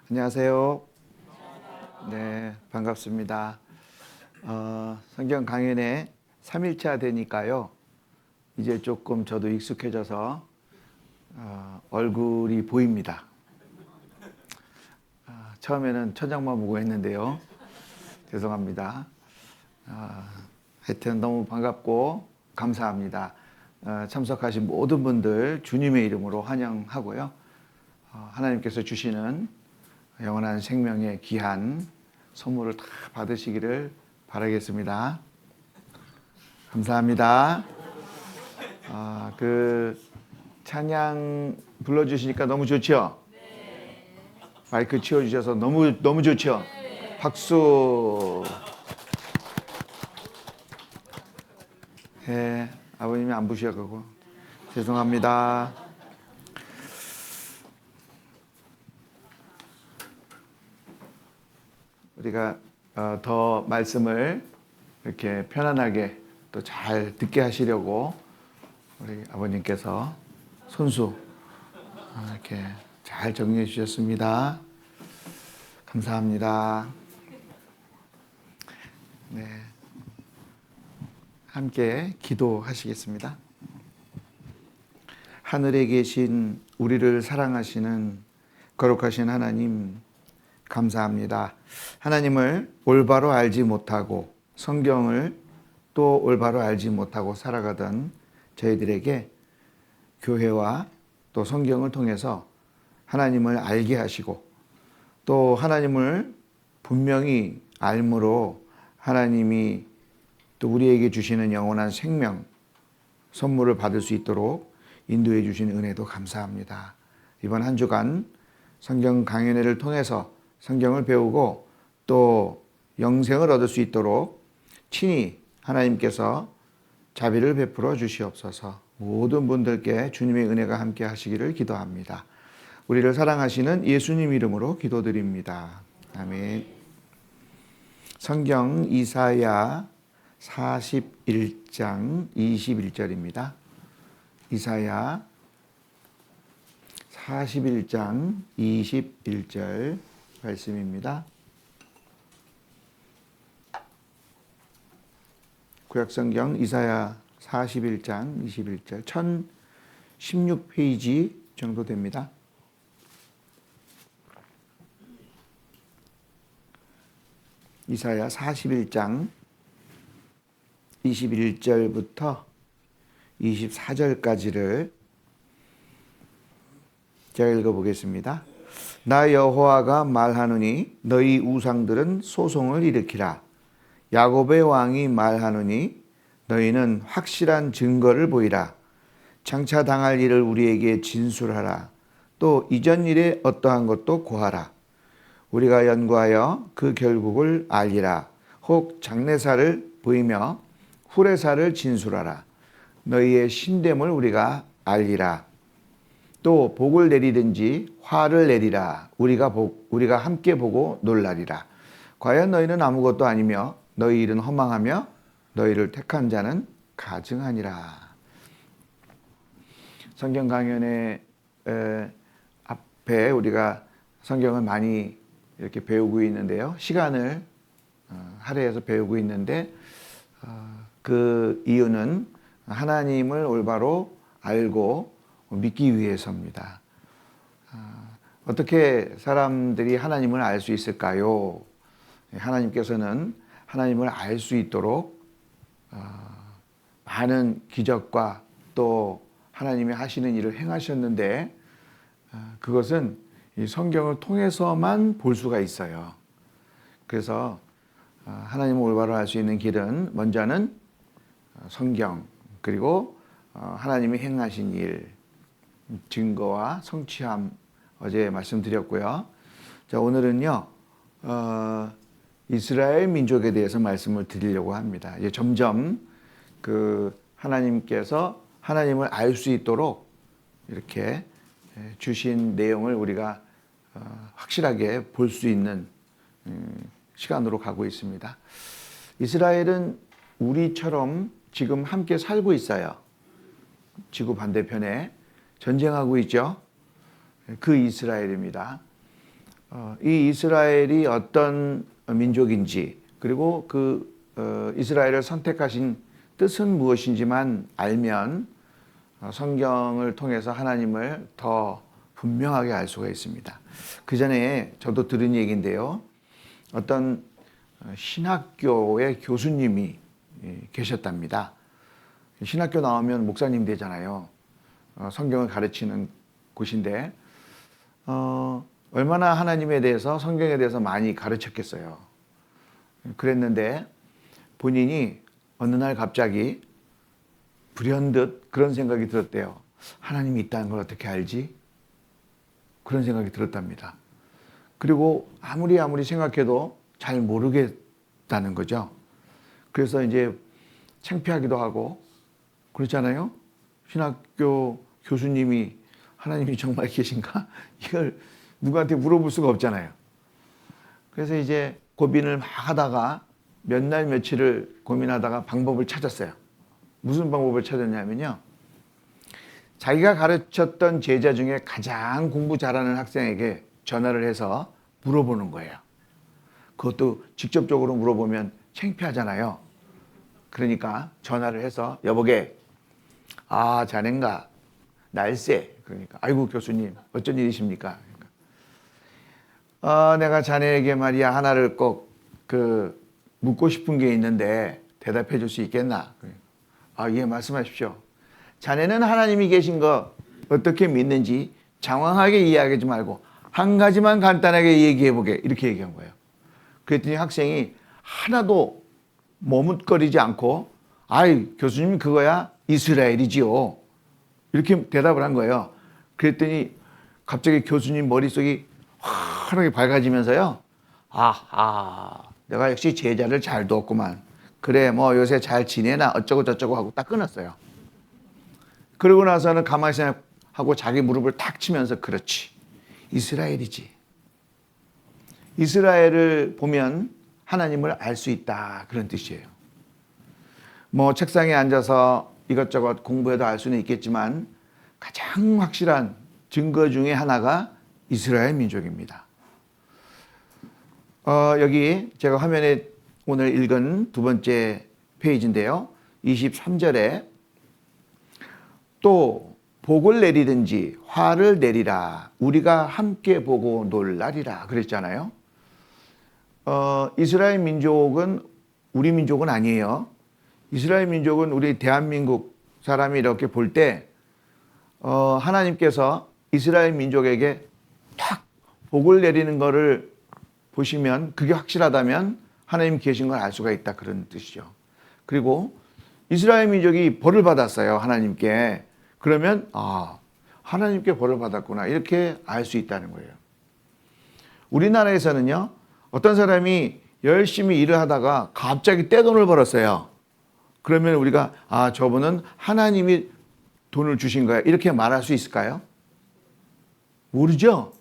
안녕하세요. 네, 반갑습니다. 성경 강연에 3일차 되니까요. 이제 조금 저도 익숙해져서 얼굴이 보입니다. 처음에는 천장만 보고 했는데요. 죄송합니다. 하여튼 너무 반갑고 감사합니다. 참석하신 모든 분들 주님의 이름으로 환영하고요. 하나님께서 주시는 영원한 생명의 귀한 선물을 다 받으시기를 바라겠습니다. 감사합니다. 찬양 불러주시니까 너무 좋죠? 마이크 치워주셔서 너무 좋죠? 박수. 네, 아버님이 안 부셔가고 죄송합니다. 우리가 더 말씀을 이렇게 편안하게 또 잘 듣게 하시려고 우리 아버님께서 손수 이렇게 잘 정리해 주셨습니다. 감사합니다. 네, 함께 기도하시겠습니다. 하늘에 계신 우리를 사랑하시는 거룩하신 하나님, 감사합니다. 하나님을 올바로 알지 못하고 성경을 또 올바로 알지 못하고 살아가던 저희들에게 교회와 또 성경을 통해서 하나님을 알게 하시고 또 하나님을 분명히 알므로 하나님이 또 우리에게 주시는 영원한 생명 선물을 받을 수 있도록 인도해 주신 은혜도 감사합니다. 이번 한 주간 성경 강연회를 통해서 성경을 배우고 또 영생을 얻을 수 있도록 친히 하나님께서 자비를 베풀어 주시옵소서. 모든 분들께 주님의 은혜가 함께 하시기를 기도합니다. 우리를 사랑하시는 예수님 이름으로 기도드립니다. 아멘. 성경 이사야 41장 21절입니다. 이사야 41장 21절 말씀입니다. 구약성경 이사야 41장 21절 1016페이지 정도 됩니다. 이사야 41장 21절부터 24절까지를 제가 읽어보겠습니다. 나 여호와가 말하노니 너희 우상들은 소송을 일으키라. 야곱의 왕이 말하노니 너희는 확실한 증거를 보이라. 장차 당할 일을 우리에게 진술하라. 또 이전 일에 어떠한 것도 고하라. 우리가 연구하여 그 결국을 알리라. 혹 장래사를 보이며 후래사를 진술하라. 너희의 신됨을 우리가 알리라. 또 복을 내리든지 화를 내리라. 우리가 함께 보고 놀라리라. 과연 너희는 아무것도 아니며 너희 일은 허망하며 너희를 택한 자는 가증하니라. 성경 강연의 앞에 우리가 성경을 많이 이렇게 배우고 있는데요. 시간을 할애해서 배우고 있는데 그 이유는 하나님을 올바로 알고 믿기 위해서입니다. 어떻게 사람들이 하나님을 알 수 있을까요? 하나님께서는 하나님을 알 수 있도록 많은 기적과 또 하나님이 하시는 일을 행하셨는데 그것은 이 성경을 통해서만 볼 수가 있어요. 그래서 하나님을 올바로 알 수 있는 길은 먼저는 성경 그리고 하나님이 행하신 일 증거와 성취함 어제 말씀드렸고요. 자, 오늘은요 이스라엘 민족에 대해서 말씀을 드리려고 합니다. 이제 점점 그 하나님께서 하나님을 알 수 있도록 이렇게 주신 내용을 우리가 확실하게 볼 수 있는 시간으로 가고 있습니다. 이스라엘은 우리처럼 지금 함께 살고 있어요. 지구 반대편에 전쟁하고 있죠. 그 이스라엘입니다. 이 이스라엘이 어떤 민족인지, 그리고 이스라엘을 선택하신 뜻은 무엇인지만 알면 성경을 통해서 하나님을 더 분명하게 알 수가 있습니다. 그 전에 저도 들은 얘기인데요. 어떤 신학교의 교수님이 계셨답니다. 신학교 나오면 목사님 되잖아요. 성경을 가르치는 곳인데 얼마나 하나님에 대해서, 성경에 대해서 많이 가르쳤겠어요. 그랬는데 본인이 어느 날 갑자기 불현듯 그런 생각이 들었대요. 하나님이 있다는 걸 어떻게 알지? 그런 생각이 들었답니다. 그리고 아무리 생각해도 잘 모르겠다는 거죠. 그래서 이제 창피하기도 하고 그렇잖아요. 신학교 교수님이 하나님이 정말 계신가? 이걸 누구한테 물어볼 수가 없잖아요. 그래서 이제 고민을 막 하다가 몇 날 며칠을 고민하다가 방법을 찾았어요. 무슨 방법을 찾았냐면요. 자기가 가르쳤던 제자 중에 가장 공부 잘하는 학생에게 전화를 해서 물어보는 거예요. 그것도 직접적으로 물어보면 창피하잖아요. 그러니까 전화를 해서 여보게, 자넨가 날쌔. 그러니까 아이고 교수님 어쩐 일이십니까? 그러니까, 내가 자네에게 말이야 하나를 꼭 묻고 싶은 게 있는데 대답해 줄 수 있겠나? 예, 말씀하십시오. 자네는 하나님이 계신 거 어떻게 믿는지 장황하게 이야기하지 말고 한 가지만 간단하게 얘기해 보게, 이렇게 얘기한 거예요. 그랬더니 학생이 하나도 머뭇거리지 않고 교수님 그거야 이스라엘이지요, 이렇게 대답을 한 거예요. 그랬더니 갑자기 교수님 머릿속이 환하게 밝아지면서요. 내가 역시 제자를 잘 두었구만. 그래, 뭐 요새 잘 지내나 어쩌고 저쩌고 하고 딱 끊었어요. 그러고 나서는 가만히 생각하고 자기 무릎을 탁 치면서 그렇지, 이스라엘이지. 이스라엘을 보면 하나님을 알 수 있다, 그런 뜻이에요. 뭐 책상에 앉아서 이것저것 공부해도 알 수는 있겠지만 가장 확실한 증거 중에 하나가 이스라엘 민족입니다. 여기 제가 화면에 오늘 읽은 두 번째 페이지인데요. 23절에 또 복을 내리든지 화를 내리라 우리가 함께 보고 놀라리라 그랬잖아요. 이스라엘 민족은 우리 민족은 아니에요. 이스라엘 민족은 우리 대한민국 사람이 이렇게 볼 때 하나님께서 이스라엘 민족에게 탁 복을 내리는 것을 보시면, 그게 확실하다면 하나님 계신 걸 알 수가 있다, 그런 뜻이죠. 그리고 이스라엘 민족이 벌을 받았어요, 하나님께. 그러면 하나님께 벌을 받았구나, 이렇게 알 수 있다는 거예요. 우리나라에서는요, 어떤 사람이 열심히 일을 하다가 갑자기 떼돈을 벌었어요. 그러면 우리가 저분은 하나님이 돈을 주신 거야, 이렇게 말할 수 있을까요? 모르죠?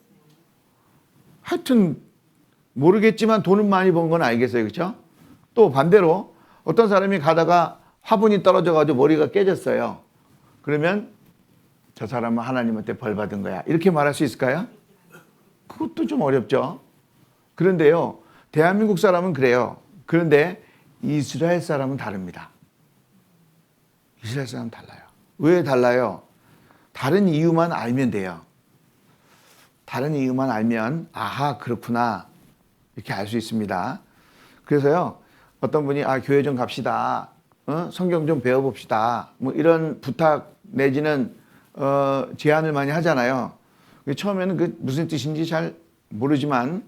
하여튼 모르겠지만 돈은 많이 번 건 알겠어요. 그렇죠? 또 반대로 어떤 사람이 가다가 화분이 떨어져가지고 머리가 깨졌어요. 그러면 저 사람은 하나님한테 벌 받은 거야, 이렇게 말할 수 있을까요? 그것도 좀 어렵죠. 그런데요, 대한민국 사람은 그래요. 그런데 이스라엘 사람은 다릅니다. 이스라엘 사람은 달라요. 왜 달라요? 다른 이유만 알면 돼요. 다른 이유만 알면 그렇구나, 이렇게 알 수 있습니다. 그래서요, 어떤 분이 교회 좀 갑시다, 성경 좀 배워봅시다, 뭐 이런 부탁 내지는 제안을 많이 하잖아요. 처음에는 그 무슨 뜻인지 잘 모르지만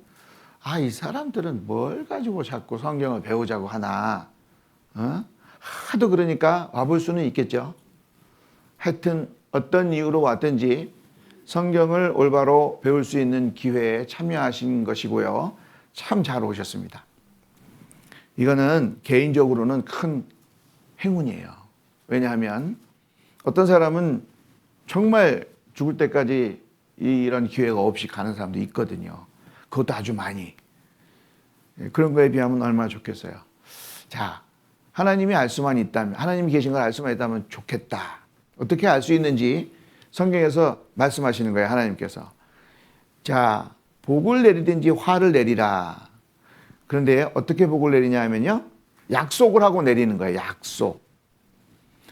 이 사람들은 뭘 가지고 자꾸 성경을 배우자고 하나, 하도 그러니까 와볼 수는 있겠죠. 하여튼 어떤 이유로 왔든지 성경을 올바로 배울 수 있는 기회에 참여하신 것이고요. 참 잘 오셨습니다. 이거는 개인적으로는 큰 행운이에요. 왜냐하면 어떤 사람은 정말 죽을 때까지 이런 기회가 없이 가는 사람도 있거든요. 그것도 아주 많이. 그런 거에 비하면 얼마나 좋겠어요. 자, 하나님이 알 수만 있다면, 하나님이 계신 걸 알 수만 있다면 좋겠다. 어떻게 알 수 있는지 성경에서 말씀하시는 거예요, 하나님께서. 자, 복을 내리든지 화를 내리라. 그런데 어떻게 복을 내리냐 하면요, 약속을 하고 내리는 거예요. 약속.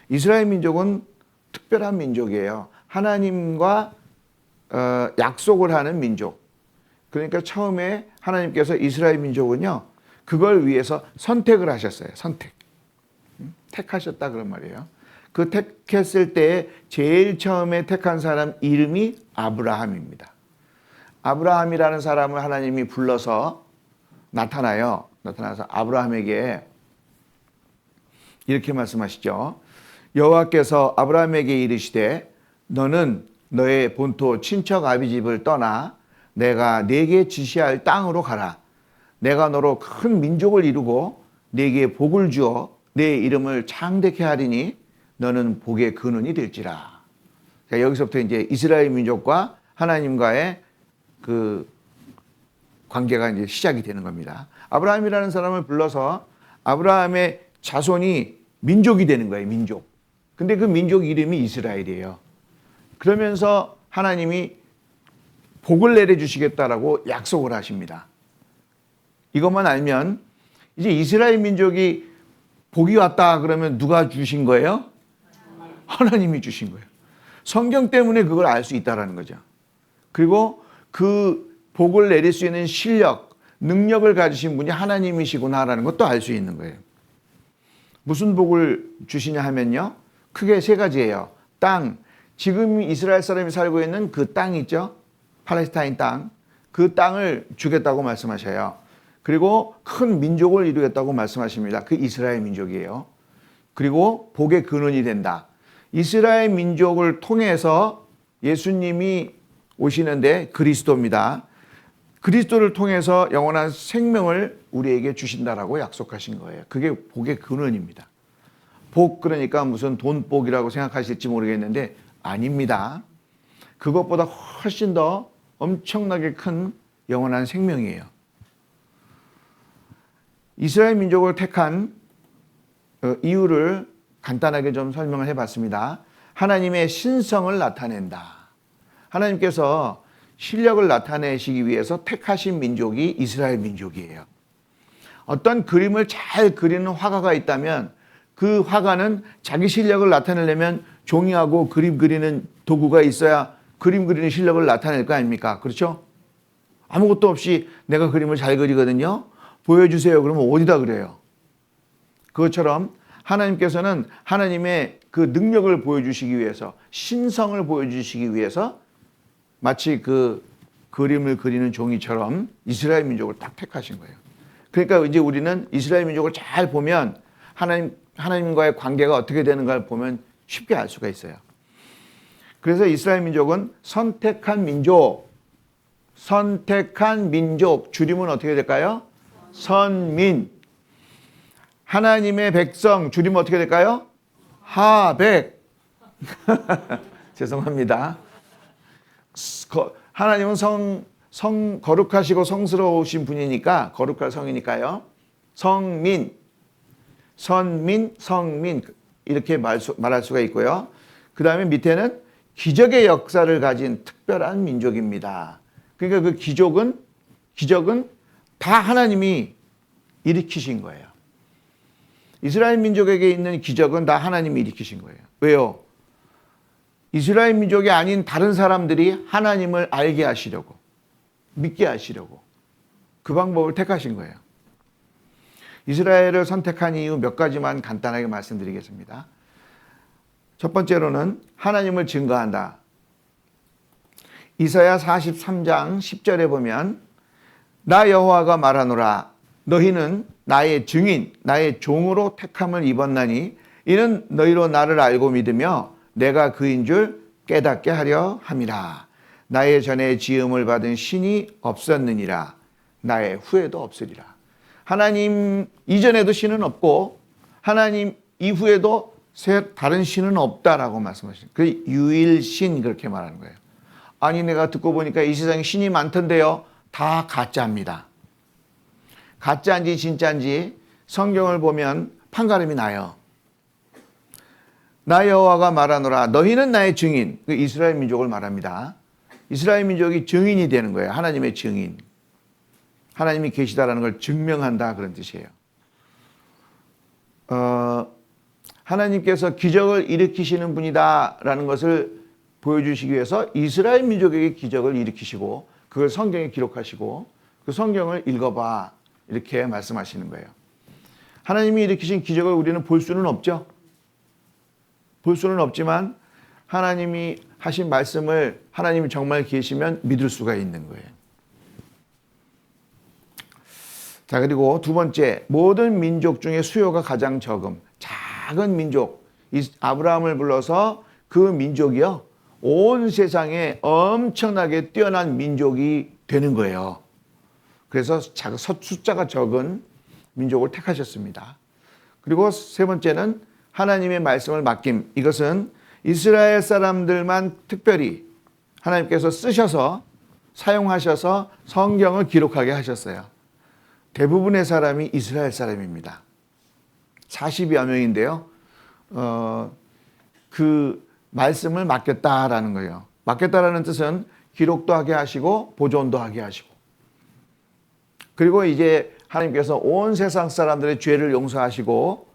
이스라엘 민족은 특별한 민족이에요. 하나님과 약속을 하는 민족. 그러니까 처음에 하나님께서 이스라엘 민족은요, 그걸 위해서 선택을 하셨어요. 선택. 택하셨다 그런 말이에요. 그 택했을 때 제일 처음에 택한 사람 이름이 아브라함입니다. 아브라함이라는 사람을 하나님이 불러서 나타나요. 나타나서 아브라함에게 이렇게 말씀하시죠. 여호와께서 아브라함에게 이르시되 너는 너의 본토 친척 아비 집을 떠나 내가 네게 지시할 땅으로 가라. 내가 너로 큰 민족을 이루고 네게 복을 주어 네 이름을 창대케 하리니 너는 복의 근원이 될지라. 그러니까 여기서부터 이제 이스라엘 민족과 하나님과의 그 관계가 이제 시작이 되는 겁니다. 아브라함이라는 사람을 불러서 아브라함의 자손이 민족이 되는 거예요. 민족. 근데 그 민족 이름이 이스라엘이에요. 그러면서 하나님이 복을 내려주시겠다라고 약속을 하십니다. 이것만 알면 이제 이스라엘 민족이 복이 왔다 그러면 누가 주신 거예요? 하나님이 주신 거예요. 성경 때문에 그걸 알 수 있다는 거죠. 그리고 그 복을 내릴 수 있는 실력, 능력을 가지신 분이 하나님이시구나라는 것도 알 수 있는 거예요. 무슨 복을 주시냐 하면요, 크게 세 가지예요. 땅, 지금 이스라엘 사람이 살고 있는 그 땅 있죠? 팔레스타인 땅, 그 땅을 주겠다고 말씀하셔요. 그리고 큰 민족을 이루겠다고 말씀하십니다. 그 이스라엘 민족이에요. 그리고 복의 근원이 된다. 이스라엘 민족을 통해서 예수님이 오시는데 그리스도입니다. 그리스도를 통해서 영원한 생명을 우리에게 주신다라고 약속하신 거예요. 그게 복의 근원입니다. 복 그러니까 무슨 돈복이라고 생각하실지 모르겠는데 아닙니다. 그것보다 훨씬 더 엄청나게 큰 영원한 생명이에요. 이스라엘 민족을 택한 이유를 간단하게 좀 설명을 해봤습니다. 하나님의 신성을 나타낸다. 하나님께서 실력을 나타내시기 위해서 택하신 민족이 이스라엘 민족이에요. 어떤 그림을 잘 그리는 화가가 있다면 그 화가는 자기 실력을 나타내려면 종이하고 그림 그리는 도구가 있어야 그림 그리는 실력을 나타낼 거 아닙니까? 그렇죠? 아무것도 없이 내가 그림을 잘 그리거든요. 보여주세요. 그러면 어디다 그래요? 그것처럼 하나님께서는 하나님의 그 능력을 보여주시기 위해서, 신성을 보여주시기 위해서 마치 그 그림을 그리는 종이처럼 이스라엘 민족을 딱 택하신 거예요. 그러니까 이제 우리는 이스라엘 민족을 잘 보면 하나님과의 관계가 어떻게 되는가를 보면 쉽게 알 수가 있어요. 그래서 이스라엘 민족은 선택한 민족, 줄이면 어떻게 될까요? 선민. 하나님의 백성, 줄이면 어떻게 될까요? 하백. 죄송합니다. 하나님은 거룩하시고 성스러우신 분이니까, 거룩할 성이니까요. 성민, 선민, 성민 이렇게 말할 수가 있고요. 그 다음에 밑에는 기적의 역사를 가진 특별한 민족입니다. 그러니까 그 기적은 다 하나님이 일으키신 거예요. 이스라엘 민족에게 있는 기적은 다 하나님이 일으키신 거예요. 왜요? 이스라엘 민족이 아닌 다른 사람들이 하나님을 알게 하시려고, 믿게 하시려고 그 방법을 택하신 거예요. 이스라엘을 선택한 이유 몇 가지만 간단하게 말씀드리겠습니다. 첫 번째로는 하나님을 증거한다. 이사야 43장 10절에 보면 나 여호와가 말하노라 너희는 나의 증인 나의 종으로 택함을 입었나니 이는 너희로 나를 알고 믿으며 내가 그인 줄 깨닫게 하려 함이라. 나의 전에 지음을 받은 신이 없었느니라. 나의 후에도 없으리라. 하나님 이전에도 신은 없고 하나님 이후에도 다른 신은 없다라고 말씀하시는 그 유일신 그렇게 말하는 거예요. 아니 내가 듣고 보니까 이 세상에 신이 많던데요. 다 가짜입니다. 가짜인지 진짜인지 성경을 보면 판가름이 나요. 나 여호와가 말하노라 너희는 나의 증인. 그 이스라엘 민족을 말합니다. 이스라엘 민족이 증인이 되는 거예요. 하나님의 증인. 하나님이 계시다라는 걸 증명한다 그런 뜻이에요. 하나님께서 기적을 일으키시는 분이다라는 것을 보여주시기 위해서 이스라엘 민족에게 기적을 일으키시고 그걸 성경에 기록하시고 그 성경을 읽어봐 이렇게 말씀하시는 거예요. 하나님이 일으키신 기적을 우리는 볼 수는 없죠. 볼 수는 없지만 하나님이 하신 말씀을 하나님이 정말 계시면 믿을 수가 있는 거예요. 자, 그리고 두 번째, 모든 민족 중에 수요가 가장 적음. 작은 민족, 아브라함을 불러서 그 민족이요, 온 세상에 엄청나게 뛰어난 민족이 되는 거예요. 그래서 숫자가 적은 민족을 택하셨습니다. 그리고 세 번째는 하나님의 말씀을 맡김. 이것은 이스라엘 사람들만 특별히 하나님께서 쓰셔서 사용하셔서 성경을 기록하게 하셨어요. 대부분의 사람이 이스라엘 사람입니다. 40여 명인데요. 그 말씀을 맡겼다라는 거예요. 맡겼다라는 뜻은 기록도 하게 하시고 보존도 하게 하시고, 그리고 이제 하나님께서 온 세상 사람들의 죄를 용서하시고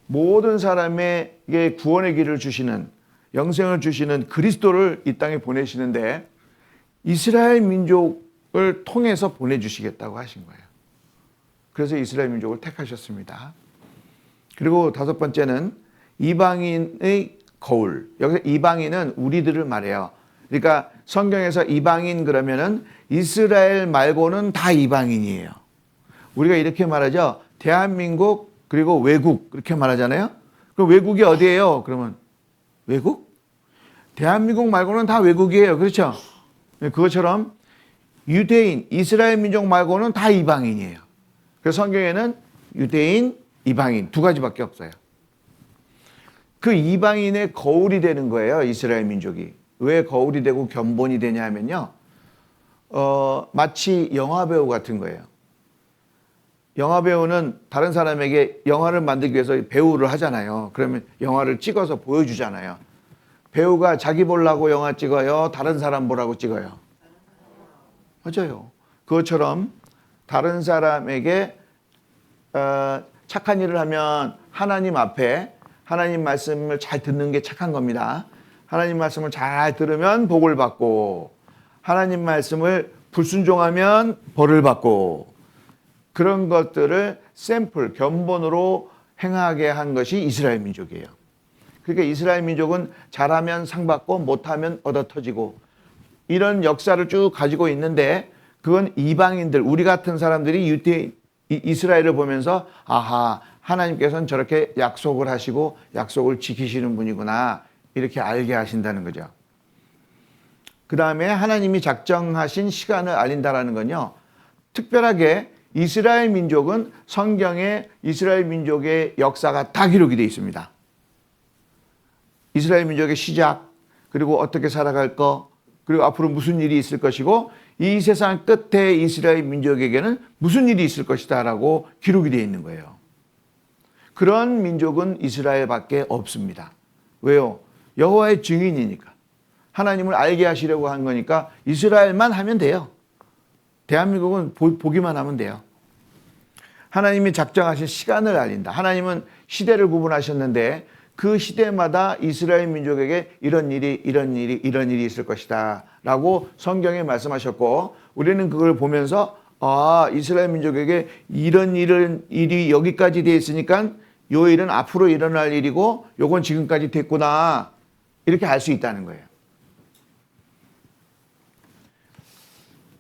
모든 사람에게 구원의 길을 주시는, 영생을 주시는 그리스도를 이 땅에 보내시는데 이스라엘 민족을 통해서 보내주시겠다고 하신 거예요. 그래서 이스라엘 민족을 택하셨습니다. 그리고 다섯 번째는 이방인의 거울. 여기서 이방인은 우리들을 말해요. 그러니까 성경에서 이방인 그러면은 이스라엘 말고는 다 이방인이에요. 우리가 이렇게 말하죠. 대한민국 그리고 외국 그렇게 말하잖아요. 그럼 외국이 어디예요? 그러면 외국? 대한민국 말고는 다 외국이에요. 그렇죠? 그것처럼 유대인, 이스라엘 민족 말고는 다 이방인이에요. 그래서 성경에는 유대인, 이방인 두 가지밖에 없어요. 그 이방인의 거울이 되는 거예요. 이스라엘 민족이. 왜 거울이 되고 견본이 되냐 하면요. 마치 영화배우 같은 거예요. 영화배우는 다른 사람에게 영화를 만들기 위해서 배우를 하잖아요. 그러면 영화를 찍어서 보여주잖아요. 배우가 자기 보려고 영화 찍어요? 다른 사람 보라고 찍어요? 맞아요. 그것처럼 다른 사람에게 착한 일을 하면 하나님 앞에 하나님 말씀을 잘 듣는 게 착한 겁니다. 하나님 말씀을 잘 들으면 복을 받고, 하나님 말씀을 불순종하면 벌을 받고, 그런 것들을 샘플, 견본으로 행하게 한 것이 이스라엘 민족이에요. 그러니까 이스라엘 민족은 잘하면 상 받고 못하면 얻어 터지고 이런 역사를 쭉 가지고 있는데, 그건 이방인들, 우리 같은 사람들이 이스라엘을 보면서 아하, 하나님께서는 저렇게 약속을 하시고 약속을 지키시는 분이구나 이렇게 알게 하신다는 거죠. 그 다음에 하나님이 작정하신 시간을 알린다라는 건요, 특별하게 이스라엘 민족은 성경에 이스라엘 민족의 역사가 다 기록이 되어 있습니다. 이스라엘 민족의 시작, 그리고 어떻게 살아갈 거, 그리고 앞으로 무슨 일이 있을 것이고 이 세상 끝에 이스라엘 민족에게는 무슨 일이 있을 것이다 라고 기록이 되어 있는 거예요. 그런 민족은 이스라엘밖에 없습니다. 왜요? 여호와의 증인이니까. 하나님을 알게 하시려고 한 거니까 이스라엘만 하면 돼요. 대한민국은 보기만 하면 돼요. 하나님이 작정하신 시간을 알린다. 하나님은 시대를 구분하셨는데 그 시대마다 이스라엘 민족에게 이런 일이 있을 것이다 라고 성경에 말씀하셨고, 우리는 그걸 보면서 이스라엘 민족에게 이런 일이 여기까지 돼 있으니까 요 일은 앞으로 일어날 일이고 요건 지금까지 됐구나 이렇게 알 수 있다는 거예요.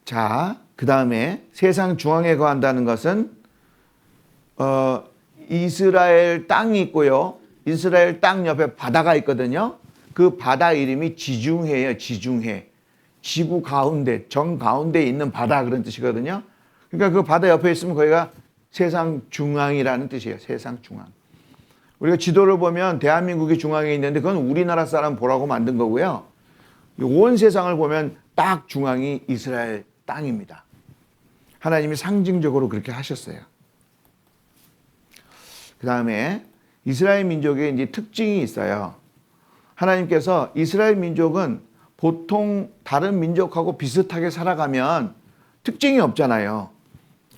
자, 그 다음에 세상 중앙에 거한다는 것은 이스라엘 땅이 있고요. 이스라엘 땅 옆에 바다가 있거든요. 그 바다 이름이 지중해예요. 지중해. 지구 가운데, 정 가운데 있는 바다 그런 뜻이거든요. 그러니까 그 바다 옆에 있으면 거기가 세상 중앙이라는 뜻이에요. 세상 중앙. 우리가 지도를 보면 대한민국이 중앙에 있는데 그건 우리나라 사람 보라고 만든 거고요. 온 세상을 보면 딱 중앙이 이스라엘 땅입니다. 하나님이 상징적으로 그렇게 하셨어요. 그 다음에 이스라엘 민족의 이제 특징이 있어요. 하나님께서 이스라엘 민족은 보통 다른 민족하고 비슷하게 살아가면 특징이 없잖아요.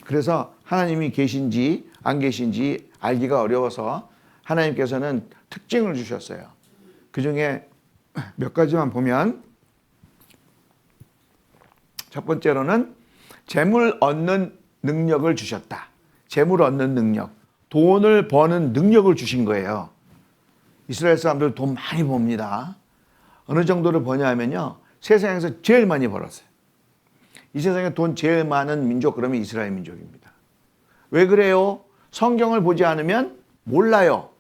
그래서 하나님이 계신지 안 계신지 알기가 어려워서 하나님께서는 특징을 주셨어요. 그 중에 몇 가지만 보면, 첫 번째로는 재물 얻는 능력을 주셨다. 재물 얻는 능력, 돈을 버는 능력을 주신 거예요. 이스라엘 사람들 돈 많이 법니다. 어느 정도를 버냐 하면요, 세상에서 제일 많이 벌었어요. 이 세상에 돈 제일 많은 민족, 그러면 이스라엘 민족입니다. 왜 그래요? 성경을 보지 않으면 몰라요.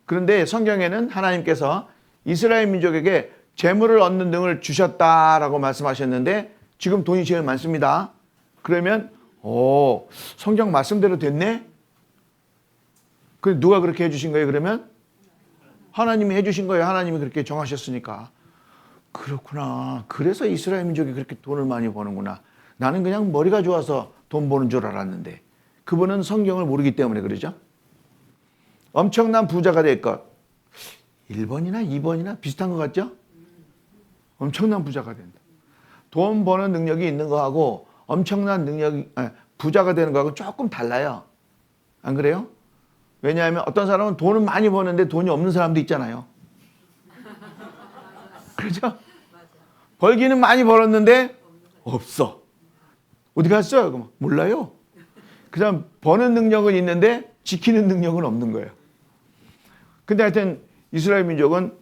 그런데 성경에는 하나님께서 이스라엘 민족에게 재물을 얻는 등을 주셨다라고 말씀하셨는데 지금 돈이 제일 많습니다. 그러면 성경 말씀대로 됐네? 누가 그렇게 해주신 거예요? 그러면 하나님이 해주신 거예요. 하나님이 그렇게 정하셨으니까. 그렇구나. 그래서 이스라엘 민족이 그렇게 돈을 많이 버는구나. 나는 그냥 머리가 좋아서 돈 버는 줄 알았는데, 그분은 성경을 모르기 때문에 그러죠. 엄청난 부자가 될 것. 1번이나 2번이나 비슷한 것 같죠? 엄청난 부자가 된다. 돈 버는 능력이 있는 거하고 엄청난 부자가 되는 거하고 조금 달라요. 안 그래요? 왜냐하면 어떤 사람은 돈은 많이 버는데 돈이 없는 사람도 있잖아요. 그렇죠? 벌기는 많이 벌었는데 없어. 어디 갔어요? 그럼 몰라요. 그 사람 버는 능력은 있는데 지키는 능력은 없는 거예요. 근데 하여튼 이스라엘 민족은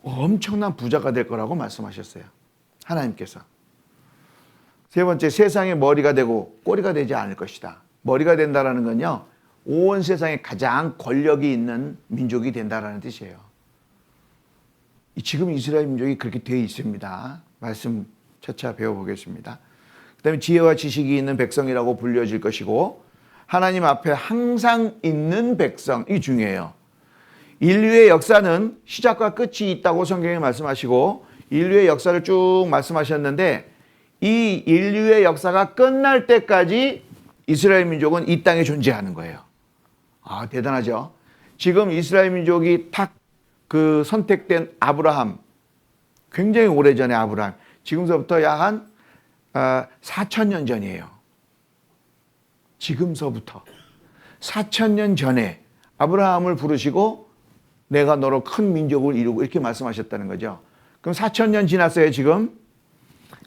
엄청난 부자가 될 거라고 말씀하셨어요. 하나님께서. 세 번째, 세상의 머리가 되고 꼬리가 되지 않을 것이다. 머리가 된다라는 건요, 온 세상에 가장 권력이 있는 민족이 된다라는 뜻이에요. 지금 이스라엘 민족이 그렇게 되어 있습니다. 말씀 차차 배워보겠습니다. 그 다음에 지혜와 지식이 있는 백성이라고 불려질 것이고, 하나님 앞에 항상 있는 백성, 이게 중요해요. 인류의 역사는 시작과 끝이 있다고 성경에 말씀하시고 인류의 역사를 쭉 말씀하셨는데, 이 인류의 역사가 끝날 때까지 이스라엘 민족은 이 땅에 존재하는 거예요. 대단하죠? 지금 이스라엘 민족이 딱 선택된 아브라함, 굉장히 오래전에 아브라함, 지금서부터 약 한 4,000년 전이에요. 지금서부터 4,000년 전에 아브라함을 부르시고 내가 너로 큰 민족을 이루고 이렇게 말씀하셨다는 거죠. 그럼 4,000년 지났어요 지금.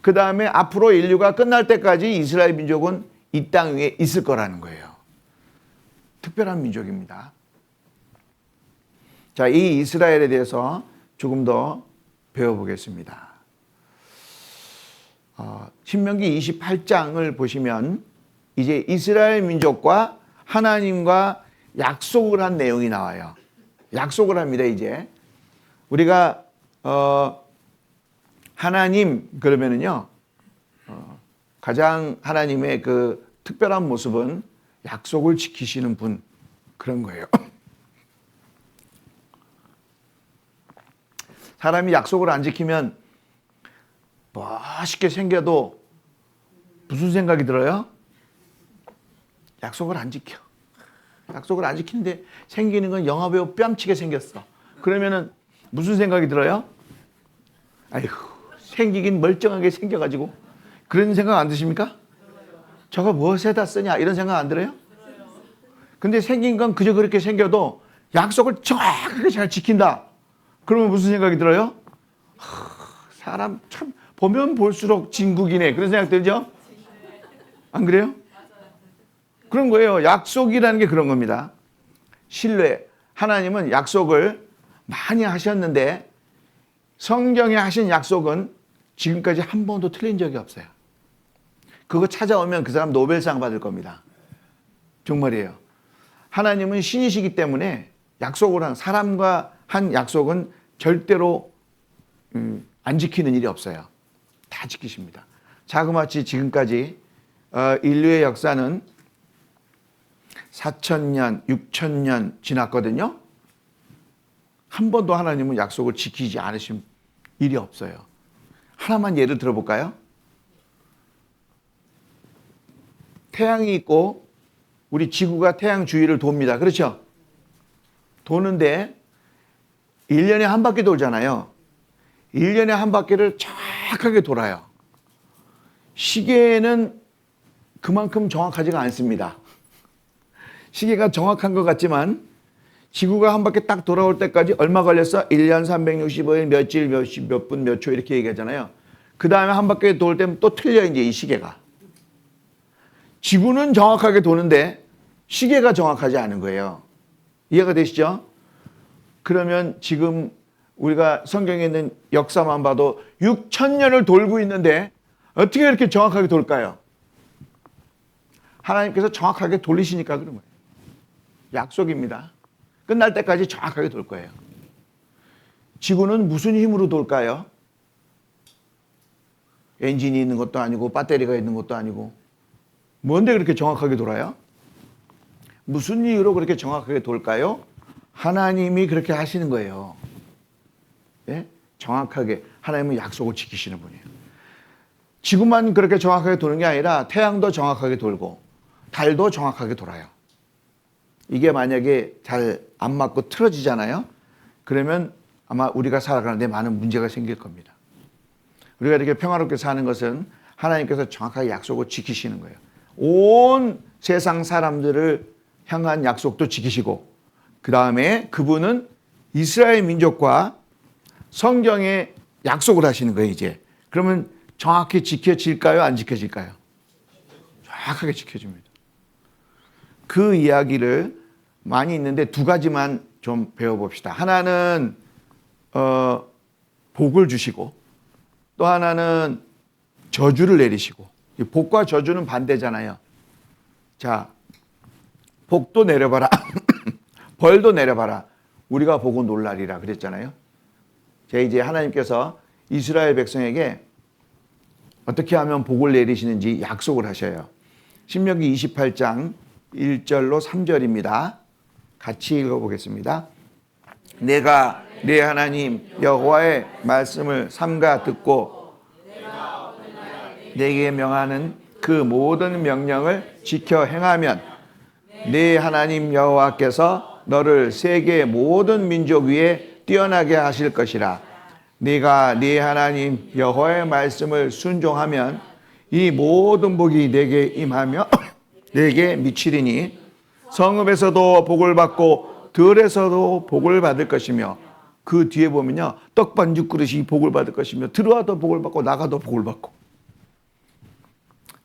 그 다음에 앞으로 인류가 끝날 때까지 이스라엘 민족은 이 땅 위에 있을 거라는 거예요. 특별한 민족입니다. 자, 이 이스라엘에 대해서 조금 더 배워보겠습니다. 신명기 28장을 보시면 이제 이스라엘 민족과 하나님과 약속을 한 내용이 나와요. 약속을 합니다. 이제 우리가 하나님 그러면은요, 가장 하나님의 그 특별한 모습은 약속을 지키시는 분, 그런 거예요. 사람이 약속을 안 지키면 멋있게 생겨도 무슨 생각이 들어요? 약속을 안 지켜. 약속을 안 지키는데 생기는 건 영화배우 뺨치게 생겼어. 그러면은 무슨 생각이 들어요? 아이고, 생기긴 멀쩡하게 생겨가지고. 그런 생각 안 드십니까? 저거 무엇에다 쓰냐 이런 생각 안 들어요? 근데 생긴 건 그저 그렇게 생겨도 약속을 정확하게 잘 지킨다. 그러면 무슨 생각이 들어요? 사람 참 보면 볼수록 진국이네, 그런 생각 들죠? 안 그래요? 그런 거예요. 약속이라는 게 그런 겁니다. 신뢰. 하나님은 약속을 많이 하셨는데 성경에 하신 약속은 지금까지 한 번도 틀린 적이 없어요. 그거 찾아오면 그 사람 노벨상 받을 겁니다. 정말이에요. 하나님은 신이시기 때문에 약속을 한 사람과 한 약속은 절대로 안 지키는 일이 없어요. 다 지키십니다. 자그마치 지금까지 인류의 역사는 4,000년, 6,000년 지났거든요. 한 번도 하나님은 약속을 지키지 않으신 일이 없어요. 하나만 예를 들어볼까요? 태양이 있고 우리 지구가 태양 주위를 돕니다. 그렇죠? 도는데 1년에 한 바퀴 돌잖아요. 1년에 한 바퀴를 정확하게 돌아요. 시계는 그만큼 정확하지가 않습니다. 시계가 정확한 것 같지만 지구가 한 바퀴 딱 돌아올 때까지 얼마 걸렸어? 1년 365일 며칠 몇 분 몇 초 이렇게 얘기하잖아요. 그 다음에 한 바퀴 돌 때면 또 틀려 이제 이 시계가. 지구는 정확하게 도는데 시계가 정확하지 않은 거예요. 이해가 되시죠? 그러면 지금 우리가 성경에 있는 역사만 봐도 6,000년을 돌고 있는데 어떻게 이렇게 정확하게 돌까요? 하나님께서 정확하게 돌리시니까 그런 거예요. 약속입니다. 끝날 때까지 정확하게 돌 거예요. 지구는 무슨 힘으로 돌까요? 엔진이 있는 것도 아니고 배터리가 있는 것도 아니고 뭔데 그렇게 정확하게 돌아요? 무슨 이유로 그렇게 정확하게 돌까요? 하나님이 그렇게 하시는 거예요. 예? 정확하게 하나님은 약속을 지키시는 분이에요. 지구만 그렇게 정확하게 도는 게 아니라 태양도 정확하게 돌고 달도 정확하게 돌아요. 이게 만약에 잘 안 맞고 틀어지잖아요. 그러면 아마 우리가 살아가는데 많은 문제가 생길 겁니다. 우리가 이렇게 평화롭게 사는 것은 하나님께서 정확하게 약속을 지키시는 거예요. 온 세상 사람들을 향한 약속도 지키시고 그 다음에 그분은 이스라엘 민족과 성경에 약속을 하시는 거예요. 이제 그러면 정확히 지켜질까요? 안 지켜질까요? 정확하게 지켜집니다. 그 이야기를 많이 있는데 두 가지만 좀 배워봅시다. 하나는 복을 주시고 또 하나는 저주를 내리시고. 복과 저주는 반대잖아요. 자, 복도 내려봐라. 벌도 내려봐라. 우리가 보고 놀라리라 그랬잖아요. 제 이제 하나님께서 이스라엘 백성에게 어떻게 하면 복을 내리시는지 약속을 하셔요. 신명기 28장 1절로 3절입니다. 같이 읽어보겠습니다. 내가 네 하나님 여호와의 말씀을 삼가 듣고 내게 명하는 그 모든 명령을 지켜 행하면 네 하나님 여호와께서 너를 세계 모든 민족 위에 뛰어나게 하실 것이라. 네가 네 하나님 여호와의 말씀을 순종하면 이 모든 복이 내게 임하며 내게 미치리니 성읍에서도 복을 받고 들에서도 복을 받을 것이며 그 뒤에 보면요 떡반죽 그릇이 복을 받을 것이며 들어와도 복을 받고 나가도 복을 받고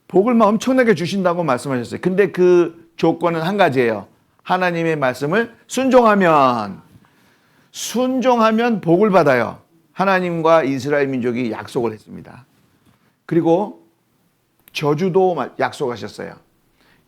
복을 엄청나게 주신다고 말씀하셨어요. 근데 그 조건은 한 가지예요. 하나님의 말씀을 순종하면 복을 받아요. 하나님과 이스라엘 민족이 약속을 했습니다. 그리고 저주도 약속하셨어요.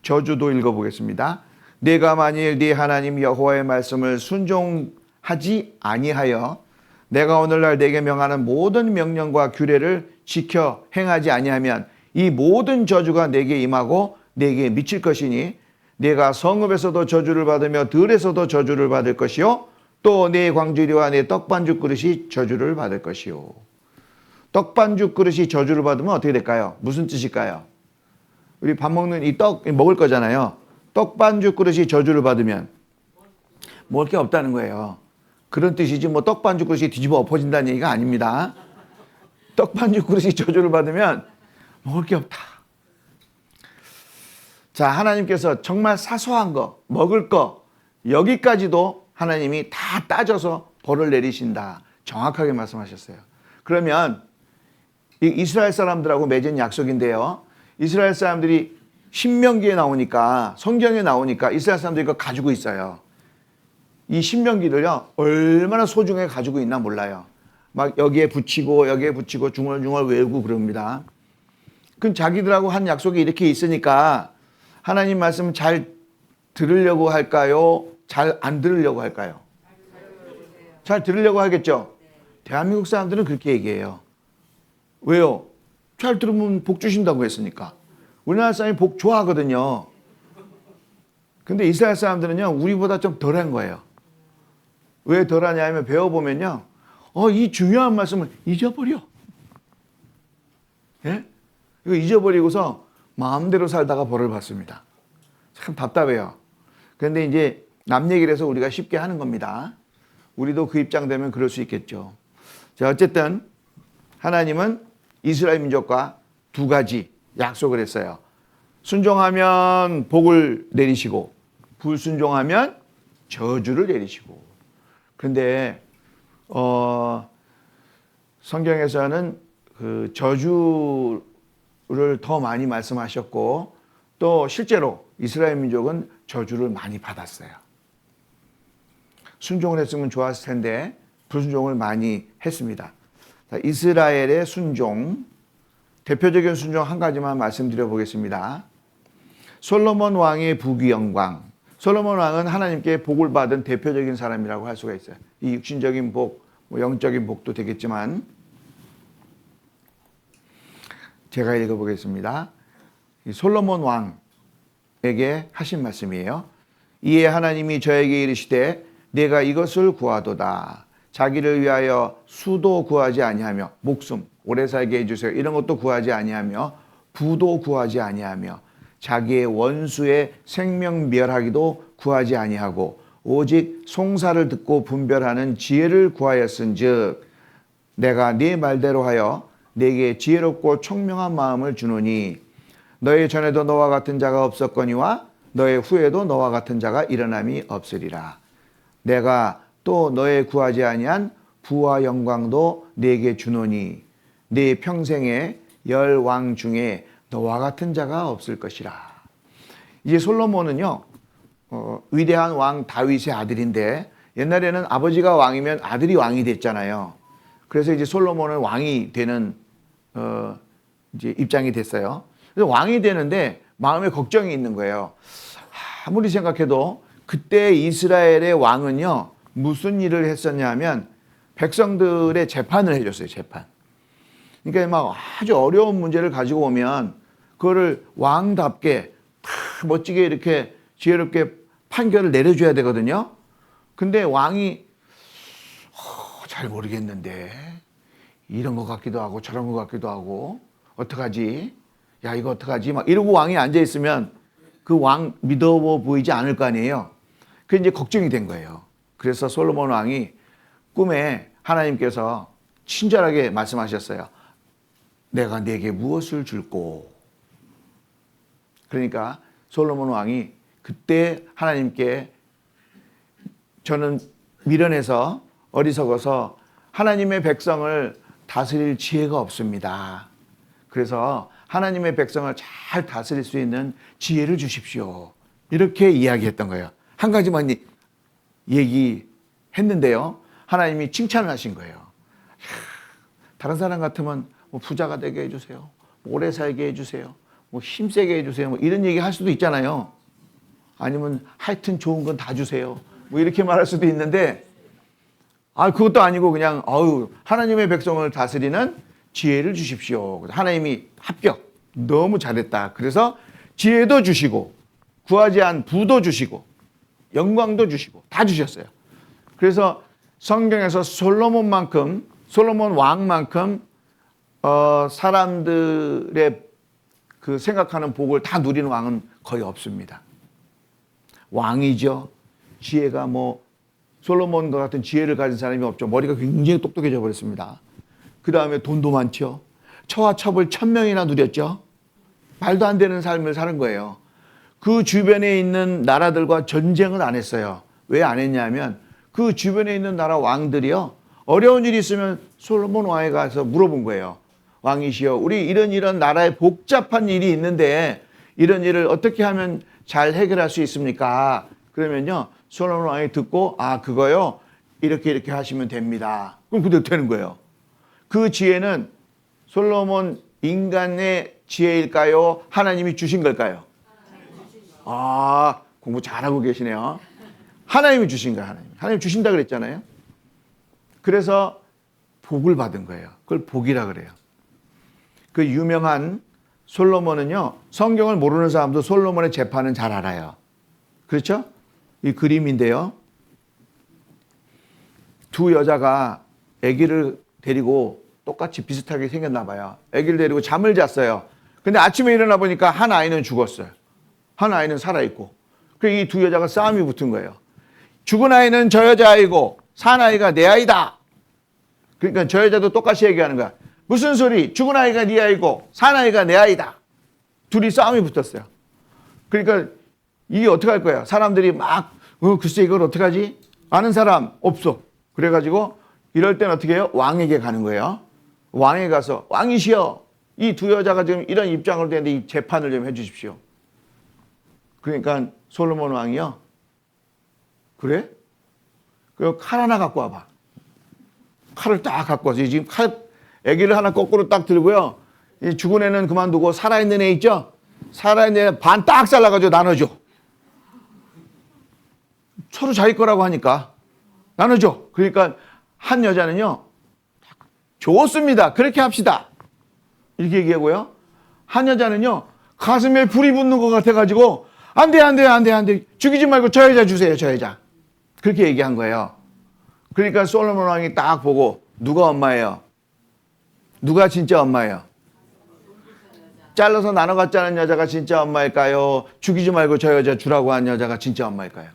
저주도 읽어보겠습니다. 내가 만일 네 하나님 여호와의 말씀을 순종하지 아니하여 내가 오늘날 내게 명하는 모든 명령과 규례를 지켜 행하지 아니하면 이 모든 저주가 내게 임하고 내게 미칠 것이니 내가 성읍에서도 저주를 받으며 들에서도 저주를 받을 것이요 또 내 광주리와 내 떡반죽 그릇이 저주를 받을 것이요. 떡반죽 그릇이 저주를 받으면 어떻게 될까요? 무슨 뜻일까요? 우리 밥 먹는 이 떡 먹을 거잖아요. 떡반죽 그릇이 저주를 받으면 먹을 게 없다는 거예요. 그런 뜻이지 뭐 떡반죽 그릇이 뒤집어 엎어진다는 얘기가 아닙니다. 떡반죽 그릇이 저주를 받으면 먹을 게 없다. 자, 하나님께서 정말 사소한 거, 먹을 거 여기까지도 하나님이 다 따져서 벌을 내리신다. 정확하게 말씀하셨어요. 그러면 이 이스라엘 사람들하고 맺은 약속인데요. 이스라엘 사람들이 신명기에 나오니까 성경에 나오니까 이스라엘 사람들이 이거 가지고 있어요. 이 신명기를요 얼마나 소중하게 가지고 있나 몰라요. 막 여기에 붙이고 중얼중얼 외우고 그럽니다. 그럼 자기들하고 한 약속이 이렇게 있으니까 하나님 말씀 잘 들으려고 할까요? 잘 안 들으려고 할까요? 잘 들으려고 하겠죠. 대한민국 사람들은 그렇게 얘기해요. 왜요? 잘 들으면 복 주신다고 했으니까. 우리나라 사람이 복 좋아하거든요. 근데 이스라엘 사람들은요 우리보다 좀 덜한 거예요. 왜 덜하냐면 배워보면요 이 중요한 말씀을 잊어버려. 예? 이거 잊어버리고서 마음대로 살다가 벌을 받습니다. 참 답답해요. 그런데 이제 남 얘기를 해서 우리가 쉽게 하는 겁니다. 우리도 그 입장 되면 그럴 수 있겠죠. 자, 어쨌든 하나님은 이스라엘 민족과 두 가지 약속을 했어요. 순종하면 복을 내리시고 불순종하면 저주를 내리시고. 그런데 성경에서는 그 저주를 더 많이 말씀하셨고 또 실제로 이스라엘 민족은 저주를 많이 받았어요. 순종을 했으면 좋았을 텐데 불순종을 많이 했습니다. 자, 이스라엘의 순종, 대표적인 순종 한 가지만 말씀드려 보겠습니다. 솔로몬 왕의 부귀영광. 솔로몬 왕은 하나님께 복을 받은 대표적인 사람이라고 할 수가 있어요. 이 육신적인 복, 영적인 복도 되겠지만 제가 읽어보겠습니다. 솔로몬 왕에게 하신 말씀이에요. 이에 하나님이 저에게 이르시되 내가 이것을 구하도다. 자기를 위하여 수도 구하지 아니하며 목숨 오래 살게 해주세요. 이런 것도 구하지 아니하며 부도 구하지 아니하며 자기의 원수의 생명 멸하기도 구하지 아니하고 오직 송사를 듣고 분별하는 지혜를 구하였은즉 내가 네 말대로 하여 네게 지혜롭고 총명한 마음을 주노니 너의 전에도 너와 같은 자가 없었거니와 너의 후에도 너와 같은 자가 일어남이 없으리라. 내가 또 너의 구하지 아니한 부와 영광도 네게 주노니 네 평생에 10왕 중에 너와 같은 자가 없을 것이라. 이제 솔로몬은요 위대한 왕 다윗의 아들인데 옛날에는 아버지가 왕이면 아들이 왕이 됐잖아요. 그래서 이제 솔로몬은 왕이 되는 이제 입장이 됐어요. 그래서 왕이 되는데 마음에 걱정이 있는 거예요. 아무리 생각해도 그때 이스라엘의 왕은요 무슨 일을 했었냐 하면 백성들의 재판을 해줬어요. 재판. 그러니까 막 아주 어려운 문제를 가지고 오면 그거를 왕답게 멋지게 이렇게 지혜롭게 판결을 내려줘야 되거든요. 근데 왕이 잘 모르겠는데 이런 것 같기도 하고 저런 것 같기도 하고 어떡하지? 야 이거 어떡하지? 막 이러고 왕이 앉아있으면 그 왕 믿어 보이지 않을 거 아니에요. 그게 이제 걱정이 된 거예요. 그래서 솔로몬 왕이 꿈에 하나님께서 친절하게 말씀하셨어요. 내가 네게 무엇을 줄꼬? 그러니까 솔로몬 왕이 그때 하나님께 저는 미련해서 어리석어서 하나님의 백성을 다스릴 지혜가 없습니다. 그래서 하나님의 백성을 잘 다스릴 수 있는 지혜를 주십시오. 이렇게 이야기했던 거예요. 한 가지만 얘기했는데요. 하나님이 칭찬을 하신 거예요. 다른 사람 같으면 뭐 부자가 되게 해주세요. 오래 살게 해주세요. 뭐 힘세게 해주세요. 뭐 이런 얘기 할 수도 있잖아요. 아니면 하여튼 좋은 건 다 주세요. 뭐 이렇게 말할 수도 있는데 그것도 아니고 그냥 하나님의 백성을 다스리는 지혜를 주십시오. 하나님이 합격. 너무 잘했다. 그래서 지혜도 주시고 구하지 않은 부도 주시고 영광도 주시고 다 주셨어요. 그래서 성경에서 솔로몬 왕만큼 사람들의 그 생각하는 복을 다 누리는 왕은 거의 없습니다. 왕이죠. 지혜가 솔로몬과 같은 지혜를 가진 사람이 없죠. 머리가 굉장히 똑똑해져 버렸습니다. 그 다음에 돈도 많죠. 처와 첩을 1000명이나 누렸죠. 말도 안 되는 삶을 사는 거예요. 그 주변에 있는 나라들과 전쟁을 안 했어요. 왜 안 했냐면 그 주변에 있는 나라 왕들이요. 어려운 일이 있으면 솔로몬 왕에 가서 물어본 거예요. 왕이시여, 우리 이런 나라에 복잡한 일이 있는데 이런 일을 어떻게 하면 잘 해결할 수 있습니까? 그러면요. 솔로몬 왕이 듣고 그거요. 이렇게 하시면 됩니다. 그럼 그대로 되는 거예요. 그 지혜는 솔로몬 인간의 지혜일까요? 하나님이 주신 걸까요? 공부 잘하고 계시네요. 하나님이 주신 거예요. 하나님 주신다 그랬잖아요. 그래서 복을 받은 거예요. 그걸 복이라 그래요. 그 유명한 솔로몬은요. 성경을 모르는 사람도 솔로몬의 재판은 잘 알아요. 그렇죠? 이 그림인데요. 두 여자가 아기를 데리고 똑같이 비슷하게 생겼나 봐요. 아기를 데리고 잠을 잤어요. 근데 아침에 일어나 보니까 한 아이는 죽었어요. 한 아이는 살아있고. 그래서 이 두 여자가 싸움이 붙은 거예요. 죽은 아이는 저 여자 아이고 산 아이가 내 아이다. 그러니까 저 여자도 똑같이 얘기하는 거야. 무슨 소리? 죽은 아이가 네 아이고 산 아이가 내 아이다. 둘이 싸움이 붙었어요. 그러니까 이게 어떻게 할 거야? 사람들이 막 글쎄 이걸 어떻게 하지? 아는 사람 없어. 그래가지고 이럴 땐 어떻게 해요? 왕에게 가는 거예요. 왕에 가서 왕이시여 이 두 여자가 지금 이런 입장으로 되는데 이 재판을 좀 해주십시오. 그러니까 솔로몬 왕이요. 그래? 그 칼 하나 갖고 와봐. 칼을 딱 갖고 와서 지금 애기를 하나 거꾸로 딱 들고요. 이 죽은 애는 그만두고 살아있는 애 있죠? 살아있는 애 반 딱 잘라가지고 나눠줘. 서로 자기 거라고 하니까 나눠줘. 그러니까 한 여자는요. 좋습니다. 그렇게 합시다. 이렇게 얘기하고요. 한 여자는요. 가슴에 불이 붙는 것 같아가지고 안 돼. 죽이지 말고 저 여자 주세요. 저 여자. 그렇게 얘기한 거예요. 그러니까 솔로몬 왕이 딱 보고 누가 엄마예요? 누가 진짜 엄마예요? 잘라서 나눠 갖자는 여자가 진짜 엄마일까요? 죽이지 말고 저 여자 주라고 한 여자가 진짜 엄마일까요?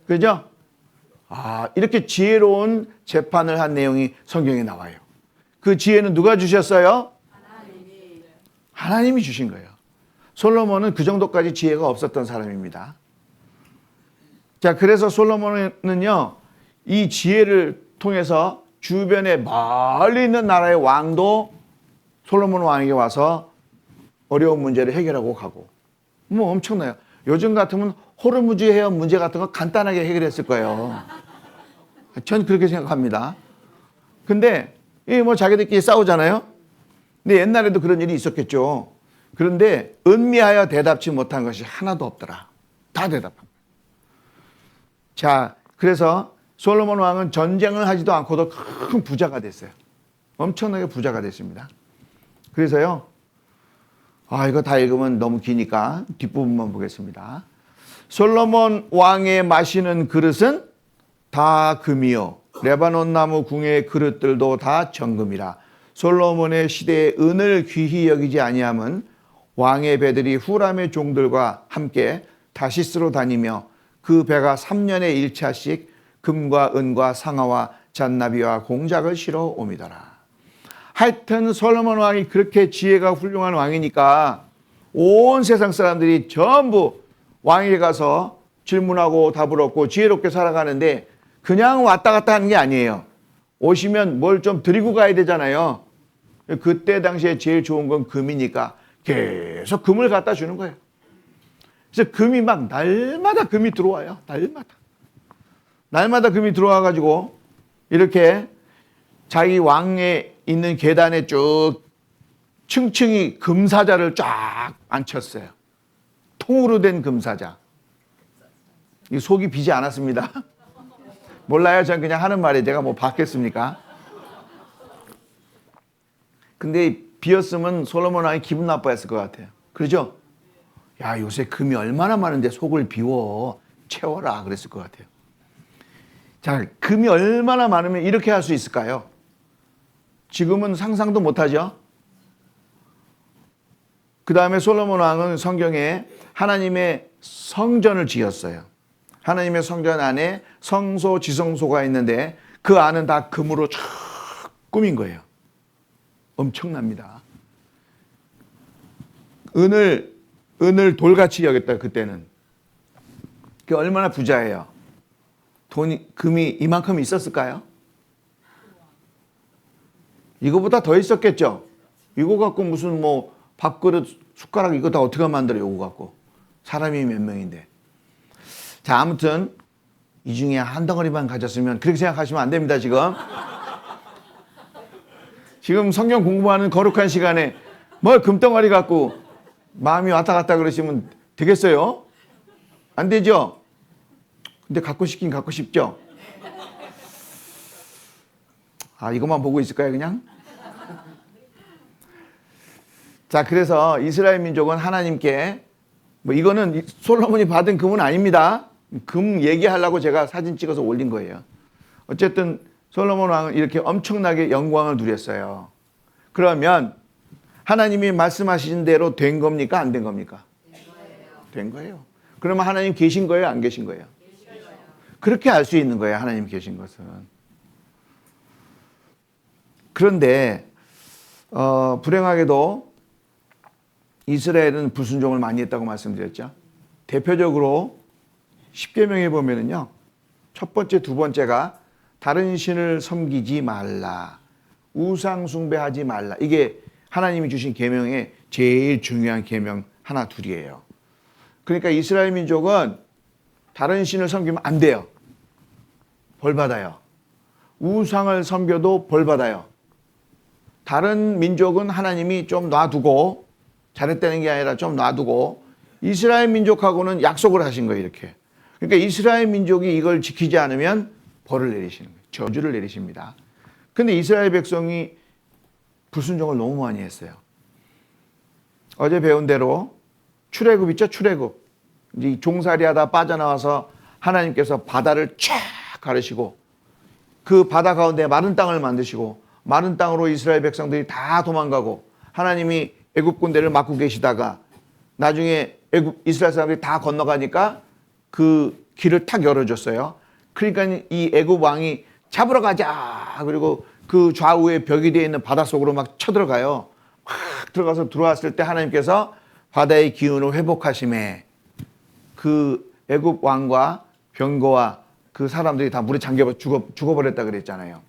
그죠? 이렇게 지혜로운 재판을 한 내용이 성경에 나와요. 그 지혜는 누가 주셨어요? 하나님이 주신 거예요. 솔로몬은 그 정도까지 지혜가 없었던 사람입니다. 자, 그래서 솔로몬은요, 이 지혜를 통해서 주변에 멀리 있는 나라의 왕도 솔로몬 왕에게 와서 어려운 문제를 해결하고 가고. 뭐 엄청나요. 요즘 같으면 호르무즈 해협 문제 같은 거 간단하게 해결했을 거예요. 전 그렇게 생각합니다. 근데 이 뭐 자기들끼리 싸우잖아요. 근데 옛날에도 그런 일이 있었겠죠. 그런데 은미하여 대답지 못한 것이 하나도 없더라. 다 대답합니다. 자, 그래서 솔로몬 왕은 전쟁을 하지도 않고도 큰 부자가 됐어요. 엄청나게 부자가 됐습니다. 그래서요. 이거 다 읽으면 너무 기니까 뒷부분만 보겠습니다. 솔로몬 왕의 마시는 그릇은 다 금이요. 레바논 나무 궁의 그릇들도 다 정금이라. 솔로몬의 시대에 은을 귀히 여기지 아니함은 왕의 배들이 후람의 종들과 함께 다시스로 다니며 그 배가 3년에 1차씩 금과 은과 상아와 잔나비와 공작을 실어 옴이더라. 하여튼 솔로몬 왕이 그렇게 지혜가 훌륭한 왕이니까 온 세상 사람들이 전부 왕에게 가서 질문하고 답을 얻고 지혜롭게 살아가는데 그냥 왔다 갔다 하는 게 아니에요. 오시면 뭘 좀 드리고 가야 되잖아요. 그때 당시에 제일 좋은 건 금이니까 계속 금을 갖다 주는 거예요. 그래서 금이 막 날마다 금이 들어와요. 날마다 금이 들어와가지고 이렇게 자기 왕에 있는 계단에 쭉 층층이 금사자를 쫙 앉혔어요. 통으로 된 금사자. 이 속이 비지 않았습니다. 몰라요. 전 그냥 하는 말에 제가 뭐 받겠습니까? 근데 비었으면 솔로몬 왕이 기분 나빠했을 것 같아요. 그러죠? 야, 요새 금이 얼마나 많은데 속을 비워. 채워라. 그랬을 것 같아요. 자, 금이 얼마나 많으면 이렇게 할 수 있을까요? 지금은 상상도 못하죠? 그 다음에 솔로몬 왕은 성경에 하나님의 성전을 지었어요. 하나님의 성전 안에 성소, 지성소가 있는데 그 안은 다 금으로 쫙 꾸민 거예요. 엄청납니다. 은을 돌같이 여겼다, 그때는. 그게 얼마나 부자예요. 금이 이만큼 있었을까요? 이거보다 더 있었겠죠? 이거 갖고 무슨 뭐 밥그릇, 숟가락 이거 다 어떻게 만들어요, 이거 갖고. 사람이 몇 명인데. 자, 아무튼 이 중에 한 덩어리만 가졌으면 그렇게 생각하시면 안 됩니다, 지금. 지금 성경 공부하는 거룩한 시간에 뭘 금덩어리 갖고 마음이 왔다 갔다 그러시면 되겠어요? 안 되죠? 근데 갖고 싶긴 갖고 싶죠? 이것만 보고 있을까요, 그냥? 자, 그래서 이스라엘 민족은 하나님께 이거는 솔로몬이 받은 금은 아닙니다. 금 얘기하려고 제가 사진 찍어서 올린 거예요. 어쨌든 솔로몬 왕은 이렇게 엄청나게 영광을 누렸어요. 그러면 하나님이 말씀하신 대로 된 겁니까? 안 된 겁니까? 된 거예요. 그러면 하나님 계신 거예요? 안 계신 거예요? 그렇게 알 수 있는 거예요. 하나님 계신 것은. 그런데 불행하게도 이스라엘은 불순종을 많이 했다고 말씀드렸죠. 대표적으로 십계명에 보면은요, 첫 번째, 두 번째가 다른 신을 섬기지 말라, 우상 숭배하지 말라. 이게 하나님이 주신 계명의 제일 중요한 계명 하나 둘이에요. 그러니까 이스라엘 민족은 다른 신을 섬기면 안 돼요. 벌 받아요. 우상을 섬겨도 벌 받아요. 다른 민족은 하나님이 좀 놔두고, 잘했다는 게 아니라 좀 놔두고, 이스라엘 민족하고는 약속을 하신 거예요, 이렇게. 그러니까 이스라엘 민족이 이걸 지키지 않으면 벌을 내리시는 거예요. 저주를 내리십니다. 근데 이스라엘 백성이 불순종을 너무 많이 했어요. 어제 배운 대로 출애굽 있죠, 출애굽. 이제 종살이하다 빠져나와서 하나님께서 바다를 쫙 가르시고 그 바다 가운데 마른 땅을 만드시고 마른 땅으로 이스라엘 백성들이 다 도망가고 하나님이 애굽 군대를 막고 계시다가 나중에 이스라엘 사람들이 다 건너가니까 그 길을 탁 열어줬어요. 그러니까 이 애굽 왕이 잡으러 가자. 그리고 그 좌우에 벽이 되어 있는 바닷속으로 막 쳐들어가요. 막 들어가서 들어왔을 때 하나님께서 바다의 기운을 회복하심에 그 애굽 왕과 병거와 그 사람들이 다 물에 잠겨 죽어버렸다 그랬잖아요.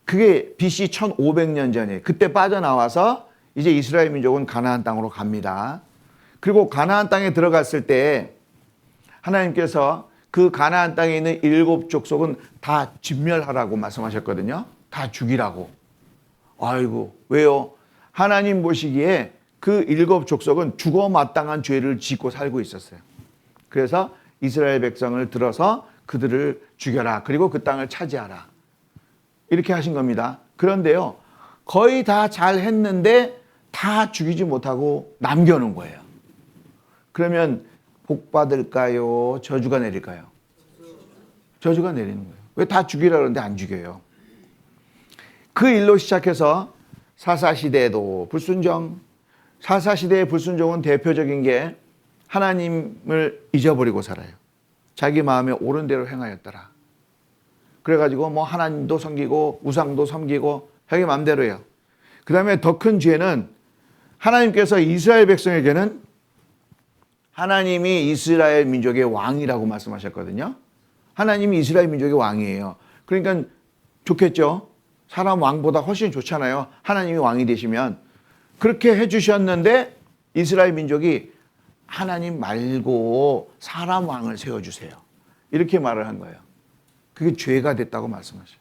그게 BC 1500년 전이에요. 그때 빠져나와서 이제 이스라엘 민족은 가나안 땅으로 갑니다. 그리고 가나안 땅에 들어갔을 때 하나님께서 그 가나안 땅에 있는 7 족속은 다 진멸하라고 말씀하셨거든요. 다 죽이라고. 아이고, 왜요? 하나님 보시기에 그 7 족속은 죽어 마땅한 죄를 짓고 살고 있었어요. 그래서 이스라엘 백성을 들어서 그들을 죽여라. 그리고 그 땅을 차지하라. 이렇게 하신 겁니다. 그런데요, 거의 다 잘했는데 다 죽이지 못하고 남겨놓은 거예요. 그러면 복 받을까요? 저주가 내릴까요? 저주가 내리는 거예요. 왜 다 죽이라 그러는데 안 죽여요? 그 일로 시작해서 사사시대에도 불순종, 사사시대의 불순종은 대표적인 게 하나님을 잊어버리고 살아요. 자기 마음에 옳은 대로 행하였더라. 그래가지고 뭐 하나님도 섬기고 우상도 섬기고 자기 마음대로예요. 그 다음에 더 큰 죄는 하나님께서 이스라엘 백성에게는 하나님이 이스라엘 민족의 왕이라고 말씀하셨거든요. 하나님이 이스라엘 민족의 왕이에요. 그러니까 좋겠죠. 사람 왕보다 훨씬 좋잖아요. 하나님이 왕이 되시면. 그렇게 해주셨는데 이스라엘 민족이 하나님 말고 사람 왕을 세워주세요. 이렇게 말을 한 거예요. 그게 죄가 됐다고 말씀하셔요.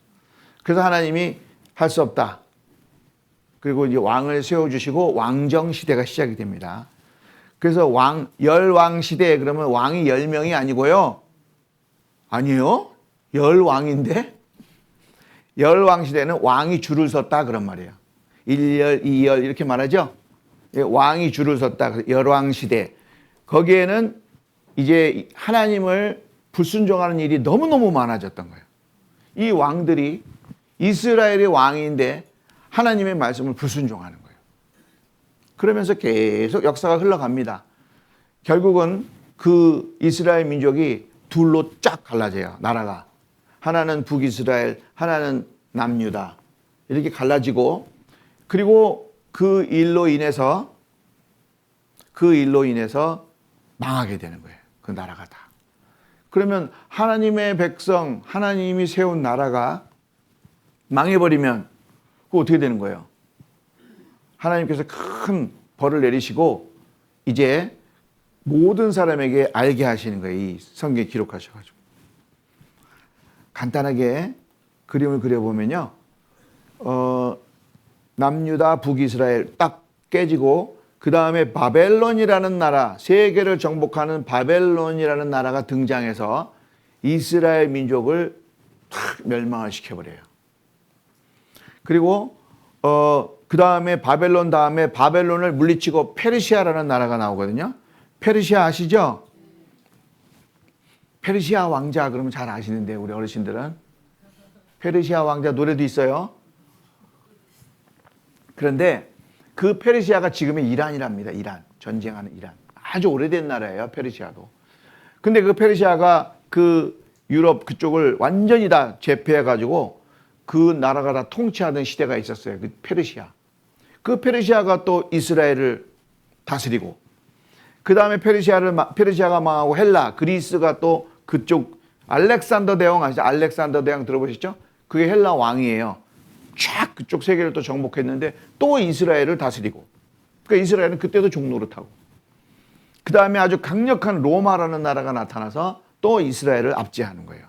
그래서 하나님이 할 수 없다. 그리고 이제 왕을 세워주시고 왕정 시대가 시작이 됩니다. 그래서 열왕 시대에 그러면 왕이 10명이 아니고요. 아니요. 열왕인데 열왕 시대는 왕이 줄을 섰다 그런 말이에요. 1열, 2열 이렇게 말하죠. 왕이 줄을 섰다. 열왕 시대. 거기에는 이제 하나님을 불순종하는 일이 너무너무 많아졌던 거예요. 이 왕들이 이스라엘의 왕인데 하나님의 말씀을 불순종하는 거예요. 그러면서 계속 역사가 흘러갑니다. 결국은 그 이스라엘 민족이 둘로 쫙 갈라져요. 나라가. 하나는 북이스라엘, 하나는 남유다. 이렇게 갈라지고 그리고 그 일로 인해서 망하게 되는 거예요. 그 나라가 다. 그러면 하나님의 백성, 하나님이 세운 나라가 망해버리면 그거 어떻게 되는 거예요? 하나님께서 큰 벌을 내리시고 이제 모든 사람에게 알게 하시는 거예요. 이 성경에 기록하셔가지고. 간단하게 그림을 그려보면요. 남유다, 북이스라엘 딱 깨지고 그 다음에 바벨론이라는 나라, 세계를 정복하는 바벨론이라는 나라가 등장해서 이스라엘 민족을 탁 멸망을 시켜버려요. 그리고 그 다음에 바벨론 다음에 바벨론을 물리치고 페르시아라는 나라가 나오거든요. 페르시아 아시죠? 페르시아 왕자 그러면 잘 아시는데 우리 어르신들은 페르시아 왕자 노래도 있어요. 그런데 그 페르시아가 지금의 이란이랍니다. 이란. 전쟁하는 이란. 아주 오래된 나라예요. 페르시아도. 근데 그 페르시아가 그 유럽 그쪽을 완전히 다 제패해가지고 그 나라가 다 통치하던 시대가 있었어요. 그 페르시아. 그 페르시아가 또 이스라엘을 다스리고, 그 다음에 페르시아가 망하고 헬라, 그리스가 또 그쪽 알렉산더 대왕 아시죠? 알렉산더 대왕 들어보셨죠? 그게 헬라 왕이에요. 쫙 그쪽 세계를 또 정복했는데 또 이스라엘을 다스리고, 그러니까 이스라엘은 그때도 종노릇하고, 그 다음에 아주 강력한 로마라는 나라가 나타나서 또 이스라엘을 압제하는 거예요.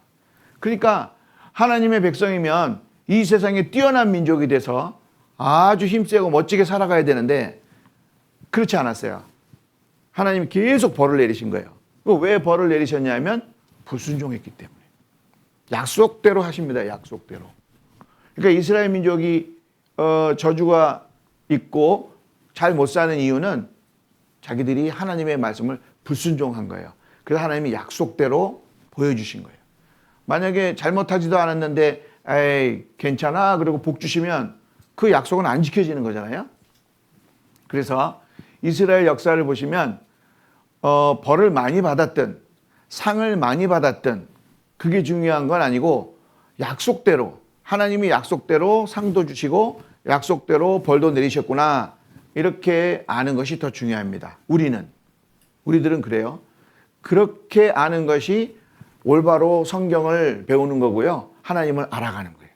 그러니까 하나님의 백성이면 이 세상에 뛰어난 민족이 돼서 아주 힘세고 멋지게 살아가야 되는데 그렇지 않았어요. 하나님이 계속 벌을 내리신 거예요. 왜 벌을 내리셨냐면 불순종했기 때문에. 약속대로 하십니다. 약속대로. 그러니까 이스라엘 민족이 저주가 있고 잘 못 사는 이유는 자기들이 하나님의 말씀을 불순종한 거예요. 그래서 하나님이 약속대로 보여주신 거예요. 만약에 잘못하지도 않았는데 에이 괜찮아 그리고 복 주시면 그 약속은 안 지켜지는 거잖아요. 그래서 이스라엘 역사를 보시면 벌을 많이 받았든 상을 많이 받았든 그게 중요한 건 아니고 약속대로, 하나님이 약속대로 상도 주시고 약속대로 벌도 내리셨구나, 이렇게 아는 것이 더 중요합니다. 우리들은 그래요. 그렇게 아는 것이 올바로 성경을 배우는 거고요. 하나님을 알아가는 거예요.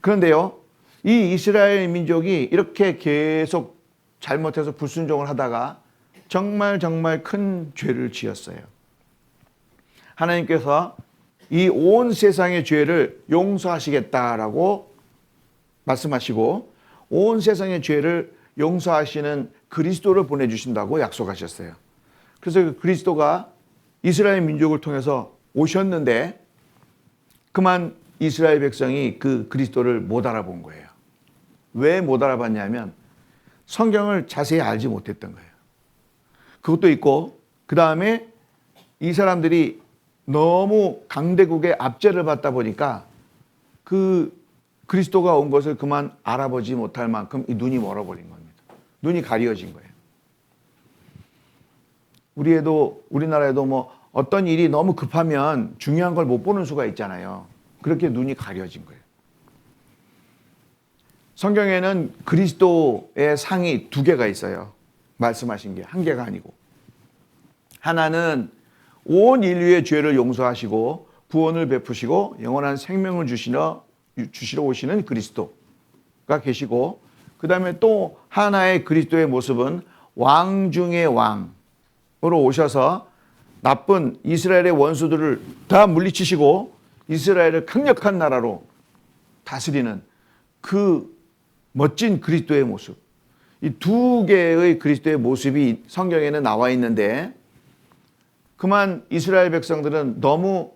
그런데요, 이 이스라엘 민족이 이렇게 계속 잘못해서 불순종을 하다가 정말 큰 죄를 지었어요. 하나님께서 이 온 세상의 죄를 용서하시겠다라고 말씀하시고 온 세상의 죄를 용서하시는 그리스도를 보내주신다고 약속하셨어요. 그래서 그 그리스도가 이스라엘 민족을 통해서 오셨는데 그만 이스라엘 백성이 그 그리스도를 못 알아본 거예요. 왜 못 알아봤냐면 성경을 자세히 알지 못했던 거예요. 그것도 있고, 그 다음에 이 사람들이 너무 강대국의 압제를 받다 보니까 그 그리스도가 온 것을 그만 알아보지 못할 만큼 이 눈이 멀어버린 겁니다. 눈이 가려진 거예요. 우리나라에도 뭐 어떤 일이 너무 급하면 중요한 걸 못 보는 수가 있잖아요. 그렇게 눈이 가려진 거예요. 성경에는 그리스도의 상이 두 개가 있어요. 말씀하신 게 한 개가 아니고. 하나는 온 인류의 죄를 용서하시고 구원을 베푸시고 영원한 생명을 주시러 오시는 그리스도가 계시고, 그 다음에 또 하나의 그리스도의 모습은 왕 중의 왕으로 오셔서 나쁜 이스라엘의 원수들을 다 물리치시고 이스라엘을 강력한 나라로 다스리는 그 멋진 그리스도의 모습. 이 두 개의 그리스도의 모습이 성경에는 나와 있는데 그만 이스라엘 백성들은 너무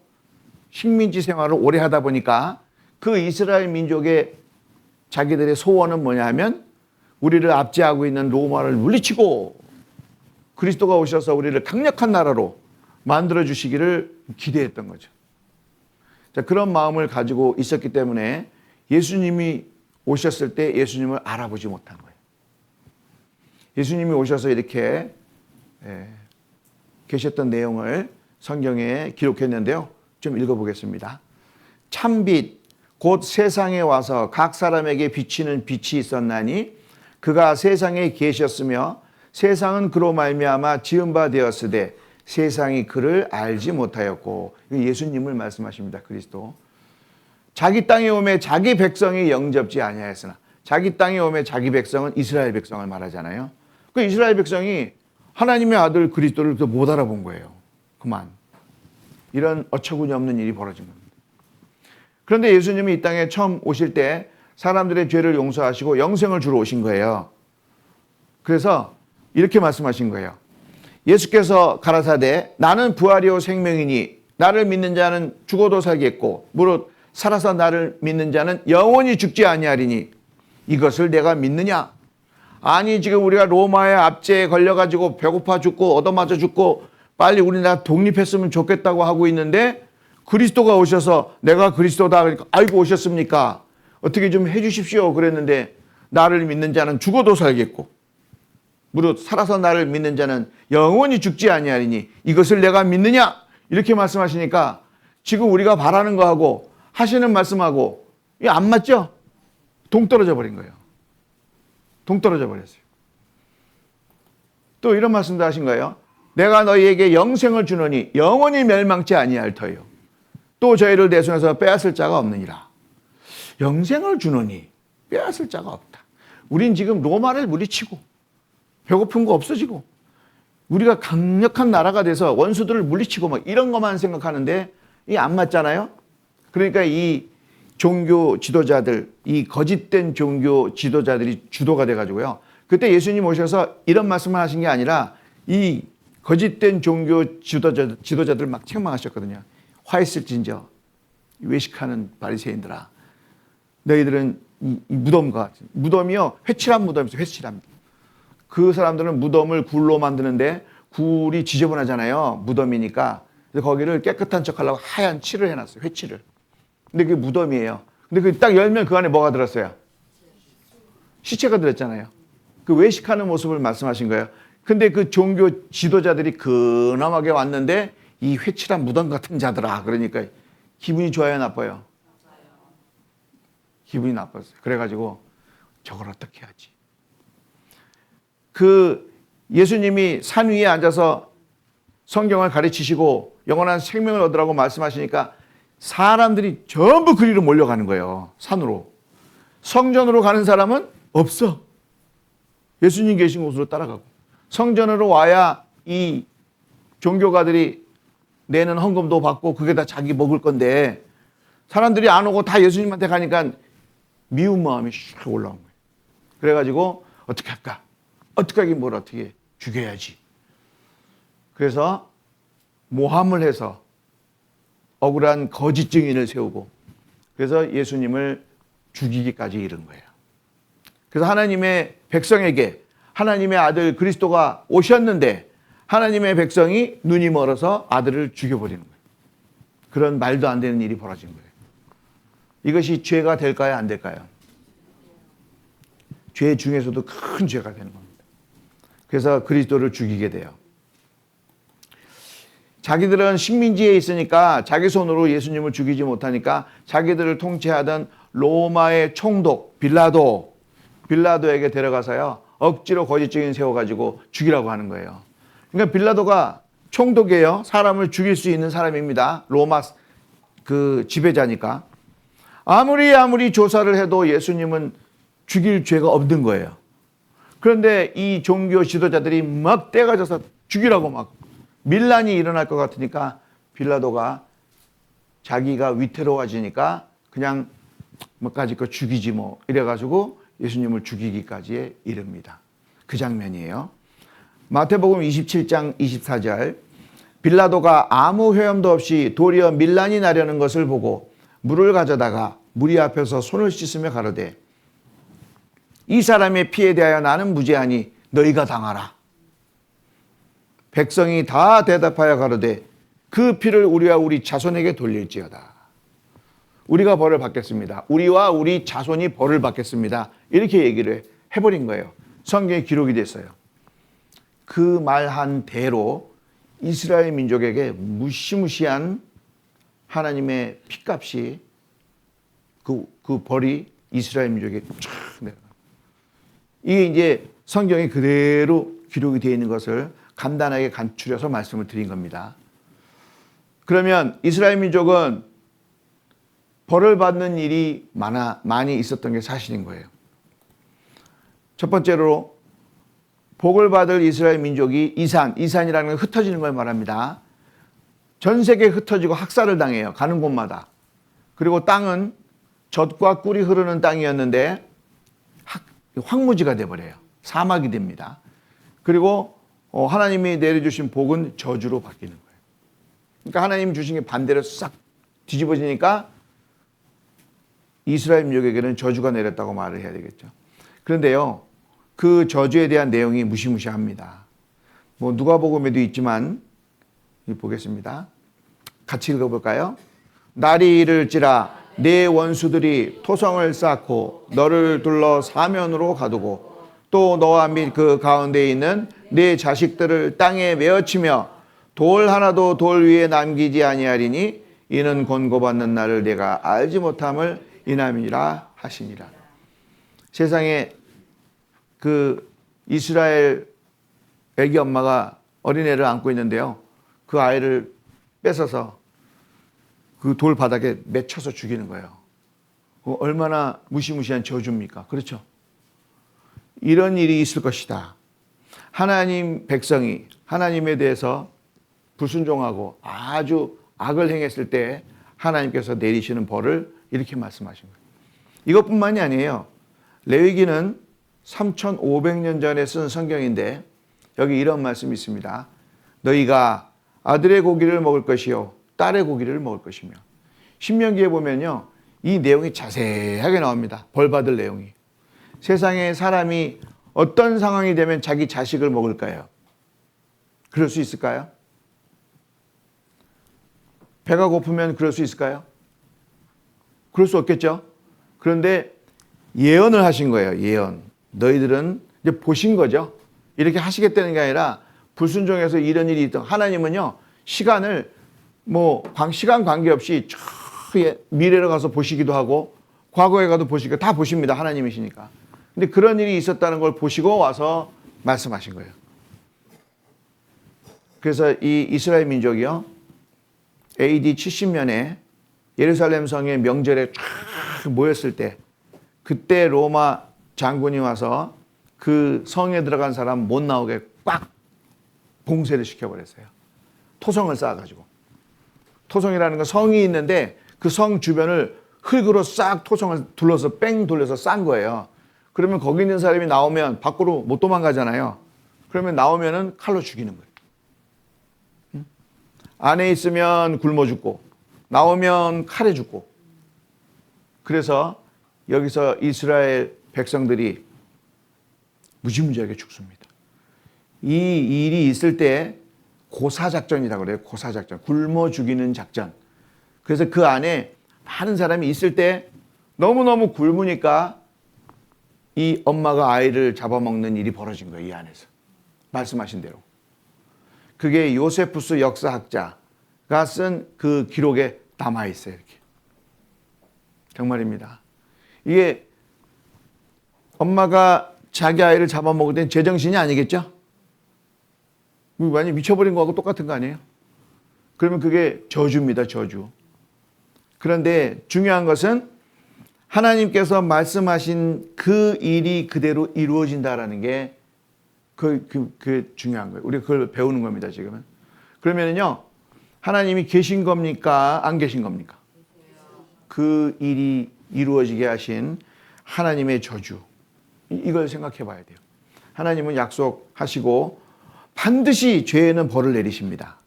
식민지 생활을 오래 하다 보니까 그 이스라엘 민족의 자기들의 소원은 뭐냐 하면 우리를 압제하고 있는 로마를 물리치고 그리스도가 오셔서 우리를 강력한 나라로 만들어 주시기를 기대했던 거죠. 자, 그런 마음을 가지고 있었기 때문에 예수님이 오셨을 때 예수님을 알아보지 못한 거예요. 예수님이 오셔서 이렇게 계셨던 내용을 성경에 기록했는데요. 좀 읽어보겠습니다. 참빛 곧 세상에 와서 각 사람에게 비치는 빛이 있었나니 그가 세상에 계셨으며 세상은 그로 말미암아 지은 바 되었으되 세상이 그를 알지 못하였고, 예수님을 말씀하십니다. 그리스도. 자기 땅에 오매 자기 백성이 영접지 아니하였으나, 자기 땅에 오매 자기 백성은 이스라엘 백성을 말하잖아요. 그 이스라엘 백성이 하나님의 아들 그리스도를 못 알아본 거예요. 그만. 이런 어처구니 없는 일이 벌어진 겁니다. 그런데 예수님이 이 땅에 처음 오실 때 사람들의 죄를 용서하시고 영생을 주러 오신 거예요. 그래서 이렇게 말씀하신 거예요. 예수께서 가라사대 나는 부활이요 생명이니 나를 믿는 자는 죽어도 살겠고 무릇 살아서 나를 믿는 자는 영원히 죽지 아니하리니 이것을 내가 믿느냐? 아니 지금 우리가 로마의 압제에 걸려가지고 배고파 죽고 얻어맞아 죽고 빨리 우리나라 독립했으면 좋겠다고 하고 있는데 그리스도가 오셔서 내가 그리스도다 그러니까 아이고 오셨습니까? 어떻게 좀 해주십시오 그랬는데 나를 믿는 자는 죽어도 살겠고 무릇 살아서 나를 믿는 자는 영원히 죽지 아니하리니 이것을 내가 믿느냐? 이렇게 말씀하시니까 지금 우리가 바라는 거하고 하시는 말씀하고 이게 안 맞죠? 동떨어져 버린 거예요. 동떨어져 버렸어요. 또 이런 말씀도 하신 거예요. 내가 너희에게 영생을 주노니 영원히 멸망치 아니할 터요. 또 저희를 내 손에서 빼앗을 자가 없느니라. 영생을 주노니 빼앗을 자가 없다. 우린 지금 로마를 물리치고 배고픈 거 없어지고 우리가 강력한 나라가 돼서 원수들을 물리치고 막 이런 것만 생각하는데 이게 안 맞잖아요. 그러니까 이 종교 지도자들, 이 거짓된 종교 지도자들이 주도가 돼가지고요. 그때 예수님 오셔서 이런 말씀을 하신 게 아니라 이 거짓된 종교 지도자들 막 책망하셨거든요. 화 있을진저 외식하는 바리새인들아, 너희들은 이 무덤과 같은, 무덤이요 회칠한 무덤이죠. 회칠한. 그 사람들은 무덤을 굴로 만드는데 굴이 지저분하잖아요. 무덤이니까. 그래서 거기를 깨끗한 척 하려고 하얀 칠을 해놨어요. 회칠을. 근데 그게 무덤이에요. 근데 그 딱 열면 그 안에 뭐가 들었어요? 시체가 들었잖아요. 그 외식하는 모습을 말씀하신 거예요. 근데 그 종교 지도자들이 근엄하게 왔는데 이 회칠한 무덤 같은 자들아. 그러니까 기분이 좋아요, 나빠요? 기분이 나빴어요. 그래가지고 저걸 어떻게 하지? 그 예수님이 산 위에 앉아서 성경을 가르치시고 영원한 생명을 얻으라고 말씀하시니까 사람들이 전부 그리로 몰려가는 거예요. 산으로. 성전으로 가는 사람은 없어. 예수님 계신 곳으로 따라가고. 성전으로 와야 이 종교가들이 내는 헌금도 받고 그게 다 자기 먹을 건데 사람들이 안 오고 다 예수님한테 가니까 미운 마음이 슉 올라온 거예요. 그래가지고 어떻게 할까? 어떻게 하긴 뭘 어떻게 죽여야지. 그래서 모함을 해서 억울한 거짓 증인을 세우고 그래서 예수님을 죽이기까지 이른 거예요. 그래서 하나님의 백성에게 하나님의 아들 그리스도가 오셨는데 하나님의 백성이 눈이 멀어서 아들을 죽여버리는 거예요. 그런 말도 안 되는 일이 벌어진 거예요. 이것이 죄가 될까요? 안 될까요? 죄 중에서도 큰 죄가 되는 겁니다. 그래서 그리스도를 죽이게 돼요. 자기들은 식민지에 있으니까 자기 손으로 예수님을 죽이지 못하니까 자기들을 통치하던 로마의 총독 빌라도에게 데려가서요. 억지로 거짓 증인 세워가지고 죽이라고 하는 거예요. 그러니까 빌라도가 총독이에요. 사람을 죽일 수 있는 사람입니다. 로마 그 지배자니까. 아무리 조사를 해도 예수님은 죽일 죄가 없는 거예요. 그런데 이 종교 지도자들이 막 떼가져서 죽이라고 막 밀란이 일어날 것 같으니까 빌라도가 자기가 위태로워지니까 그냥 뭐까지 거 죽이지 뭐 이래가지고 예수님을 죽이기까지 이릅니다. 그 장면이에요. 마태복음 27장 24절 빌라도가 아무 회염도 없이 도리어 밀란이 나려는 것을 보고 물을 가져다가 무리 앞에서 손을 씻으며 가로되 이 사람의 피에 대하여 나는 무죄하니 너희가 당하라. 백성이 다 대답하여 가로되 그 피를 우리와 우리 자손에게 돌릴지어다. 우리가 벌을 받겠습니다. 우리와 우리 자손이 벌을 받겠습니다. 이렇게 얘기를 해버린 거예요. 성경에 기록이 됐어요. 그 말한 대로 이스라엘 민족에게 무시무시한 하나님의 핏값이 그 벌이 이스라엘 민족에게 쫙 내려가요. 이게 이제 성경에 그대로 기록이 되어 있는 것을 간단하게 간추려서 말씀을 드린 겁니다. 그러면 이스라엘 민족은 벌을 받는 일이 많이 있었던 게 사실인 거예요. 첫 번째로 복을 받을 이스라엘 민족이 이산이라는 건 흩어지는 걸 말합니다. 전 세계에 흩어지고 학살을 당해요. 가는 곳마다. 그리고 땅은 젖과 꿀이 흐르는 땅이었는데 황무지가 돼버려요. 사막이 됩니다. 그리고 하나님이 내려주신 복은 저주로 바뀌는 거예요. 그러니까 하나님 주신 게 반대로 싹 뒤집어지니까 이스라엘 민족에게는 저주가 내렸다고 말을 해야 되겠죠. 그런데요, 그 저주에 대한 내용이 무시무시합니다. 뭐 누가복음에도 있지만 보겠습니다. 같이 읽어볼까요? 날이 이를지라 내 원수들이 토성을 쌓고 너를 둘러 사면으로 가두고 또 너와 및 그 가운데 있는 네 자식들을 땅에 메어치며 돌 하나도 돌 위에 남기지 아니하리니 이는 권고받는 날을 내가 알지 못함을 인함이라 하시니라. 세상에 그 이스라엘 애기 엄마가 어린애를 안고 있는데요. 그 아이를 뺏어서 그 돌 바닥에 맺혀서 죽이는 거예요. 얼마나 무시무시한 저주입니까? 그렇죠? 이런 일이 있을 것이다. 하나님 백성이 하나님에 대해서 불순종하고 아주 악을 행했을 때 하나님께서 내리시는 벌을 이렇게 말씀하신 거예요. 이것뿐만이 아니에요. 레위기는 3,500년 전에 쓴 성경인데 여기 이런 말씀이 있습니다. 너희가 아들의 고기를 먹을 것이요 딸의 고기를 먹을 것이며. 신명기에 보면요, 이 내용이 자세하게 나옵니다. 벌 받을 내용이. 세상에 사람이 어떤 상황이 되면 자기 자식을 먹을까요? 그럴 수 있을까요? 배가 고프면 그럴 수 있을까요? 그럴 수 없겠죠. 그런데 예언을 하신 거예요. 예언. 너희들은 이제 보신 거죠. 이렇게 하시겠다는 게 아니라 불순종해서 이런 일이 있던 하나님은요, 시간을 시간 관계없이 저 미래로 가서 보시기도 하고 과거에 가도 보시고 다 보십니다. 하나님이시니까. 근데 그런 일이 있었다는 걸 보시고 와서 말씀하신 거예요. 그래서 이 이스라엘 민족이요, AD 70년에 예루살렘 성의 명절에 쫙 모였을 때 그때 로마 장군이 와서 그 성에 들어간 사람 못 나오게 꽉 봉쇄를 시켜버렸어요. 토성을 쌓아가지고. 토성이라는 건 성이 있는데 그 성 주변을 흙으로 싹 토성을 둘러서 뺑 돌려서 싼 거예요. 그러면 거기 있는 사람이 나오면 밖으로 못 도망가잖아요. 그러면 나오면은 칼로 죽이는 거예요. 안에 있으면 굶어 죽고 나오면 칼에 죽고. 그래서 여기서 이스라엘 백성들이 무지무지하게 죽습니다. 이 일이 있을 때 고사작전이라고 그래요. 고사작전. 굶어 죽이는 작전. 그래서 그 안에 많은 사람이 있을 때 너무너무 굶으니까 이 엄마가 아이를 잡아먹는 일이 벌어진 거예요. 이 안에서. 말씀하신 대로. 그게 요세푸스 역사학자가 쓴 그 기록에 남아있어요. 이렇게. 정말입니다. 이게 엄마가 자기 아이를 잡아먹을 땐 제정신이 아니겠죠? 완전히 미쳐버린 거하고 똑같은 거 아니에요? 그러면 그게 저주입니다. 저주. 그런데 중요한 것은 하나님께서 말씀하신 그 일이 그대로 이루어진다라는 게 그 중요한 거예요. 우리가 그걸 배우는 겁니다. 지금은. 그러면은요, 하나님이 계신 겁니까? 안 계신 겁니까? 그 일이 이루어지게 하신 하나님의 저주. 이걸 생각해 봐야 돼요. 하나님은 약속하시고 반드시 죄에는 벌을 내리십니다.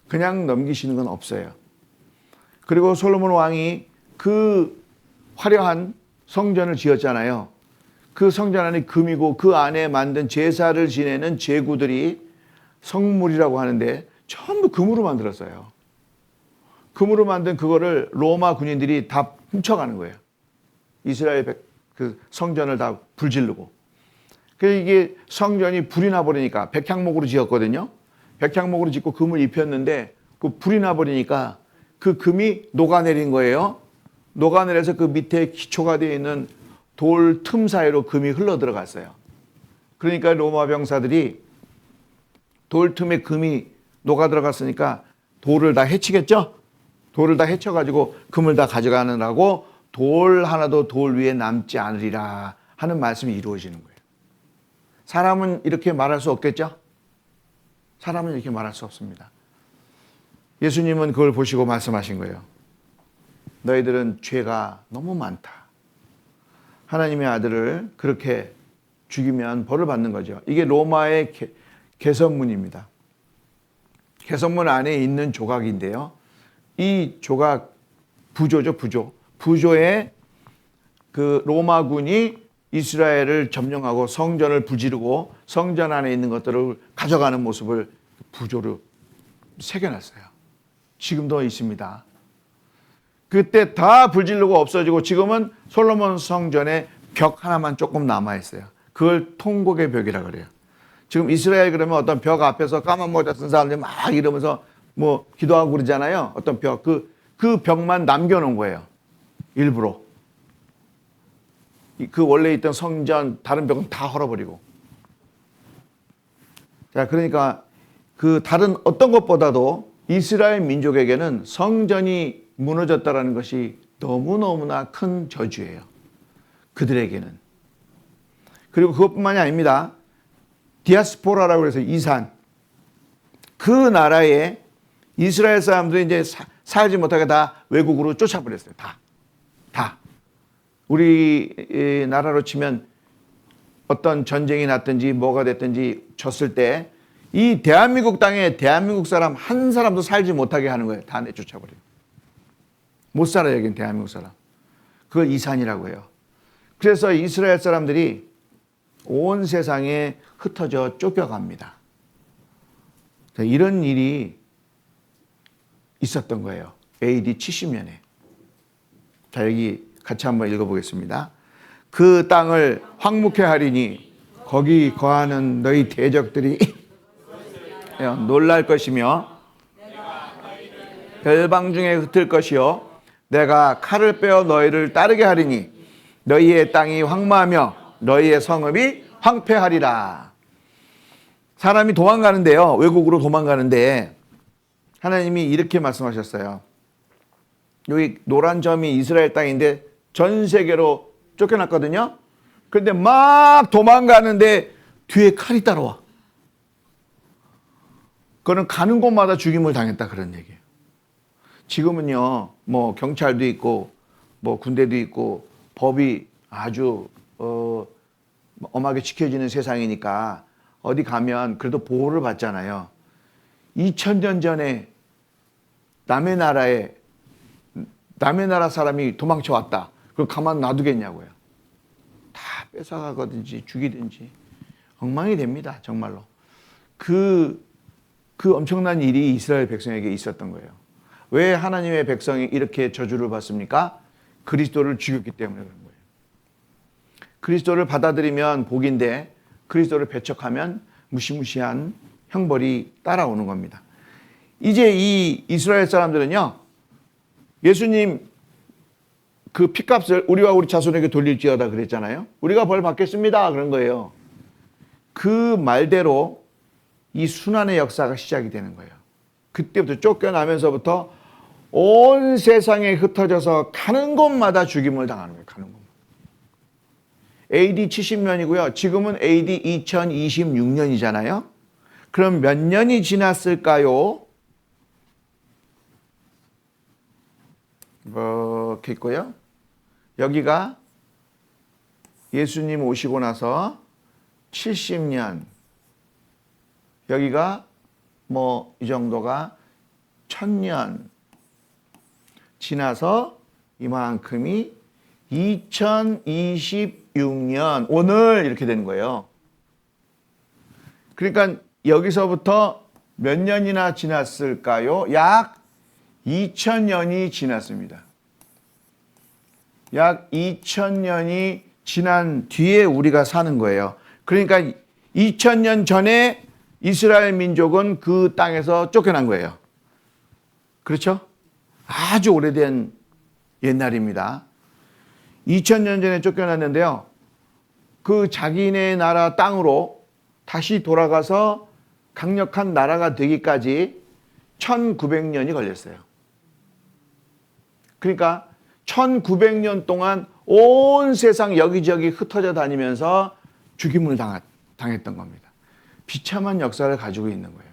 그냥 넘기시는 건 없어요. 그리고 솔로몬 왕이 그 화려한 성전을 지었잖아요. 그 성전 안에 금이고 그 안에 만든 제사를 지내는 제구들이 성물이라고 하는데 전부 금으로 만들었어요. 금으로 만든 그거를 로마 군인들이 다 훔쳐가는 거예요. 이스라엘 그 성전을 다 불지르고. 그래서 이게 성전이 불이 나버리니까 백향목으로 지었거든요. 백향목으로 짓고 금을 입혔는데 그 불이 나버리니까 그 금이 녹아내린 거예요. 녹아내려서 그 밑에 기초가 되어 있는 돌 틈 사이로 금이 흘러 들어갔어요. 그러니까 로마 병사들이 돌 틈에 금이 녹아 들어갔으니까 돌을 다 해치겠죠? 돌을 다 해쳐가지고 금을 다 가져가느라고 돌 하나도 돌 위에 남지 않으리라 하는 말씀이 이루어지는 거예요. 사람은 이렇게 말할 수 없겠죠? 사람은 이렇게 말할 수 없습니다. 예수님은 그걸 보시고 말씀하신 거예요. 너희들은 죄가 너무 많다. 하나님의 아들을 그렇게 죽이면 벌을 받는 거죠. 이게 로마의 개선문입니다. 개선문 안에 있는 조각인데요. 이 조각 부조죠, 부조. 부조에 그 로마군이 이스라엘을 점령하고 성전을 부지르고 성전 안에 있는 것들을 가져가는 모습을 부조로 새겨놨어요. 지금도 있습니다. 그때 다 불지르고 없어지고 지금은 솔로몬 성전에 벽 하나만 조금 남아있어요. 그걸 통곡의 벽이라고 그래요. 지금 이스라엘 그러면 어떤 벽 앞에서 까만 모자 쓴 사람들이 막 이러면서 뭐 기도하고 그러잖아요. 어떤 벽, 그 벽만 남겨놓은 거예요. 일부러. 그 원래 있던 성전 다른 벽은 다 헐어버리고. 자, 그러니까 그 다른 어떤 것보다도 이스라엘 민족에게는 성전이 무너졌다라는 것이 너무너무나 큰 저주예요. 그들에게는. 그리고 그것뿐만이 아닙니다. 디아스포라라고 해서 이산. 그 나라에 이스라엘 사람들이 이제 살지 못하게 다 외국으로 쫓아버렸어요. 다. 우리 나라로 치면 어떤 전쟁이 났든지 뭐가 됐든지 졌을 때 이 대한민국 땅에 대한민국 사람 한 사람도 살지 못하게 하는 거예요. 다 내쫓아버려요. 못 살아요, 여긴 대한민국 사람. 그걸 이산이라고 해요. 그래서 이스라엘 사람들이 온 세상에 흩어져 쫓겨갑니다. 이런 일이 있었던 거예요. AD 70년에. 자, 여기 같이 한번 읽어보겠습니다. 그 땅을 황무케 하리니 거기 거하는 너희 대적들이 놀랄 것이며 열방 중에 흩을 것이요 내가 칼을 빼어 너희를 따르게 하리니 너희의 땅이 황무하며 너희의 성읍이 황폐하리라. 사람이 도망가는데요. 외국으로 도망가는데 하나님이 이렇게 말씀하셨어요. 여기 노란 점이 이스라엘 땅인데 전 세계로 쫓겨났거든요. 그런데 막 도망가는데 뒤에 칼이 따라와. 그거는 가는 곳마다 죽임을 당했다 그런 얘기예요. 지금은요, 뭐 경찰도 있고, 뭐 군대도 있고, 법이 아주 엄하게 지켜지는 세상이니까 어디 가면 그래도 보호를 받잖아요. 2000년 전에 남의 나라 사람이 도망쳐 왔다. 그걸 가만 놔두겠냐고요. 다 뺏어가든지 죽이든지 엉망이 됩니다. 정말로. 그 엄청난 일이 이스라엘 백성에게 있었던 거예요. 왜 하나님의 백성이 이렇게 저주를 받습니까? 그리스도를 죽였기 때문에 그런 거예요. 그리스도를 받아들이면 복인데 그리스도를 배척하면 무시무시한 형벌이 따라오는 겁니다. 이제 이 이스라엘 사람들은요, 예수님 그 피값을 우리와 우리 자손에게 돌릴지어다 그랬잖아요. 우리가 벌 받겠습니다. 그런 거예요. 그 말대로 이 순환의 역사가 시작이 되는 거예요. 그때부터 쫓겨나면서부터 온 세상에 흩어져서 가는 곳마다 죽임을 당하는 거예요. 가는 곳마다. AD 70년이고요. 지금은 AD 2026년이잖아요. 그럼 몇 년이 지났을까요? 이렇게 있고요. 여기가 예수님 오시고 나서 70년. 여기가 뭐 이 정도가 1000년 지나서 이만큼이 2026년 오늘 이렇게 되는 거예요. 그러니까 여기서부터 몇 년이나 지났을까요? 약 2000년이 지났습니다. 약 2000년이 지난 뒤에 우리가 사는 거예요. 그러니까 2000년 전에 이스라엘 민족은 그 땅에서 쫓겨난 거예요. 그렇죠? 아주 오래된 옛날입니다. 2000년 전에 쫓겨났는데요. 그 자기네 나라 땅으로 다시 돌아가서 강력한 나라가 되기까지 1900년이 걸렸어요. 그러니까 1900년 동안 온 세상 여기저기 흩어져 다니면서 죽임을 당했던 겁니다. 비참한 역사를 가지고 있는 거예요.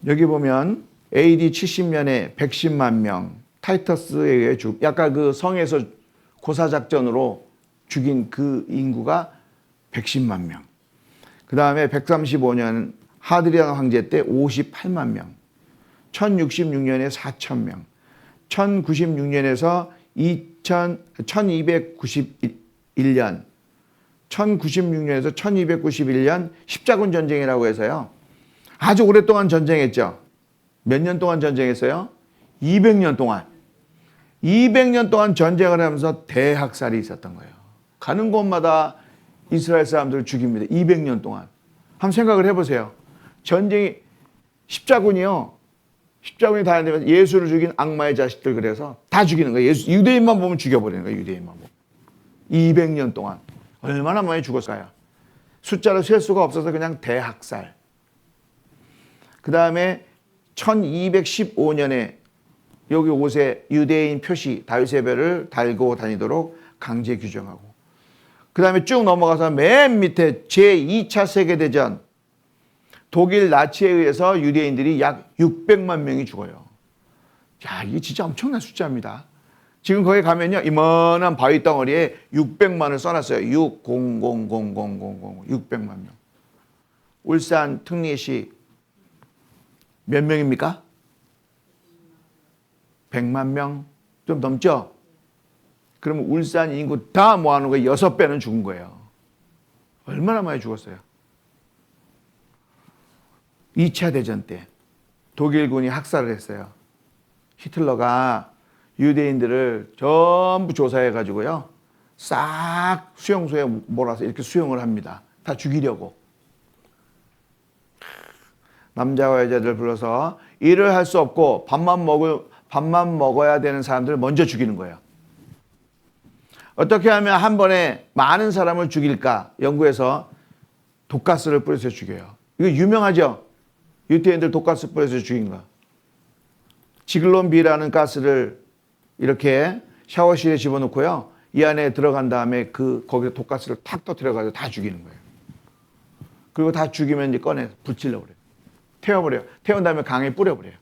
여기 보면 AD 70년에 110만 명 타이터스에 의해 약간 그 성에서 고사작전으로 죽인 그 인구가 110만 명. 그 다음에 135년 하드리안 황제 때 58만 명. 1066년에 4천 명. 1096년에서 1291년. 1096년에서 1291년 십자군 전쟁이라고 해서요. 아주 오랫동안 전쟁했죠. 몇 년 동안 전쟁했어요? 200년 동안. 200년 동안 전쟁을 하면서 대학살이 있었던 거예요. 가는 곳마다 이스라엘 사람들을 죽입니다. 200년 동안. 한번 생각을 해보세요. 전쟁이 십자군이요. 십자군이 다니면서 예수를 죽인 악마의 자식들 그래서 다 죽이는 거예요. 유대인만 보면 죽여버리는 거예요. 유대인만 보면. 200년 동안. 얼마나 많이 죽었어요. 숫자로 셀 수가 없어서 그냥 대학살. 그 다음에 1215년에 여기 옷에 유대인 표시 다윗의 별을 달고 다니도록 강제 규정하고, 그 다음에 쭉 넘어가서 맨 밑에 제2차 세계대전 독일 나치에 의해서 유대인들이 약 600만 명이 죽어요. 야, 이게 진짜 엄청난 숫자입니다. 지금 거기 가면요, 이만한 바위 덩어리에 600만을 써놨어요. 600만 명. 울산 특례시 몇 명입니까? 100만 명? 좀 넘죠? 그러면 울산 인구 다 모아놓은 거 6배는 죽은 거예요. 얼마나 많이 죽었어요? 2차 대전 때 독일군이 학살을 했어요. 히틀러가 유대인들을 전부 조사해가지고요, 싹 수용소에 몰아서 이렇게 수용을 합니다. 다 죽이려고. 남자와 여자들 불러서 일을 할 수 없고 밥만 먹어야 되는 사람들을 먼저 죽이는 거예요. 어떻게 하면 한 번에 많은 사람을 죽일까 연구해서 독가스를 뿌려서 죽여요. 이거 유명하죠? 유대인들 독가스 뿌려서 죽인 거. 지글론 B라는 가스를 이렇게 샤워실에 집어넣고요, 이 안에 들어간 다음에 거기에 독가스를 탁 터뜨려가지고 다 죽이는 거예요. 그리고 다 죽이면 이제 꺼내서 붙이려고 그래요. 태워버려요. 태운 다음에 강에 뿌려버려요.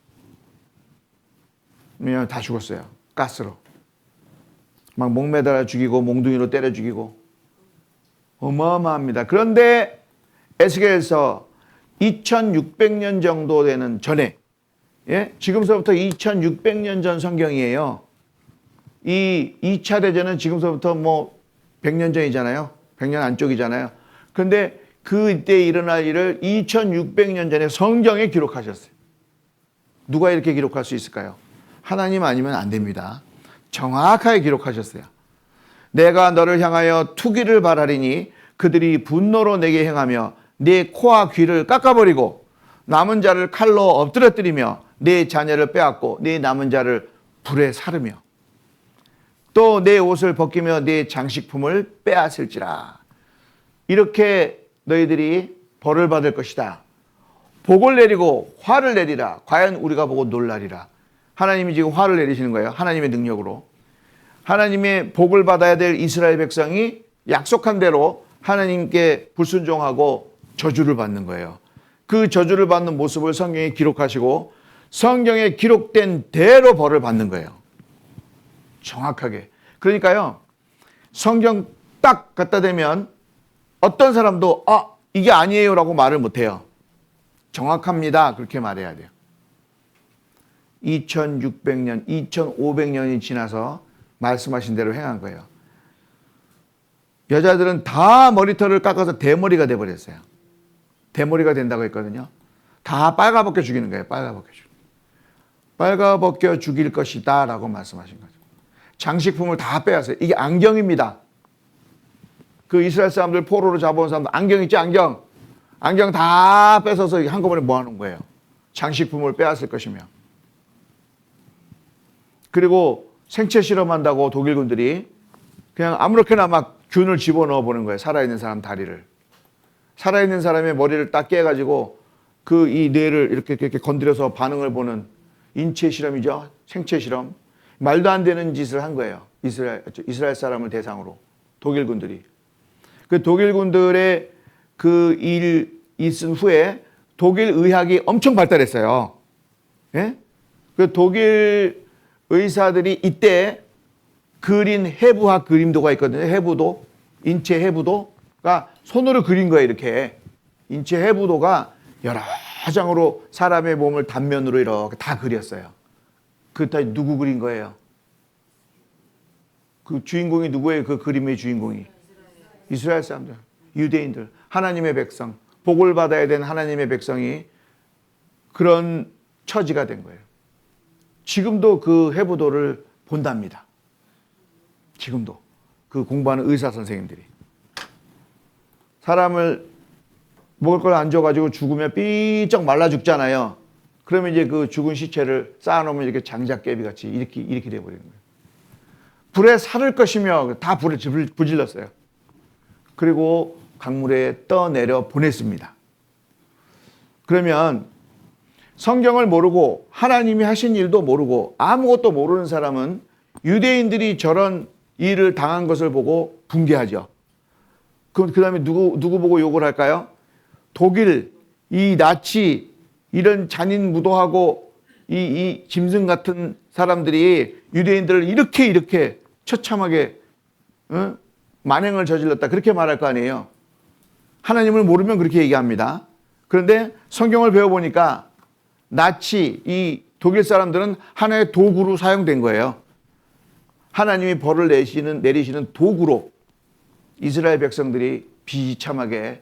왜냐면 다 죽었어요. 가스로. 막 목매달아 죽이고 몽둥이로 때려 죽이고 어마어마합니다. 그런데 에스겔서 2600년 정도 되는 전에, 예? 지금서부터 2600년 전 성경이에요. 이 2차 대전은 지금서부터 뭐 100년 전이잖아요. 100년 안쪽이잖아요. 그런데 그때 일어날 일을 2600년 전에 성경에 기록하셨어요. 누가 이렇게 기록할 수 있을까요? 하나님 아니면 안 됩니다. 정확하게 기록하셨어요. 내가 너를 향하여 투기를 바라리니 그들이 분노로 내게 행하며 내 코와 귀를 깎아버리고 남은 자를 칼로 엎드러뜨리며 내 자녀를 빼앗고 내 남은 자를 불에 사르며 또 내 옷을 벗기며 내 장식품을 빼앗을지라. 이렇게 너희들이 벌을 받을 것이다. 복을 내리고 화를 내리라. 과연 우리가 보고 놀라리라. 하나님이 지금 화를 내리시는 거예요. 하나님의 능력으로. 하나님의 복을 받아야 될 이스라엘 백성이 약속한 대로 하나님께 불순종하고 저주를 받는 거예요. 그 저주를 받는 모습을 성경에 기록하시고 성경에 기록된 대로 벌을 받는 거예요. 정확하게. 그러니까요, 성경 딱 갖다 대면 어떤 사람도 이게 아니에요 라고 말을 못해요. 정확합니다. 그렇게 말해야 돼요. 2600년, 2500년이 지나서 말씀하신 대로 행한 거예요. 여자들은 다 머리털을 깎아서 대머리가 돼버렸어요. 대머리가 된다고 했거든요. 다 빨가벗겨 죽이는 거예요. 빨가벗겨 죽일 것이다 라고 말씀하신 거죠. 장식품을 다 빼앗아요. 이게 안경입니다. 그 이스라엘 사람들 포로로 잡아온 사람들 안경 있지, 안경. 안경 다 뺏어서 한꺼번에 모아놓은 거예요. 장식품을 빼앗을 것이며. 그리고 생체 실험한다고 독일군들이 그냥 아무렇게나 막 균을 집어넣어 보는 거예요. 살아있는 사람 다리를. 살아있는 사람의 머리를 딱 깨가지고 이 뇌를 이렇게 건드려서 반응을 보는 인체 실험이죠. 생체 실험. 말도 안 되는 짓을 한 거예요. 이스라엘 사람을 대상으로. 독일군들이. 그 독일군들의 그 일 있은 후에 독일 의학이 엄청 발달했어요. 예? 그 독일 의사들이 이때 그린 해부학 그림도가 있거든요. 해부도, 인체 해부도가 손으로 그린 거예요. 이렇게 인체 해부도가 여러 장으로 사람의 몸을 단면으로 이렇게 다 그렸어요. 그 다 누구 그린 거예요? 그 주인공이 누구예요? 그 그림의 주인공이 이스라엘 사람들, 유대인들, 하나님의 백성, 복을 받아야 되는 하나님의 백성이 그런 처지가 된 거예요. 지금도 그 해부도를 본답니다. 지금도 그 공부하는 의사 선생님들이 사람을 먹을 걸 안 줘가지고 죽으면 삐쩍 말라 죽잖아요. 그러면 이제 그 죽은 시체를 쌓아놓으면 이렇게 장작개비 같이 이렇게 돼버리는 거예요. 불에 사를 것이며 다 불에 부질렀어요. 그리고 강물에 떠내려 보냈습니다. 그러면 성경을 모르고 하나님이 하신 일도 모르고 아무것도 모르는 사람은 유대인들이 저런 일을 당한 것을 보고 붕괴하죠. 그 다음에 누구 보고 욕을 할까요? 독일, 이 나치, 이런 잔인무도하고 이 짐승 같은 사람들이 유대인들을 이렇게 처참하게 만행을 저질렀다. 그렇게 말할 거 아니에요. 하나님을 모르면 그렇게 얘기합니다. 그런데 성경을 배워보니까 나치, 이 독일 사람들은 하나의 도구로 사용된 거예요. 하나님이 벌을 내리시는 도구로 이스라엘 백성들이 비참하게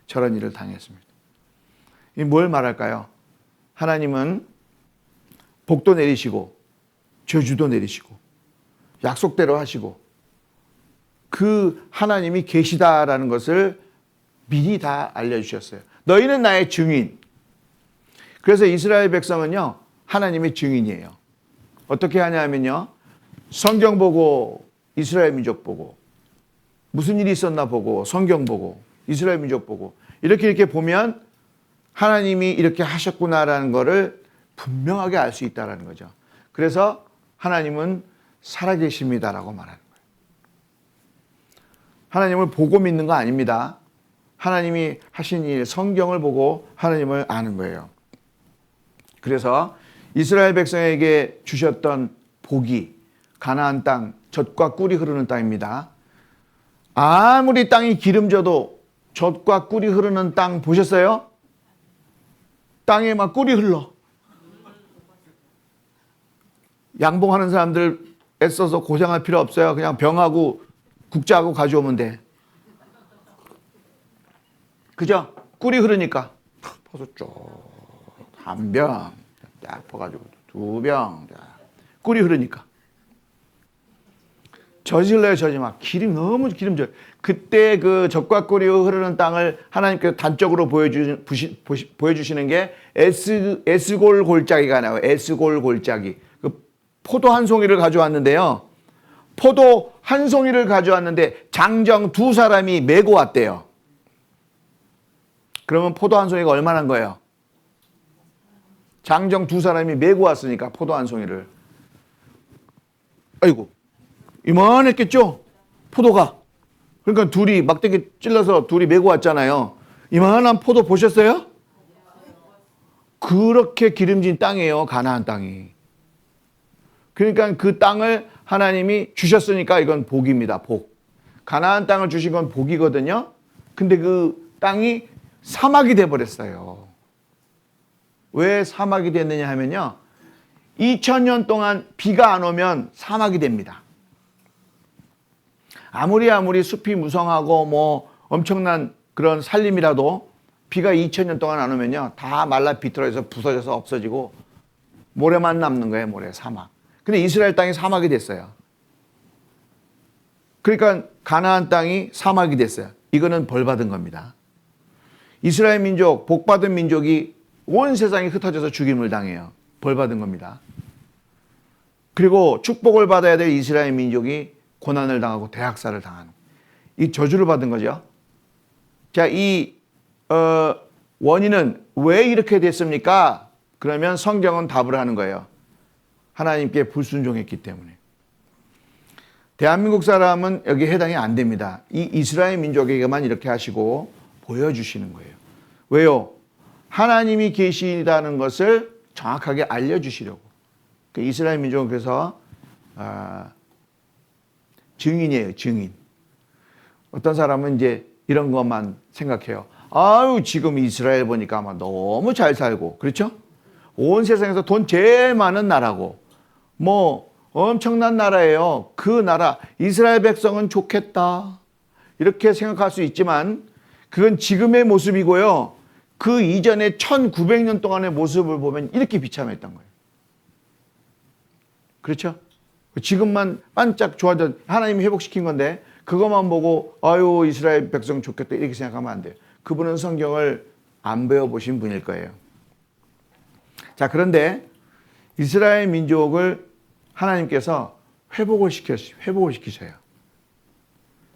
저런 일을 당했습니다. 이 뭘 말할까요? 하나님은 복도 내리시고 저주도 내리시고 약속대로 하시고 그 하나님이 계시다라는 것을 미리 다 알려주셨어요. 너희는 나의 증인. 그래서 이스라엘 백성은요, 하나님의 증인이에요. 어떻게 하냐면요, 성경 보고 이스라엘 민족 보고 무슨 일이 있었나 보고 성경 보고 이스라엘 민족 보고 이렇게 보면 하나님이 이렇게 하셨구나라는 것을 분명하게 알 수 있다는 거죠. 그래서 하나님은 살아계십니다라고 말하는 거예요. 하나님을 보고 믿는 거 아닙니다. 하나님이 하신 일, 성경을 보고 하나님을 아는 거예요. 그래서 이스라엘 백성에게 주셨던 복이 가나안 땅, 젖과 꿀이 흐르는 땅입니다. 아무리 땅이 기름져도 젖과 꿀이 흐르는 땅 보셨어요? 땅에 막 꿀이 흘러. 양봉하는 사람들 애써서 고생할 필요 없어요. 그냥 병하고 국자하고 가져오면 돼. 그죠? 꿀이 흐르니까 퍼서 쭉 한 병 딱 퍼가지고 두 병 꿀이 흐르니까 저질러요. 저지 막 기름 너무 기름져요. 그때 그 젖과 꿀이 흐르는 땅을 하나님께서 단적으로 보여주시는 게 에스골 골짜기가 나와요. 에스골 골짜기. 그 포도 한 송이를 가져왔는데요. 포도 한 송이를 가져왔는데 장정 두 사람이 메고 왔대요. 그러면 포도 한 송이가 얼마나 한 거예요? 장정 두 사람이 메고 왔으니까 포도 한 송이를. 아이고, 이만했겠죠? 포도가. 그러니까 둘이 막대기 찔러서 둘이 메고 왔잖아요. 이만한 포도 보셨어요? 그렇게 기름진 땅이에요. 가나안 땅이. 그러니까 그 땅을 하나님이 주셨으니까 이건 복입니다. 복. 가나안 땅을 주신 건 복이거든요. 근데 그 땅이 사막이 돼버렸어요. 왜 사막이 됐느냐 하면요, 2000년 동안 비가 안 오면 사막이 됩니다. 아무리 숲이 무성하고 뭐 엄청난 그런 산림이라도 비가 2000년 동안 안 오면요, 다 말라 비틀어져서 부서져서 없어지고 모래만 남는 거예요. 모래, 사막. 근데 이스라엘 땅이 사막이 됐어요. 그러니까 가나안 땅이 사막이 됐어요. 이거는 벌 받은 겁니다. 이스라엘 민족, 복 받은 민족이 온 세상에 흩어져서 죽임을 당해요. 벌 받은 겁니다. 그리고 축복을 받아야 될 이스라엘 민족이 고난을 당하고 대학살을 당하는, 이 저주를 받은 거죠. 자, 이 원인은 왜 이렇게 됐습니까? 그러면 성경은 답을 하는 거예요. 하나님께 불순종했기 때문에. 대한민국 사람은 여기에 해당이 안 됩니다. 이 이스라엘 민족에게만 이렇게 하시고 보여주시는 거예요. 왜요? 하나님이 계시다는 것을 정확하게 알려주시려고. 그 이스라엘 민족은 그래서 증인이에요. 증인. 어떤 사람은 이제 이런 것만 생각해요. 아유, 지금 이스라엘 보니까 아마 너무 잘 살고, 그렇죠? 온 세상에서 돈 제일 많은 나라고, 뭐 엄청난 나라예요. 그 나라, 이스라엘 백성은 좋겠다, 이렇게 생각할 수 있지만 그건 지금의 모습이고요. 그 이전에 1900년 동안의 모습을 보면 이렇게 비참했던 거예요. 그렇죠? 지금만 반짝 좋아져, 하나님이 회복시킨 건데 그것만 보고 아유, 이스라엘 백성 좋겠다 이렇게 생각하면 안 돼요. 그분은 성경을 안 배워보신 분일 거예요. 자, 그런데 이스라엘 민족을 하나님께서 회복을 시키셔요.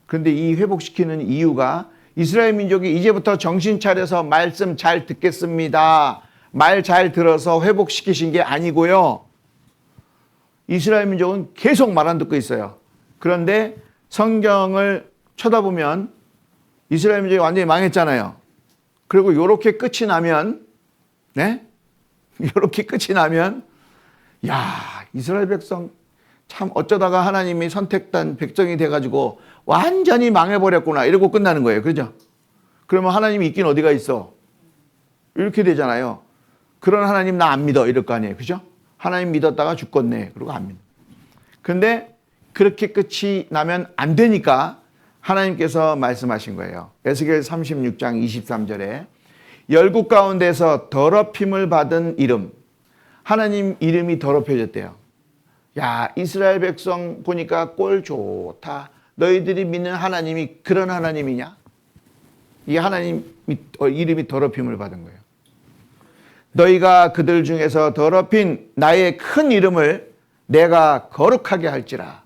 그런데 이 회복시키는 이유가 이스라엘 민족이 이제부터 정신 차려서 말씀 잘 듣겠습니다. 말 잘 들어서 회복시키신 게 아니고요. 이스라엘 민족은 계속 말 안 듣고 있어요. 그런데 성경을 쳐다보면 이스라엘 민족이 완전히 망했잖아요. 그리고 이렇게 끝이 나면, 네? 이렇게 끝이 나면, 야, 이스라엘 백성 참 어쩌다가 하나님이 선택된 백성이 돼가지고 완전히 망해버렸구나. 이러고 끝나는 거예요. 그죠? 그러면 하나님이 있긴 어디가 있어? 이렇게 되잖아요. 그런 하나님 나 안 믿어. 이럴 거 아니에요. 그죠? 하나님 믿었다가 죽겠네. 그러고 안 믿어. 근데 그렇게 끝이 나면 안 되니까 하나님께서 말씀하신 거예요. 에스겔 36장 23절에 열국 가운데서 더럽힘을 받은 이름, 하나님 이름이 더럽혀졌대요. 야, 이스라엘 백성 보니까 꼴 좋다. 너희들이 믿는 하나님이 그런 하나님이냐? 이 하나님 이름이 더럽힘을 받은 거예요. 너희가 그들 중에서 더럽힌 나의 큰 이름을 내가 거룩하게 할지라.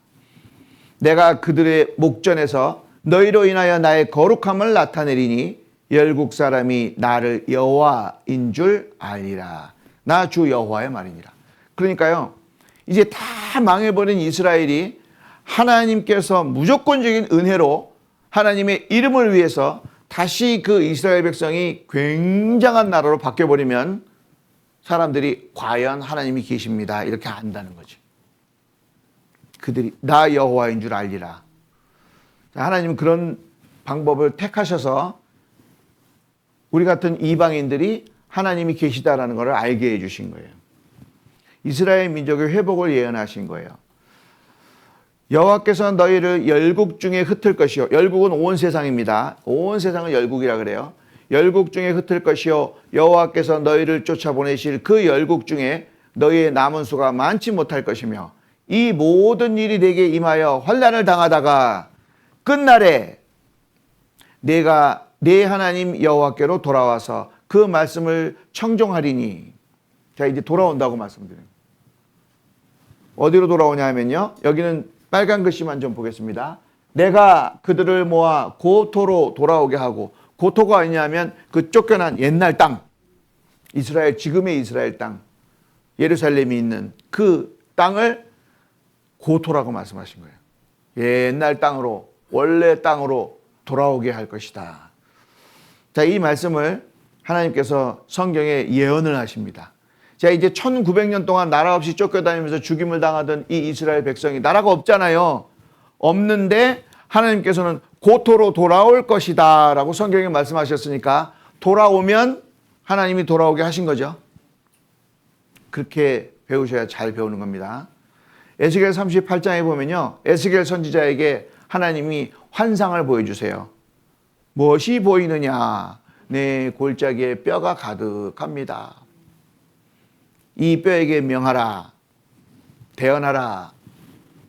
내가 그들의 목전에서 너희로 인하여 나의 거룩함을 나타내리니 열국 사람이 나를 여호와인 줄 알리라. 나 주 여호와의 말이니라. 그러니까요, 이제 다 망해버린 이스라엘이 하나님께서 무조건적인 은혜로 하나님의 이름을 위해서 다시 그 이스라엘 백성이 굉장한 나라로 바뀌어버리면 사람들이 과연 하나님이 계십니다. 이렇게 안다는 거지. 그들이 나 여호와인 줄 알리라. 하나님은 그런 방법을 택하셔서 우리 같은 이방인들이 하나님이 계시다라는 것을 알게 해주신 거예요. 이스라엘 민족의 회복을 예언하신 거예요. 여호와께서 너희를 열국 중에 흩을 것이요. 열국은 온 세상입니다. 온 세상을 열국이라 그래요. 열국 중에 흩을 것이요. 여호와께서 너희를 쫓아보내실 그 열국 중에 너희의 남은 수가 많지 못할 것이며 이 모든 일이 내게 임하여 환난을 당하다가 끝날에 내가 내 하나님 여호와께로 돌아와서 그 말씀을 청종하리니. 자, 이제 돌아온다고 말씀드려요. 어디로 돌아오냐 하면요, 여기는 빨간 글씨만 좀 보겠습니다. 내가 그들을 모아 고토로 돌아오게 하고, 고토가 어디냐면 그 쫓겨난 옛날 땅, 이스라엘, 지금의 이스라엘 땅, 예루살렘이 있는 그 땅을 고토라고 말씀하신 거예요. 옛날 땅으로, 원래 땅으로 돌아오게 할 것이다. 자, 이 말씀을 하나님께서 성경에 예언을 하십니다. 자, 이제 1900년 동안 나라 없이 쫓겨다니면서 죽임을 당하던 이 이스라엘 백성이 나라가 없잖아요. 없는데 하나님께서는 고토로 돌아올 것이다 라고 성경에 말씀하셨으니까 돌아오면 하나님이 돌아오게 하신 거죠. 그렇게 배우셔야 잘 배우는 겁니다. 에스겔 38장에 보면요, 에스겔 선지자에게 하나님이 환상을 보여주세요. 무엇이 보이느냐? 내 골짜기에 뼈가 가득합니다. 이 뼈에게 명하라, 대언하라,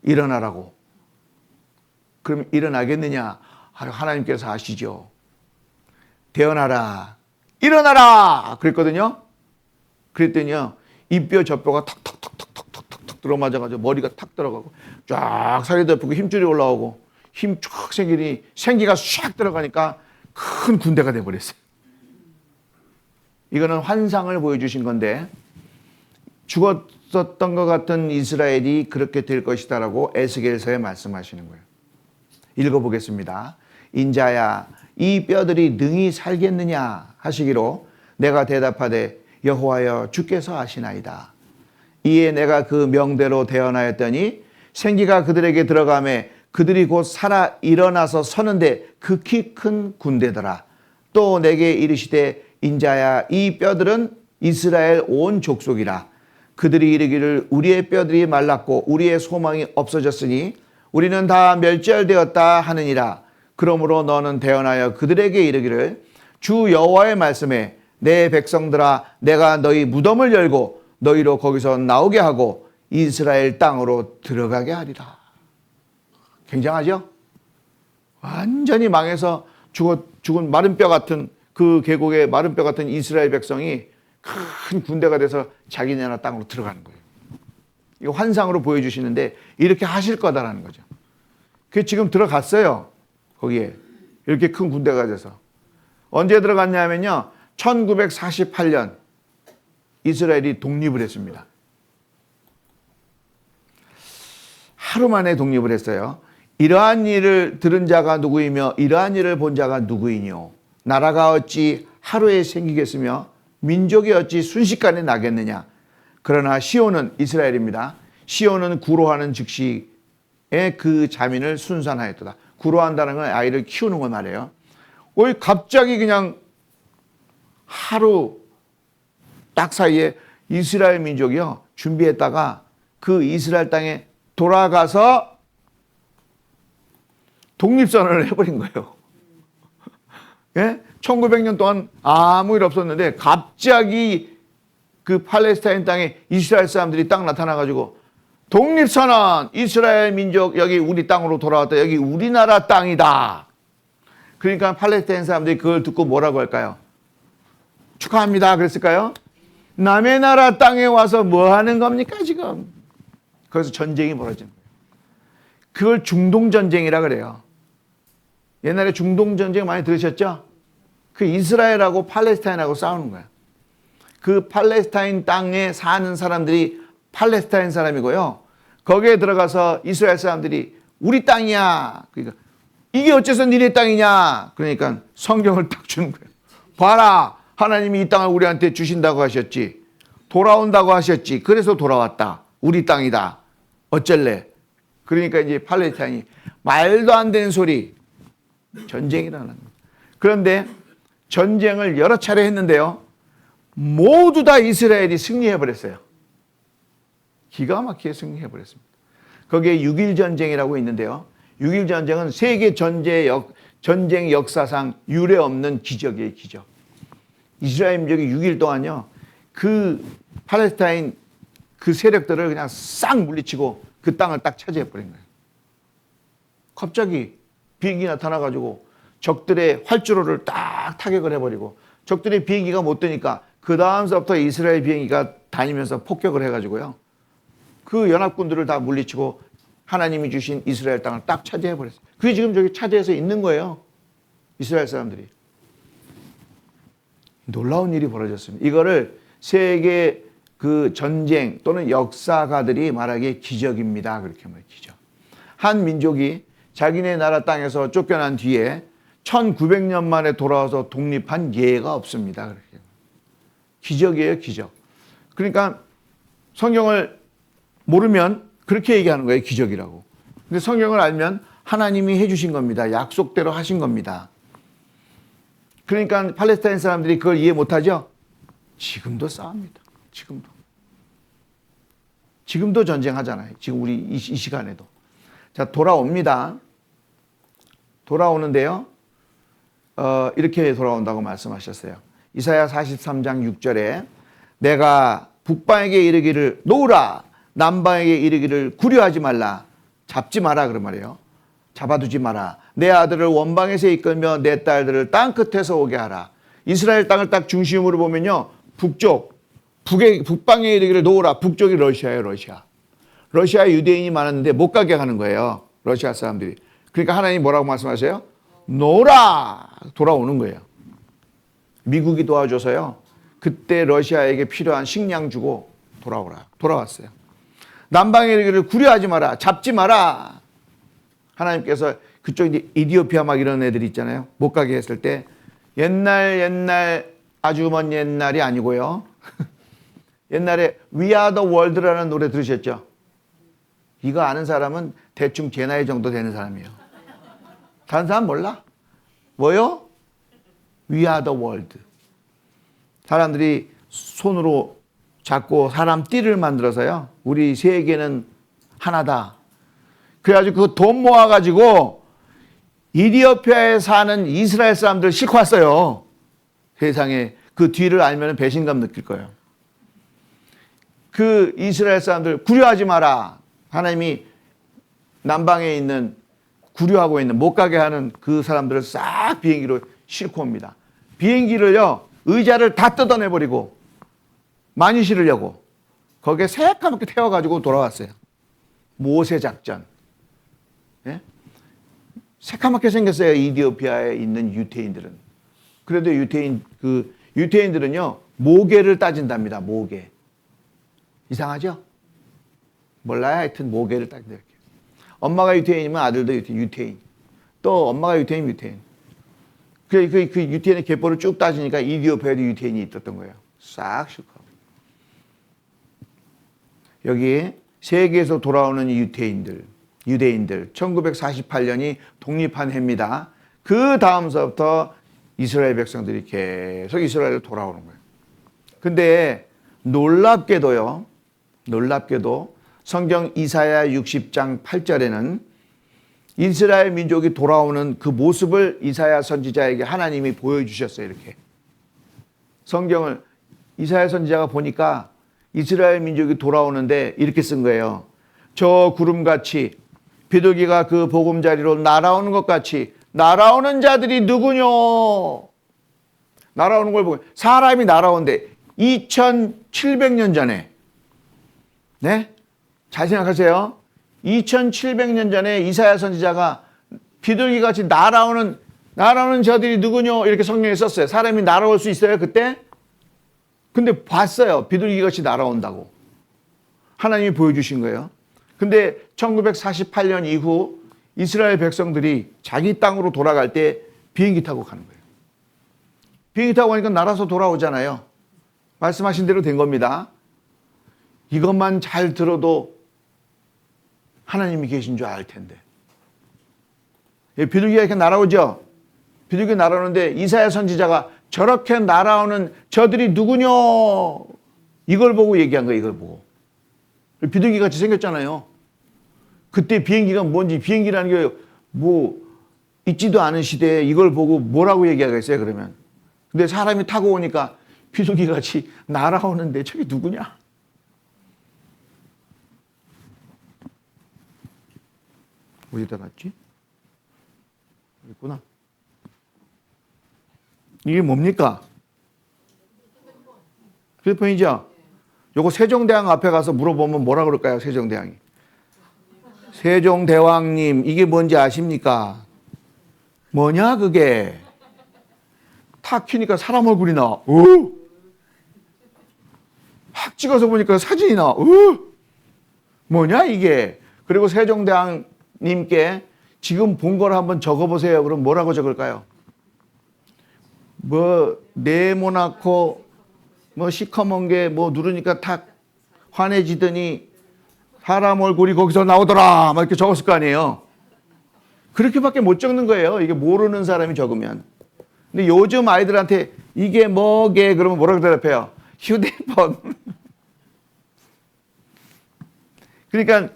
일어나라고. 그럼 일어나겠느냐? 하나님께서 아시죠. 대언하라, 일어나라 그랬거든요. 그랬더니요, 이 뼈 저 뼈가 탁탁탁탁탁탁탁 들어맞아가지고 머리가 탁 들어가고 쫙 살이 덮이고 힘줄이 올라오고 힘 쫙 생기니 생기가 쫙 들어가니까 큰 군대가 돼버렸어요. 이거는 환상을 보여주신 건데, 죽었었던 것 같은 이스라엘이 그렇게 될 것이다라고 에스겔서에 말씀하시는 거예요. 읽어보겠습니다. 인자야, 이 뼈들이 능히 살겠느냐 하시기로 내가 대답하되 여호와여 주께서 아시나이다. 이에 내가 그 명대로 대언하였더니 생기가 그들에게 들어가매 그들이 곧 살아 일어나서 서는데 극히 큰 군대더라. 또 내게 이르시되 인자야, 이 뼈들은 이스라엘 온 족속이라. 그들이 이르기를 우리의 뼈들이 말랐고 우리의 소망이 없어졌으니 우리는 다 멸절되었다 하느니라. 그러므로 너는 대언하여 그들에게 이르기를 주 여호와의 말씀에 내 백성들아, 내가 너희 무덤을 열고 너희로 거기서 나오게 하고 이스라엘 땅으로 들어가게 하리라. 굉장하죠? 완전히 망해서 죽은 마른 뼈 같은, 그 계곡의 마른 뼈 같은 이스라엘 백성이 큰 군대가 돼서 자기네 나라 땅으로 들어가는 거예요. 이거 환상으로 보여주시는데 이렇게 하실 거다라는 거죠. 그게 지금 들어갔어요. 거기에 이렇게 큰 군대가 돼서. 언제 들어갔냐면요, 1948년 이스라엘이 독립을 했습니다. 하루 만에 독립을 했어요. 이러한 일을 들은 자가 누구이며 이러한 일을 본 자가 누구이뇨. 나라가 어찌 하루에 생기겠으며 민족이 어찌 순식간에 나겠느냐. 그러나 시온은, 이스라엘입니다, 시온은 구로하는 즉시에 그 자민을 순산하였도다. 구로한다는 건 아이를 키우는 거 말이에요. 왜 갑자기 그냥 하루 딱 사이에 이스라엘 민족이요, 준비했다가 그 이스라엘 땅에 돌아가서 독립선언을 해버린 거예요. 예? 1900년 동안 아무 일 없었는데 갑자기 그 팔레스타인 땅에 이스라엘 사람들이 딱 나타나가지고 독립선언, 이스라엘 민족 여기 우리 땅으로 돌아왔다. 여기 우리나라 땅이다. 그러니까 팔레스타인 사람들이 그걸 듣고 뭐라고 할까요? 축하합니다 그랬을까요? 남의 나라 땅에 와서 뭐 하는 겁니까 지금? 그래서 전쟁이 벌어지는 거예요. 그걸 중동전쟁이라 그래요. 옛날에 중동전쟁 많이 들으셨죠? 그 이스라엘하고 팔레스타인하고 싸우는 거예요. 그 팔레스타인 땅에 사는 사람들이 팔레스타인 사람이고요, 거기에 들어가서 이스라엘 사람들이 우리 땅이야. 그러니까 이게 어째서 니네 땅이냐. 그러니까 성경을 딱 주는 거예요. 봐라, 하나님이 이 땅을 우리한테 주신다고 하셨지, 돌아온다고 하셨지, 그래서 돌아왔다. 우리 땅이다. 어쩔래. 그러니까 이제 팔레스타인이 말도 안 되는 소리, 전쟁이라는 거예요. 그런데 전쟁을 여러 차례 했는데요, 모두 다 이스라엘이 승리해버렸어요. 기가 막히게 승리해버렸습니다. 거기에 6.1 전쟁이라고 있는데요, 6.1 전쟁은 세계 전쟁 역사상 유례 없는 기적이에요. 기적. 이스라엘 민족이 6일 동안요, 그 팔레스타인 그 세력들을 그냥 싹 물리치고 그 땅을 딱 차지해버린 거예요. 갑자기 비행기 나타나가지고 적들의 활주로를 딱 타격을 해버리고, 적들의 비행기가 못 뜨니까 그 다음서부터 이스라엘 비행기가 다니면서 폭격을 해가지고요, 그 연합군들을 다 물리치고 하나님이 주신 이스라엘 땅을 딱 차지해버렸어요. 그게 지금 저기 차지해서 있는 거예요. 이스라엘 사람들이. 놀라운 일이 벌어졌습니다. 이거를 세계 그 전쟁 또는 역사가들이 말하기에 기적입니다. 그렇게 말해요. 기적. 한 민족이 자기네 나라 땅에서 쫓겨난 뒤에 1900년 만에 돌아와서 독립한 예가 없습니다. 그렇게. 기적이에요, 기적. 그러니까 성경을 모르면 그렇게 얘기하는 거예요, 기적이라고. 근데 성경을 알면 하나님이 해주신 겁니다. 약속대로 하신 겁니다. 그러니까 팔레스타인 사람들이 그걸 이해 못하죠? 지금도 싸웁니다. 지금도 전쟁하잖아요. 지금 우리 이 시간에도. 자, 돌아옵니다. 돌아오는데요, 이렇게 돌아온다고 말씀하셨어요. 이사야 43장 6절에 내가 북방에게 이르기를 놓으라, 남방에게 이르기를 구려하지 말라, 잡지 마라 그런 말이에요. 잡아두지 마라. 내 아들을 원방에서 이끌며 내 딸들을 땅 끝에서 오게 하라. 이스라엘 땅을 딱 중심으로 보면요, 북방에 이르기를 놓으라. 북쪽이 러시아예요. 러시아에 유대인이 많았는데 못 가게 하는 거예요, 러시아 사람들이. 그러니까 하나님이 뭐라고 말씀하세요? 놓으라. 돌아오는 거예요. 미국이 도와줘서요, 그때 러시아에게 필요한 식량 주고 돌아왔어요. 남방에 이르기를 구려하지 마라, 잡지 마라. 하나님께서 그쪽 이디오피아 막 이런 애들 있잖아요, 못 가게 했을 때, 옛날 아주 먼 옛날이 아니고요, 옛날에 We Are the World라는 노래 들으셨죠? 이거 아는 사람은 대충 제 나이 정도 되는 사람이에요. 다른 사람 몰라? 뭐요? We are the world. 사람들이 손으로 잡고 사람 띠를 만들어서요, 우리 세계는 하나다. 그래가지고 그 돈 모아가지고 이디오피아에 사는 이스라엘 사람들 싣고 왔어요. 세상에. 그 뒤를 알면 배신감 느낄 거예요. 그 이스라엘 사람들 구려하지 마라. 하나님이 남방에 있는, 구려하고 있는, 못 가게 하는 그 사람들을 싹 비행기로 싣고 옵니다. 비행기를요, 의자를 다 뜯어내버리고 많이 실으려고 거기에 새까맣게 태워가지고 돌아왔어요. 모세 작전. 예? 새까맣게 생겼어요. 이디오피아에 있는 유태인들은. 그래도 유태인들은요 모계를 따진답니다. 모계. 이상하죠? 몰라요. 하여튼 모계를 따진다. 이렇게. 엄마가 유태인이면 아들도 유태인. 또 엄마가 유태인. 그 유태인의 계보를 쭉 따지니까 이디오피아에도 유태인이 있었던 거예요. 싹 실컷. 여기 세계에서 돌아오는 유대인들 1948년이 독립한 해입니다. 그 다음서부터 이스라엘 백성들이 계속 이스라엘로 돌아오는 거예요. 근데 놀랍게도 성경 이사야 60장 8절에는 이스라엘 민족이 돌아오는 그 모습을 이사야 선지자에게 하나님이 보여주셨어요. 이렇게 성경을 이사야 선지자가 보니까 이스라엘 민족이 돌아오는데 이렇게 쓴 거예요. 저 구름같이 비둘기가 그 보금자리로 날아오는 것 같이 날아오는 자들이 누구뇨? 날아오는 걸 보고 사람이 날아오는데 2700년 전에 네? 잘 생각하세요. 2700년 전에 이사야 선지자가 비둘기같이 날아오는 자들이 누구뇨? 이렇게 성경에 썼어요. 사람이 날아올 수 있어요 그때? 근데 봤어요. 비둘기같이 날아온다고. 하나님이 보여주신 거예요. 근데 1948년 이후 이스라엘 백성들이 자기 땅으로 돌아갈 때 비행기 타고 가는 거예요. 비행기 타고 가니까 날아서 돌아오잖아요. 말씀하신 대로 된 겁니다. 이것만 잘 들어도 하나님이 계신 줄 알 텐데. 비둘기가 이렇게 날아오죠? 비둘기 날아오는데 이사야 선지자가 저렇게 날아오는 저들이 누구뇨? 이걸 보고 얘기한 거예요. 이걸 보고. 비둘기 같이 생겼잖아요. 그때 비행기가 뭔지 비행기라는 게 뭐 있지도 않은 시대에 이걸 보고 뭐라고 얘기하겠어요 그러면. 근데 사람이 타고 오니까 비둘기 같이 날아오는데 저게 누구냐? 어디다 놨지? 있구나. 이게 뭡니까? 휴대폰이죠? 요거 세종대왕 앞에 가서 물어보면 뭐라 그럴까요? 세종대왕이. 세종대왕님 이게 뭔지 아십니까? 뭐냐 그게? 탁 키니까 사람 얼굴이 나와. 확 찍어서 보니까 사진이 나와. 뭐냐 이게? 그리고 세종대왕님께 지금 본 걸 한번 적어보세요. 그럼 뭐라고 적을까요? 뭐 네모나코 뭐 시커먼 게 뭐 누르니까 탁 환해지더니 사람 얼굴이 거기서 나오더라 막 이렇게 적었을 거 아니에요. 그렇게밖에 못 적는 거예요. 이게 모르는 사람이 적으면. 근데 요즘 아이들한테 이게 뭐게 그러면 뭐라고 대답해요? 휴대폰. 그러니까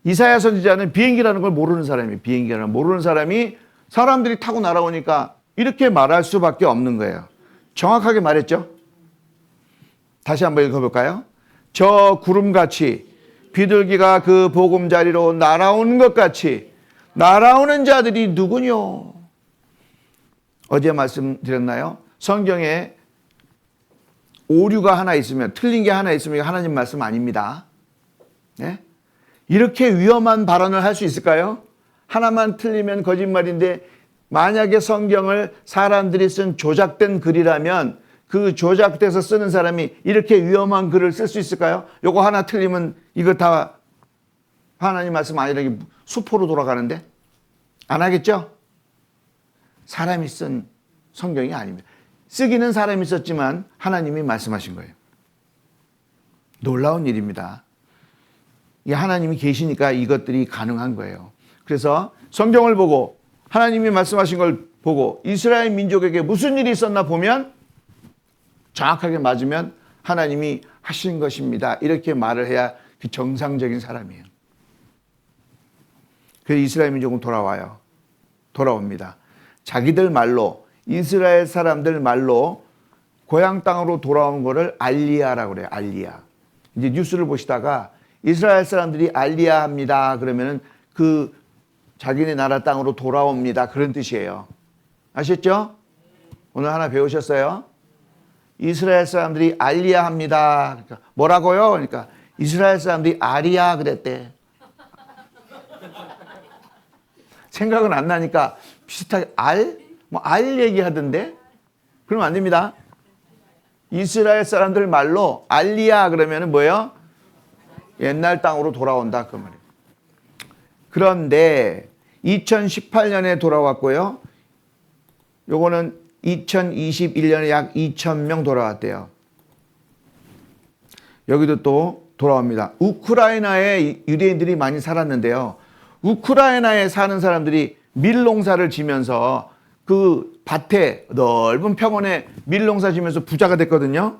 이사야 선지자는 비행기라는 걸 모르는 사람이에요. 비행기라는 걸 모르는 사람이 사람들이 타고 날아오니까 이렇게 말할 수밖에 없는 거예요. 정확하게 말했죠? 다시 한번 읽어볼까요? 저 구름같이 비둘기가 그 보금자리로 날아오는 것 같이 날아오는 자들이 누구뇨? 어제 말씀드렸나요? 성경에 오류가 하나 있으면 틀린 게 하나 있으면 하나님 말씀 아닙니다. 네? 이렇게 위험한 발언을 할 수 있을까요? 하나만 틀리면 거짓말인데 만약에 성경을 사람들이 쓴 조작된 글이라면 그 조작돼서 쓰는 사람이 이렇게 위험한 글을 쓸 수 있을까요? 요거 하나 틀리면 이거 다 하나님 말씀 아니라 수포로 돌아가는데 안 하겠죠? 사람이 쓴 성경이 아닙니다. 쓰기는 사람이 썼지만 하나님이 말씀하신 거예요. 놀라운 일입니다. 이 하나님이 계시니까 이것들이 가능한 거예요. 그래서 성경을 보고 하나님이 말씀하신 걸 보고 이스라엘 민족에게 무슨 일이 있었나 보면 정확하게 맞으면 하나님이 하신 것입니다. 이렇게 말을 해야 그 정상적인 사람이에요. 그래서 이스라엘 민족은 돌아옵니다. 자기들 말로 이스라엘 사람들 말로 고향 땅으로 돌아온 거를 알리야라고 그래요. 알리야. 이제 뉴스를 보시다가 이스라엘 사람들이 알리야 합니다. 그러면은 그 자기네 나라 땅으로 돌아옵니다. 그런 뜻이에요. 아셨죠? 오늘 하나 배우셨어요? 이스라엘 사람들이 알리야 합니다. 그러니까 뭐라고요? 그러니까 이스라엘 사람들이 아리야 그랬대. 생각은 안 나니까 비슷하게 알 얘기하던데? 그러면 안 됩니다. 이스라엘 사람들 말로 알리야 그러면은 뭐예요? 옛날 땅으로 돌아온다 그 말이에요. 그런데 2018년에 돌아왔고요. 요거는 2021년에 약 2,000명 돌아왔대요. 여기도 또 돌아옵니다. 우크라이나에 유대인들이 많이 살았는데요. 우크라이나에 사는 사람들이 밀농사를 지면서 그 밭에 넓은 평원에 밀농사 지면서 부자가 됐거든요.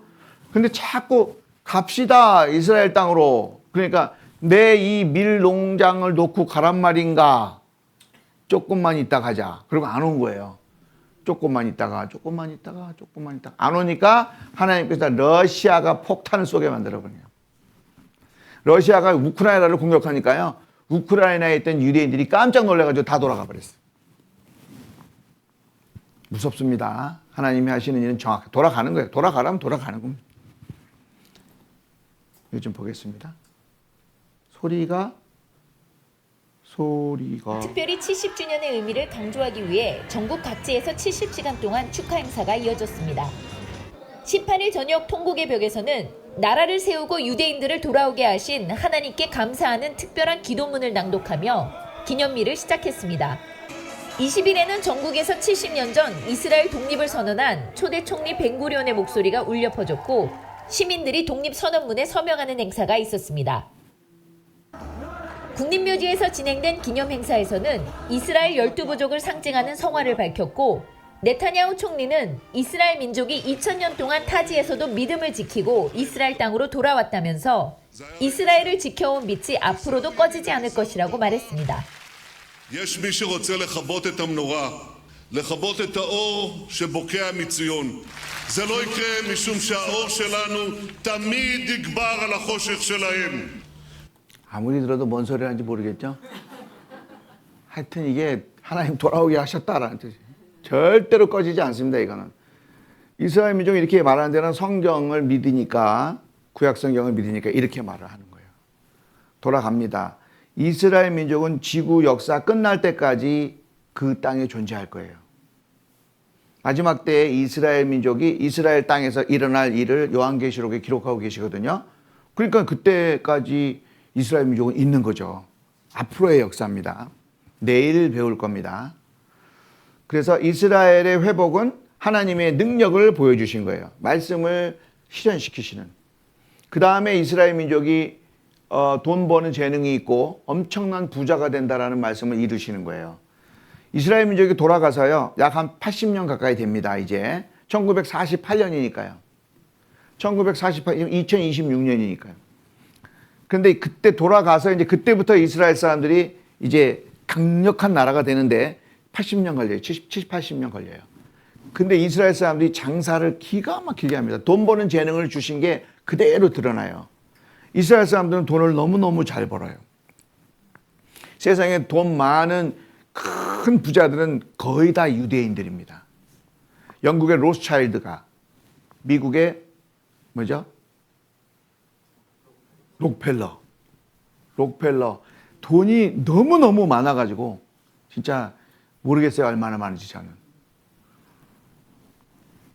근데 자꾸 갑시다 이스라엘 땅으로. 그러니까 내 이 밀농장을 놓고 가란 말인가. 조금만 있다 가자. 그리고 안 온 거예요. 조금만 있다가 안 오니까 하나님께서 러시아가 폭탄을 쏘게 만들어버려요. 러시아가 우크라이나를 공격하니까요. 우크라이나에 있던 유대인들이 깜짝 놀라가지고 다 돌아가 버렸어요. 무섭습니다. 하나님이 하시는 일은 정확히 돌아가는 거예요. 돌아가라면 돌아가는 겁니다. 이거 좀 보겠습니다. 소리가 특별히 70주년의 의미를 강조하기 위해 전국 각지에서 70시간 동안 축하 행사가 이어졌습니다. 18일 저녁 통곡의 벽에서는 나라를 세우고 유대인들을 돌아오게 하신 하나님께 감사하는 특별한 기도문을 낭독하며 기념미를 시작했습니다. 20일에는 전국에서 70년 전 이스라엘 독립을 선언한 초대 총리 벤구리온의 목소리가 울려 퍼졌고 시민들이 독립선언문에 서명하는 행사가 있었습니다. 국립묘지에서 진행된 기념행사에서는 이스라엘 12부족을 상징하는 성화를 밝혔고 네타냐후 총리는 이스라엘 민족이 2000년 동안 타지에서도 믿음을 지키고 이스라엘 땅으로 돌아왔다면서 이스라엘을 지켜온 빛이 앞으로도 꺼지지 않을 것이라고 말했습니다. יש מי שרוצה לכבות את המנורה, לכבות את האור שבוקע מציון. זה לא יקרה משום שהאור שלנו תמיד יגבר על החושך שלהם. 아무리 들어도 뭔 소리 하는지 모르겠죠? 하여튼 이게 하나님 돌아오게 하셨다라는 뜻이에요. 절대로 꺼지지 않습니다. 이거는. 이스라엘 민족이 이렇게 말하는 데는 성경을 믿으니까 구약 성경을 믿으니까 이렇게 말을 하는 거예요. 돌아갑니다. 이스라엘 민족은 지구 역사 끝날 때까지 그 땅에 존재할 거예요. 마지막 때에 이스라엘 민족이 이스라엘 땅에서 일어날 일을 요한계시록에 기록하고 계시거든요. 그러니까 그때까지 이스라엘 민족은 있는 거죠. 앞으로의 역사입니다. 내일 배울 겁니다. 그래서 이스라엘의 회복은 하나님의 능력을 보여주신 거예요. 말씀을 실현시키시는. 그 다음에 이스라엘 민족이 돈 버는 재능이 있고 엄청난 부자가 된다라는 말씀을 이루시는 거예요. 이스라엘 민족이 돌아가서요. 약 한 80년 가까이 됩니다. 이제 1948년이니까요. 2026년이니까요. 그런데 그때 돌아가서 이제 그때부터 이스라엘 사람들이 이제 강력한 나라가 되는데 80년 걸려요. 70, 80년 걸려요. 근데 이스라엘 사람들이 장사를 기가 막히게 합니다. 돈 버는 재능을 주신 게 그대로 드러나요. 이스라엘 사람들은 돈을 너무너무 잘 벌어요. 세상에 돈 많은 큰 부자들은 거의 다 유대인들입니다. 영국의 로스차일드가, 미국의 뭐죠? 록펠러. 돈이 너무너무 많아가지고 진짜 모르겠어요. 얼마나 많은지 저는.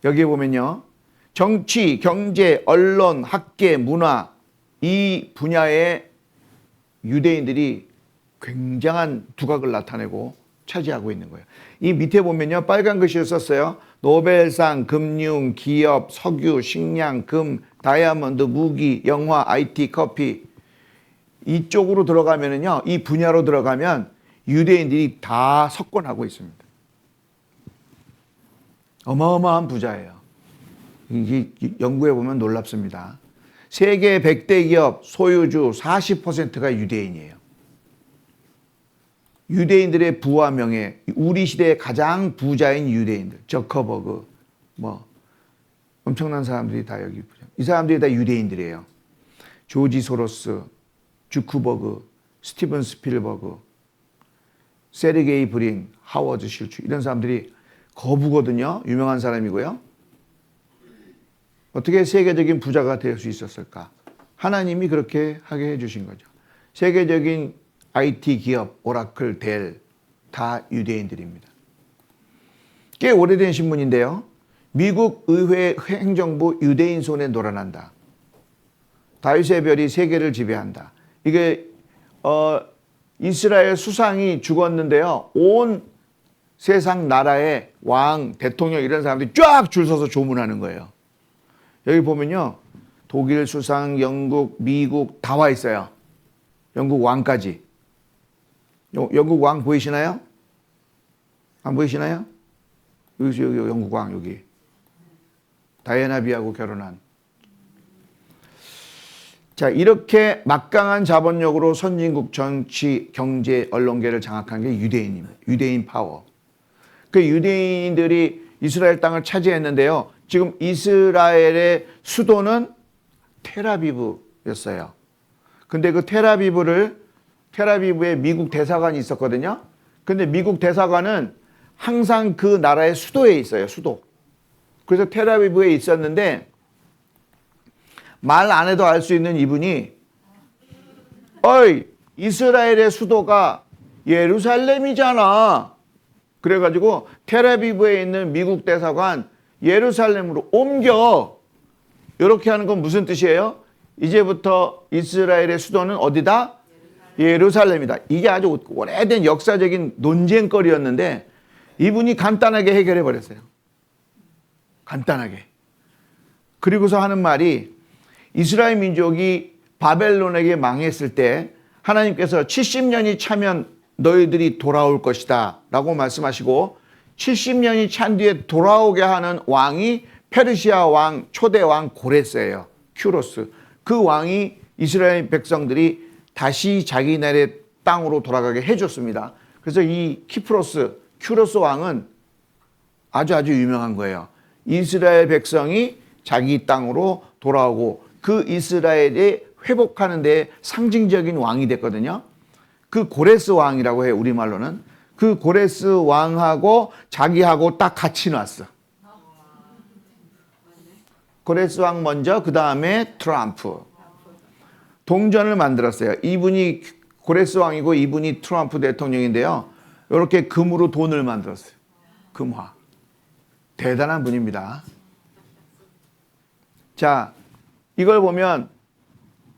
여기에 보면요. 정치, 경제, 언론, 학계, 문화 이 분야에 유대인들이 굉장한 두각을 나타내고 차지하고 있는 거예요. 이 밑에 보면요. 빨간 글씨로 썼어요. 노벨상, 금융, 기업, 석유, 식량, 금, 다이아몬드, 무기, 영화, IT, 커피 이쪽으로 들어가면은요. 이 분야로 들어가면 유대인들이 다 석권하고 있습니다. 어마어마한 부자예요. 이게 연구해 보면 놀랍습니다. 세계 100대 기업 소유주 40%가 유대인이에요. 유대인들의 부와 명예, 우리 시대의 가장 부자인 유대인들, 저커버그, 엄청난 사람들이 다 여기 부자. 이 사람들이 다 유대인들이에요. 조지 소로스, 주크버그, 스티븐 스필버그, 세르게이 브린, 하워드 슐츠 이런 사람들이 거부거든요. 유명한 사람이고요. 어떻게 세계적인 부자가 될 수 있었을까? 하나님이 그렇게 하게 해주신 거죠. 세계적인 IT 기업, 오라클, 델, 다 유대인들입니다. 꽤 오래된 신문인데요. 미국 의회 행정부 유대인 손에 놀아난다. 다윗의 별이 세계를 지배한다. 이게 이스라엘 수상이 죽었는데요. 온 세상 나라의 왕, 대통령 이런 사람들이 쫙 줄 서서 조문하는 거예요. 여기 보면요. 독일 수상, 영국, 미국 다 와 있어요. 영국 왕까지. 영국 왕 보이시나요? 안 보이시나요? 여기 영국 왕 여기. 다이애나 비하고 결혼한. 자, 이렇게 막강한 자본력으로 선진국 정치, 경제, 언론계를 장악한 게 유대인입니다. 유대인 파워. 그 유대인들이 이스라엘 땅을 차지했는데요. 지금 이스라엘의 수도는 텔아비브였어요. 근데 그 텔아비브에 미국 대사관이 있었거든요. 근데 미국 대사관은 항상 그 나라의 수도에 있어요. 수도. 그래서 텔아비브에 있었는데 말 안 해도 알 수 있는 이분이 어이 이스라엘의 수도가 예루살렘이잖아. 그래가지고 텔아비브에 있는 미국 대사관 예루살렘으로 옮겨. 이렇게 하는 건 무슨 뜻이에요? 이제부터 이스라엘의 수도는 어디다? 예루살렘이다. 이게 아주 오래된 역사적인 논쟁거리였는데 이분이 간단하게 해결해 버렸어요. 간단하게. 그리고서 하는 말이 이스라엘 민족이 바벨론에게 망했을 때 하나님께서 70년이 차면 너희들이 돌아올 것이다 라고 말씀하시고 70년이 찬 뒤에 돌아오게 하는 왕이 페르시아 왕, 초대 왕 고레스예요. 큐로스. 그 왕이 이스라엘 백성들이 다시 자기 나라의 땅으로 돌아가게 해줬습니다. 그래서 이 큐로스 왕은 아주 유명한 거예요. 이스라엘 백성이 자기 땅으로 돌아오고 그 이스라엘에 회복하는 데 상징적인 왕이 됐거든요. 그 고레스 왕이라고 해요. 우리말로는. 그 고레스 왕하고 자기하고 딱 같이 놨어. 고레스 왕 먼저 그 다음에 트럼프. 동전을 만들었어요. 이분이 고레스 왕이고 이분이 트럼프 대통령인데요. 이렇게 금으로 돈을 만들었어요. 금화. 대단한 분입니다. 자, 이걸 보면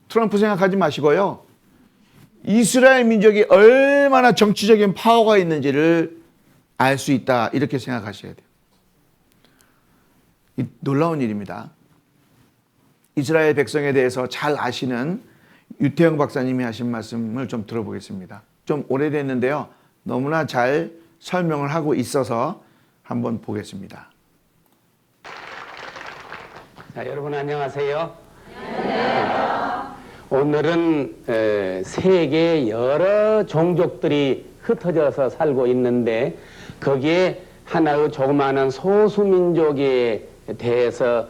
트럼프 생각하지 마시고요. 이스라엘 민족이 얼마나 정치적인 파워가 있는지를 알 수 있다. 이렇게 생각하셔야 돼요. 이 놀라운 일입니다. 이스라엘 백성에 대해서 잘 아시는 유태영 박사님이 하신 말씀을 좀 들어보겠습니다. 좀 오래됐는데요. 너무나 잘 설명을 하고 있어서 한번 보겠습니다. 자, 여러분 안녕하세요. 오늘은 세계 여러 종족들이 흩어져서 살고 있는데 거기에 하나의 조그마한 소수민족에 대해서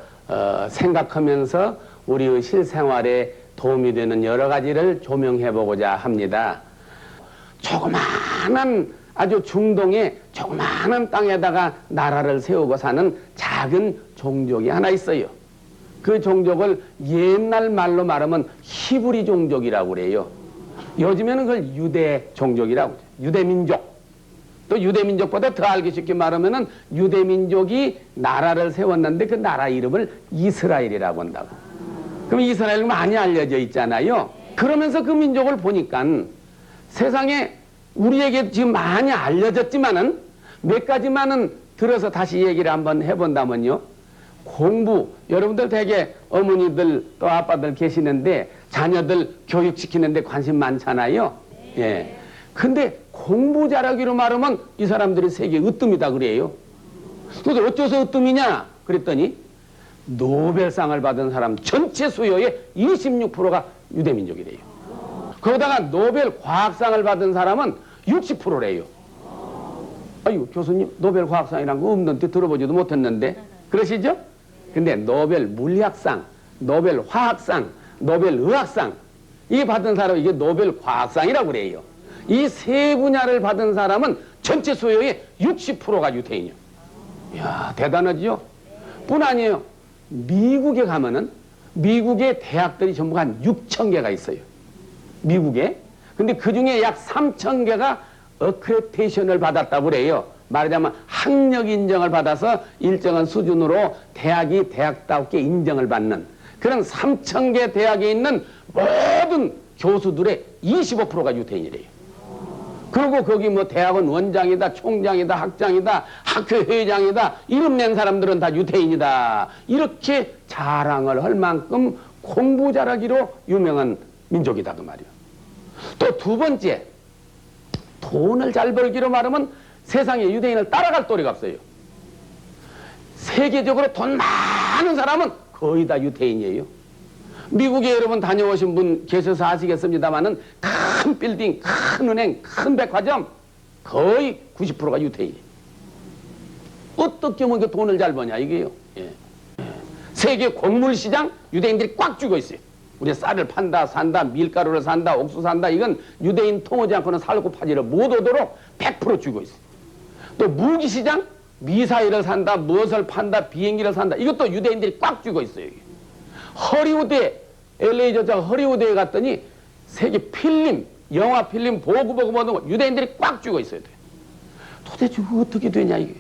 생각하면서 우리의 실생활에 도움이 되는 여러 가지를 조명해 보고자 합니다. 조그마한 아주 중동의 조그마한 땅에다가 나라를 세우고 사는 작은 종족이 하나 있어요. 그 종족을 옛날 말로 말하면 히브리 종족이라고 그래요. 요즘에는 그걸 유대 종족이라고 그래요. 유대민족. 또 유대민족보다 더 알기 쉽게 말하면은 유대민족이 나라를 세웠는데 그 나라 이름을 이스라엘이라고 한다고. 그럼 이스라엘은 많이 알려져 있잖아요. 그러면서 그 민족을 보니까 세상에 우리에게 지금 많이 알려졌지만은 몇 가지만은 들어서 다시 얘기를 한번 해본다면요. 공부, 여러분들 되게 어머니들 또 아빠들 계시는데 자녀들 교육시키는데 관심 많잖아요. 예. 근데 공부 잘하기로 말하면 이 사람들이 세계 으뜸이다 그래요. 그래서 어째서 으뜸이냐 그랬더니 노벨상을 받은 사람 전체 수요의 26%가 유대민족이래요. 거기다가 노벨 과학상을 받은 사람은 60%래요. 아유, 교수님 노벨 과학상이란 거 없는데 들어보지도 못했는데 그러시죠? 근데 노벨 물리학상, 노벨 화학상, 노벨 의학상 이게 받은 사람 이게 노벨 과학상이라고 그래요. 이 세 분야를 받은 사람은 전체 수요의 60%가 유태인이요. 이야, 대단하지요? 뿐 아니에요. 미국에 가면은 미국의 대학들이 전부 한 6천 개가 있어요. 미국에. 근데 그 중에 약 3천 개가 어크레디테이션을 받았다고 그래요. 말하자면 학력 인정을 받아서 일정한 수준으로 대학이 대학답게 인정을 받는 그런 3천 개 대학에 있는 모든 교수들의 25%가 유태인이래요. 그리고 거기 뭐 대학원 원장이다, 총장이다, 학장이다, 학회 회장이다, 이름 낸 사람들은 다 유태인이다. 이렇게 자랑을 할 만큼 공부 잘하기로 유명한 민족이다 그 말이에요. 또 두 번째, 돈을 잘 벌기로 말하면 세상에 유대인을 따라갈 도리가 없어요. 세계적으로 돈 많은 사람은 거의 다 유태인이에요. 미국에 여러분 다녀오신 분 계셔서 아시겠습니다만은 큰 빌딩, 큰 은행, 큰 백화점 거의 90%가 유태인이에요. 어떻게 뭐 돈을 잘 버냐 이게요. 예. 세계 곡물 시장 유대인들이 꽉 쥐고 있어요. 우리 쌀을 판다, 산다, 밀가루를 산다, 옥수수 산다. 이건 유대인 통하지 않고는 살고 파지를 못하도록 100% 쥐고 있어요. 또 무기 시장 미사일을 산다, 무엇을 판다, 비행기를 산다. 이것도 유대인들이 꽉 쥐고 있어요. 이게. 허리우드에 LA 저장 허리우드에 갔더니 세계 필름, 영화 필름 보고 모든 거 유대인들이 꽉 쥐고 있어야 돼. 도대체 어떻게 되냐 이게.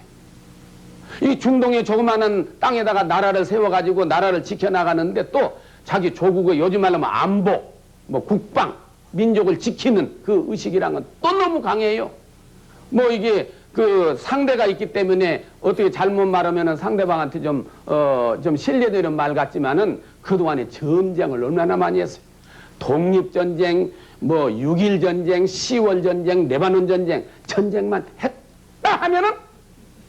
이 중동의 조그마한 땅에다가 나라를 세워가지고 나라를 지켜나가는데 또 자기 조국의 요즘 말로 하면 안보, 뭐 국방, 민족을 지키는 그 의식이란 건 또 너무 강해요. 뭐 이게 그 상대가 있기 때문에 어떻게 잘못 말하면은 상대방한테 좀 신뢰되는 말 같지만은 그동안에 전쟁을 얼마나 많이 했어요. 독립전쟁, 뭐 6.1 전쟁, 10월 전쟁, 레바논 전쟁, 전쟁만 했다 하면은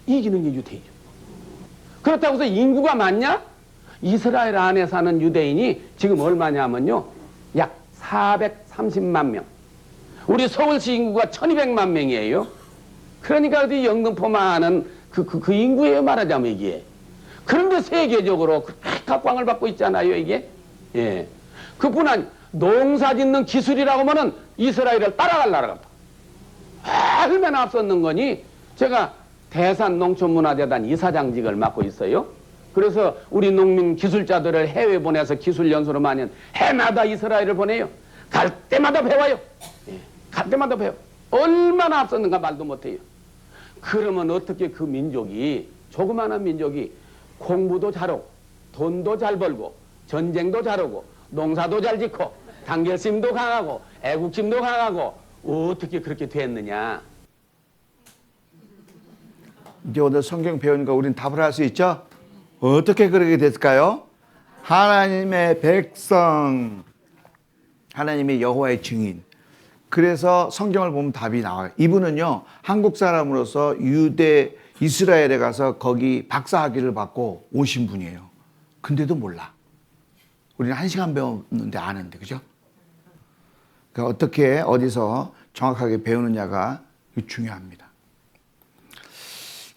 이기는 게 유태인이죠. 그렇다고 해서 인구가 많냐? 이스라엘 안에 사는 유대인이 지금 얼마냐면요. 약 430만 명. 우리 서울시 인구가 1200만 명이에요. 그러니까 어디 영등포만은 그 인구예요 말하자면 이게. 그런데 세계적으로 그렇게 각광을 받고 있잖아요 이게. 예. 그뿐 아니 농사 짓는 기술이라고 하면은 이스라엘을 따라갈 나라가 얼마나 앞섰는 거니. 제가 대산농촌문화재단 이사장직을 맡고 있어요. 그래서 우리 농민 기술자들을 해외 보내서 기술 연수로 많이 해마다 이스라엘을 보내요. 갈 때마다 배워요. 예. 갈 때마다 배워. 얼마나 앞섰는가 말도 못해요. 그러면 어떻게 그 민족이 조그마한 민족이 공부도 잘하고 돈도 잘 벌고 전쟁도 잘하고 농사도 잘 짓고 단결심도 강하고 애국심도 강하고 어떻게 그렇게 됐느냐. 이제 오늘 성경 배우니까 우리는 답을 할 수 있죠? 어떻게 그렇게 됐을까요? 하나님의 백성, 하나님의 여호와의 증인. 그래서 성경을 보면 답이 나와요. 이분은요, 한국 사람으로서 유대 이스라엘에 가서 거기 박사학위를 받고 오신 분이에요. 근데도 몰라. 우리는 1시간 배웠는데 아는데, 그죠? 그러니까 어떻게 어디서 정확하게 배우느냐가 중요합니다.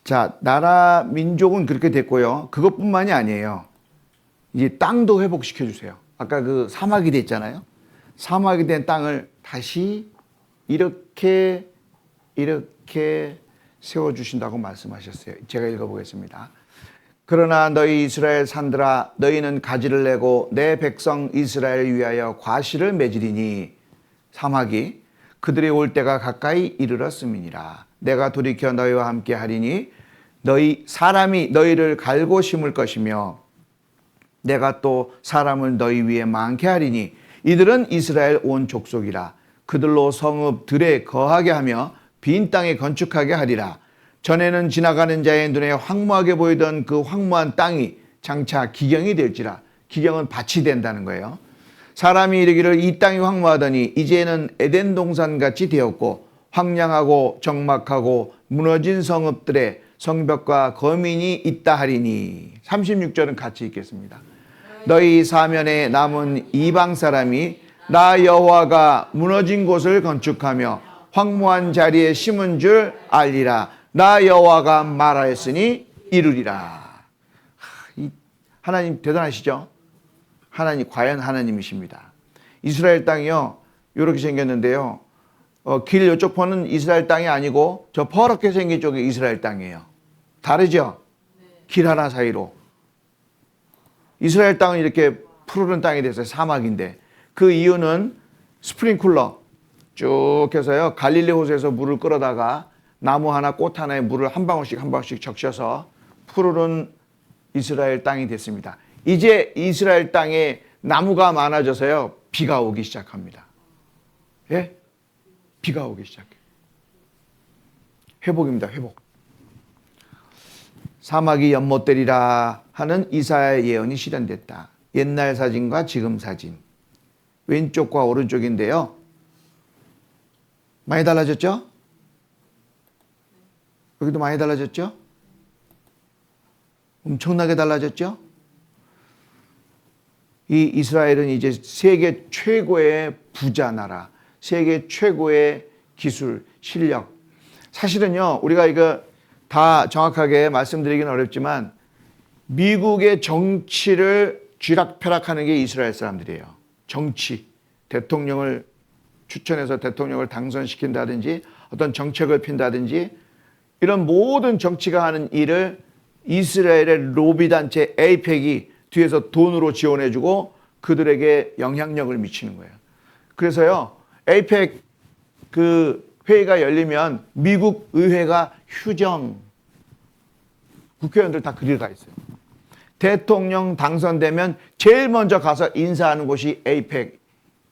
자, 나라 민족은 그렇게 됐고요. 그것뿐만이 아니에요. 이제 땅도 회복시켜 주세요. 아까 그 사막이 됐잖아요. 사막이 된 땅을 다시 이렇게 세워주신다고 말씀하셨어요. 제가 읽어보겠습니다. 그러나 너희 이스라엘 산들아 너희는 가지를 내고 내 백성 이스라엘 위하여 과실을 맺으리니 사막이 그들이 올 때가 가까이 이르렀음이니라. 내가 돌이켜 너희와 함께 하리니 너희 사람이 너희를 갈고 심을 것이며 내가 또 사람을 너희 위에 많게 하리니 이들은 이스라엘 온 족속이라. 그들로 성읍 들에 거하게 하며 빈 땅에 건축하게 하리라. 전에는 지나가는 자의 눈에 황무하게 보이던 그 황무한 땅이 장차 기경이 될지라. 기경은 밭이 된다는 거예요. 사람이 이르기를 이 땅이 황무하더니 이제는 에덴 동산같이 되었고 황량하고 적막하고 무너진 성읍들에 성벽과 거민이 있다 하리니. 36절은 같이 읽겠습니다. 너희 사면에 남은 이방 사람이 나 여호와가 무너진 곳을 건축하며 황무한 자리에 심은 줄 알리라. 나 여호와가 말하였으니 이루리라. 하나님 대단하시죠? 하나님 과연 하나님이십니다. 이스라엘 땅이요 이렇게 생겼는데요. 길 이쪽 편은 이스라엘 땅이 아니고 저 퍼렇게 생긴 쪽이 이스라엘 땅이에요. 다르죠? 길 하나 사이로. 이스라엘 땅은 이렇게 푸르른 땅이 됐어요. 사막인데. 그 이유는 스프링쿨러 쭉 해서요. 갈릴리 호수에서 물을 끌어다가 나무 하나, 꽃 하나에 물을 한 방울씩 적셔서 푸르른 이스라엘 땅이 됐습니다. 이제 이스라엘 땅에 나무가 많아져서요. 비가 오기 시작합니다. 예? 비가 오기 시작해요. 회복입니다. 회복. 사막이 연못되리라 하는 이사야의 예언이 실현됐다. 옛날 사진과 지금 사진. 왼쪽과 오른쪽인데요. 많이 달라졌죠? 여기도 많이 달라졌죠? 엄청나게 달라졌죠? 이 이스라엘은 이제 세계 최고의 부자 나라, 세계 최고의 기술, 실력. 사실은요, 우리가 이거 다 정확하게 말씀드리기는 어렵지만 미국의 정치를 쥐락펴락하는 게 이스라엘 사람들이에요. 정치, 대통령을 추천해서 대통령을 당선시킨다든지 어떤 정책을 핀다든지 이런 모든 정치가 하는 일을 이스라엘의 로비단체 에이펙이 뒤에서 돈으로 지원해주고 그들에게 영향력을 미치는 거예요. 그래서요, 에이펙 그 회의가 열리면 미국 의회가 휴정. 국회의원들 다 그리 가 있어요. 대통령 당선되면 제일 먼저 가서 인사하는 곳이 에이펙,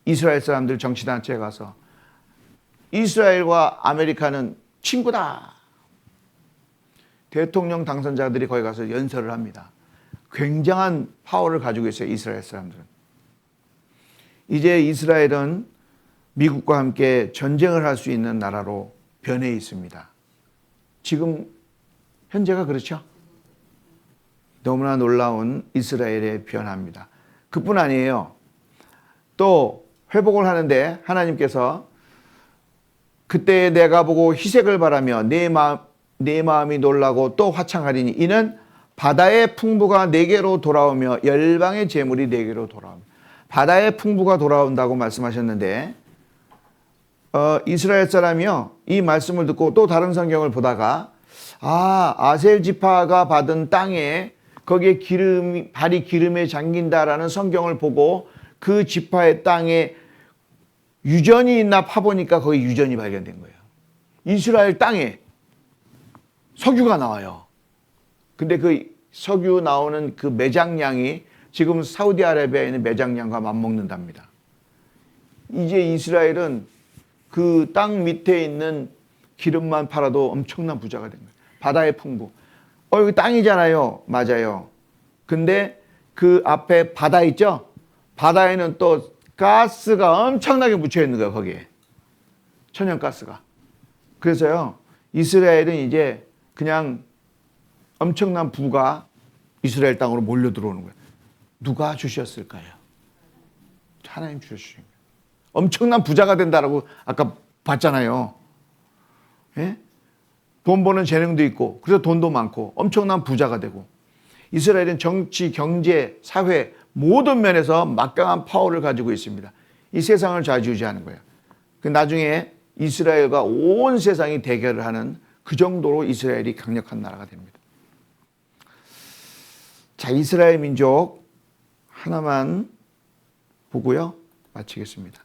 이스라엘 사람들 정치단체에 가서 이스라엘과 아메리카는 친구다. 대통령 당선자들이 거기 가서 연설을 합니다. 굉장한 파워를 가지고 있어요. 이스라엘 사람들은. 이제 이스라엘은 미국과 함께 전쟁을 할 수 있는 나라로 변해 있습니다. 지금 현재가 그렇죠. 너무나 놀라운 이스라엘의 변화입니다. 그뿐 아니에요. 또 회복을 하는데 하나님께서 그때 내가 보고 희색을 바라며 내 마음이 놀라고 또 화창하리니 이는 바다의 풍부가 내게로 돌아오며 열방의 재물이 내게로 돌아오며. 바다의 풍부가 돌아온다고 말씀하셨는데 이스라엘 사람이요, 이 말씀을 듣고 또 다른 성경을 보다가 아셀 지파가 받은 땅에 거기에 발이 기름에 잠긴다라는 성경을 보고 그 지파의 땅에 유전이 있나 파보니까 거기 유전이 발견된 거예요. 이스라엘 땅에 석유가 나와요. 근데 그 석유 나오는 그 매장량이 지금 사우디아라비아에 있는 매장량과 맞먹는답니다. 이제 이스라엘은 그 땅 밑에 있는 기름만 팔아도 엄청난 부자가 된 거예요. 바다의 풍부. 여기 땅이잖아요. 맞아요. 근데 그 앞에 바다 있죠? 바다에는 또 가스가 엄청나게 묻혀 있는 거예요. 거기에. 천연가스가. 그래서요, 이스라엘은 이제 그냥 엄청난 부가 이스라엘 땅으로 몰려 들어오는 거예요. 누가 주셨을까요? 하나님 주신 거예요. 엄청난 부자가 된다라고 아까 봤잖아요. 예? 돈 버는 재능도 있고 그래서 돈도 많고 엄청난 부자가 되고 이스라엘은 정치, 경제, 사회 모든 면에서 막강한 파워를 가지고 있습니다. 이 세상을 좌지우지하는 거예요. 나중에 이스라엘과 온 세상이 대결을 하는 그 정도로 이스라엘이 강력한 나라가 됩니다. 자, 이스라엘 민족 하나만 보고요. 마치겠습니다.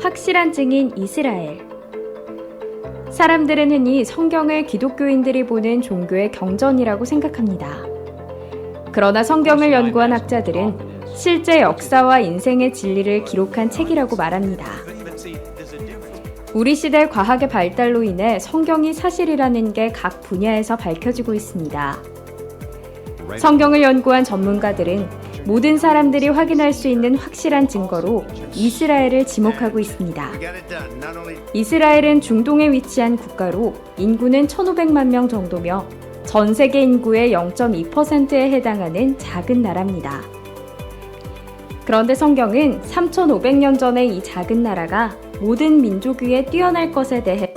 확실한 증인 이스라엘. 사람들은 흔히 성경을 기독교인들이 보는 종교의 경전이라고 생각합니다. 그러나 성경을 연구한 학자들은 실제 역사와 인생의 진리를 기록한 책이라고 말합니다. 우리 시대 과학의 발달로 인해 성경이 사실이라는 게 각 분야에서 밝혀지고 있습니다. 성경을 연구한 전문가들은 모든 사람들이 확인할 수 있는 확실한 증거로 이스라엘을 지목하고 있습니다. 이스라엘은 중동에 위치한 국가로 인구는 1,500만 명 정도며 전 세계 인구의 0.2%에 해당하는 작은 나라입니다. 그런데 성경은 3,500년 전에 이 작은 나라가 모든 민족 위에 뛰어날 것에 대해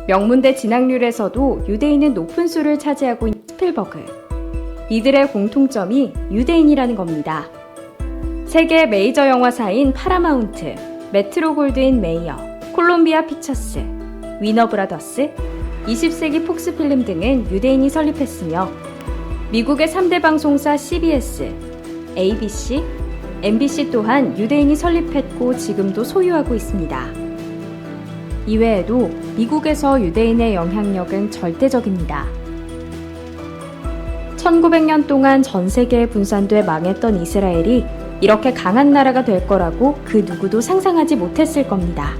명문대 진학률에서도 유대인은 높은 수를 차지하고 있는 스필버그. 이들의 공통점이 유대인이라는 겁니다. 세계 메이저 영화사인 파라마운트, 메트로 골드윈 메이어, 콜롬비아 피처스, 위너브라더스, 20세기 폭스필름 등은 유대인이 설립했으며 미국의 3대 방송사 CBS, ABC, MBC 또한 유대인이 설립했고 지금도 소유하고 있습니다. 이외에도 미국에서 유대인의 영향력은 절대적입니다. 1900년 동안 전 세계에 분산돼 망했던 이스라엘이 이렇게 강한 나라가 될 거라고 그 누구도 상상하지 못했을 겁니다.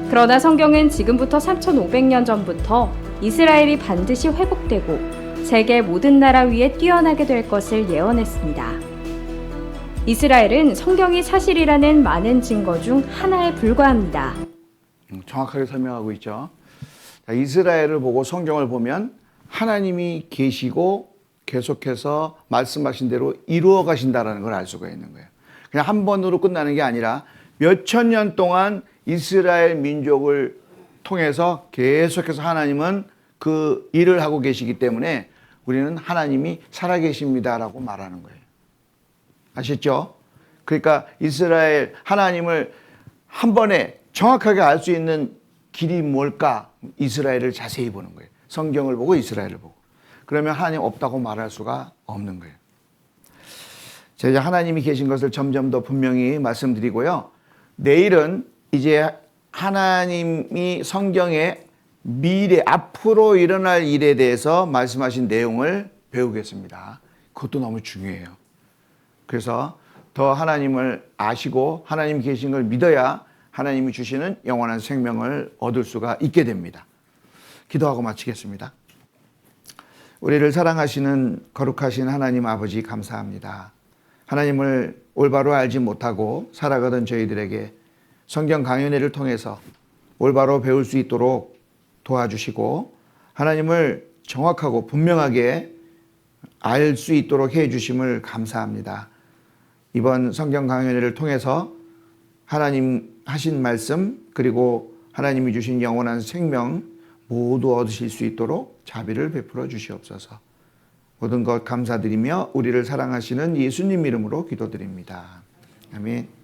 그러나 성경은 지금부터 3500년 전부터 이스라엘이 반드시 회복되고 세계 모든 나라 위에 뛰어나게 될 것을 예언했습니다. 이스라엘은 성경이 사실이라는 많은 증거 중 하나에 불과합니다. 정확하게 설명하고 있죠. 자, 이스라엘을 보고 성경을 보면 하나님이 계시고 계속해서 말씀하신 대로 이루어 가신다는 걸 알 수가 있는 거예요. 그냥 한 번으로 끝나는 게 아니라 몇천 년 동안 이스라엘 민족을 통해서 계속해서 하나님은 그 일을 하고 계시기 때문에 우리는 하나님이 살아계십니다라고 말하는 거예요. 아셨죠? 그러니까 이스라엘 하나님을 한 번에 정확하게 알 수 있는 길이 뭘까? 이스라엘을 자세히 보는 거예요. 성경을 보고 이스라엘을 보고. 그러면 하나님 없다고 말할 수가 없는 거예요. 제가 하나님이 계신 것을 점점 더 분명히 말씀드리고요. 내일은 이제 하나님이 성경의 미래, 앞으로 일어날 일에 대해서 말씀하신 내용을 배우겠습니다. 그것도 너무 중요해요. 그래서 더 하나님을 아시고 하나님 계신 걸 믿어야 하나님이 주시는 영원한 생명을 얻을 수가 있게 됩니다. 기도하고 마치겠습니다. 우리를 사랑하시는 거룩하신 하나님 아버지 감사합니다. 하나님을 올바로 알지 못하고 살아가던 저희들에게 성경 강연회를 통해서 올바로 배울 수 있도록 도와주시고 하나님을 정확하고 분명하게 알 수 있도록 해 주심을 감사합니다. 이번 성경 강연회를 통해서 하나님 하신 말씀 그리고 하나님이 주신 영원한 생명 모두 얻으실 수 있도록 자비를 베풀어 주시옵소서. 모든 것 감사드리며 우리를 사랑하시는 예수님 이름으로 기도드립니다. 아멘.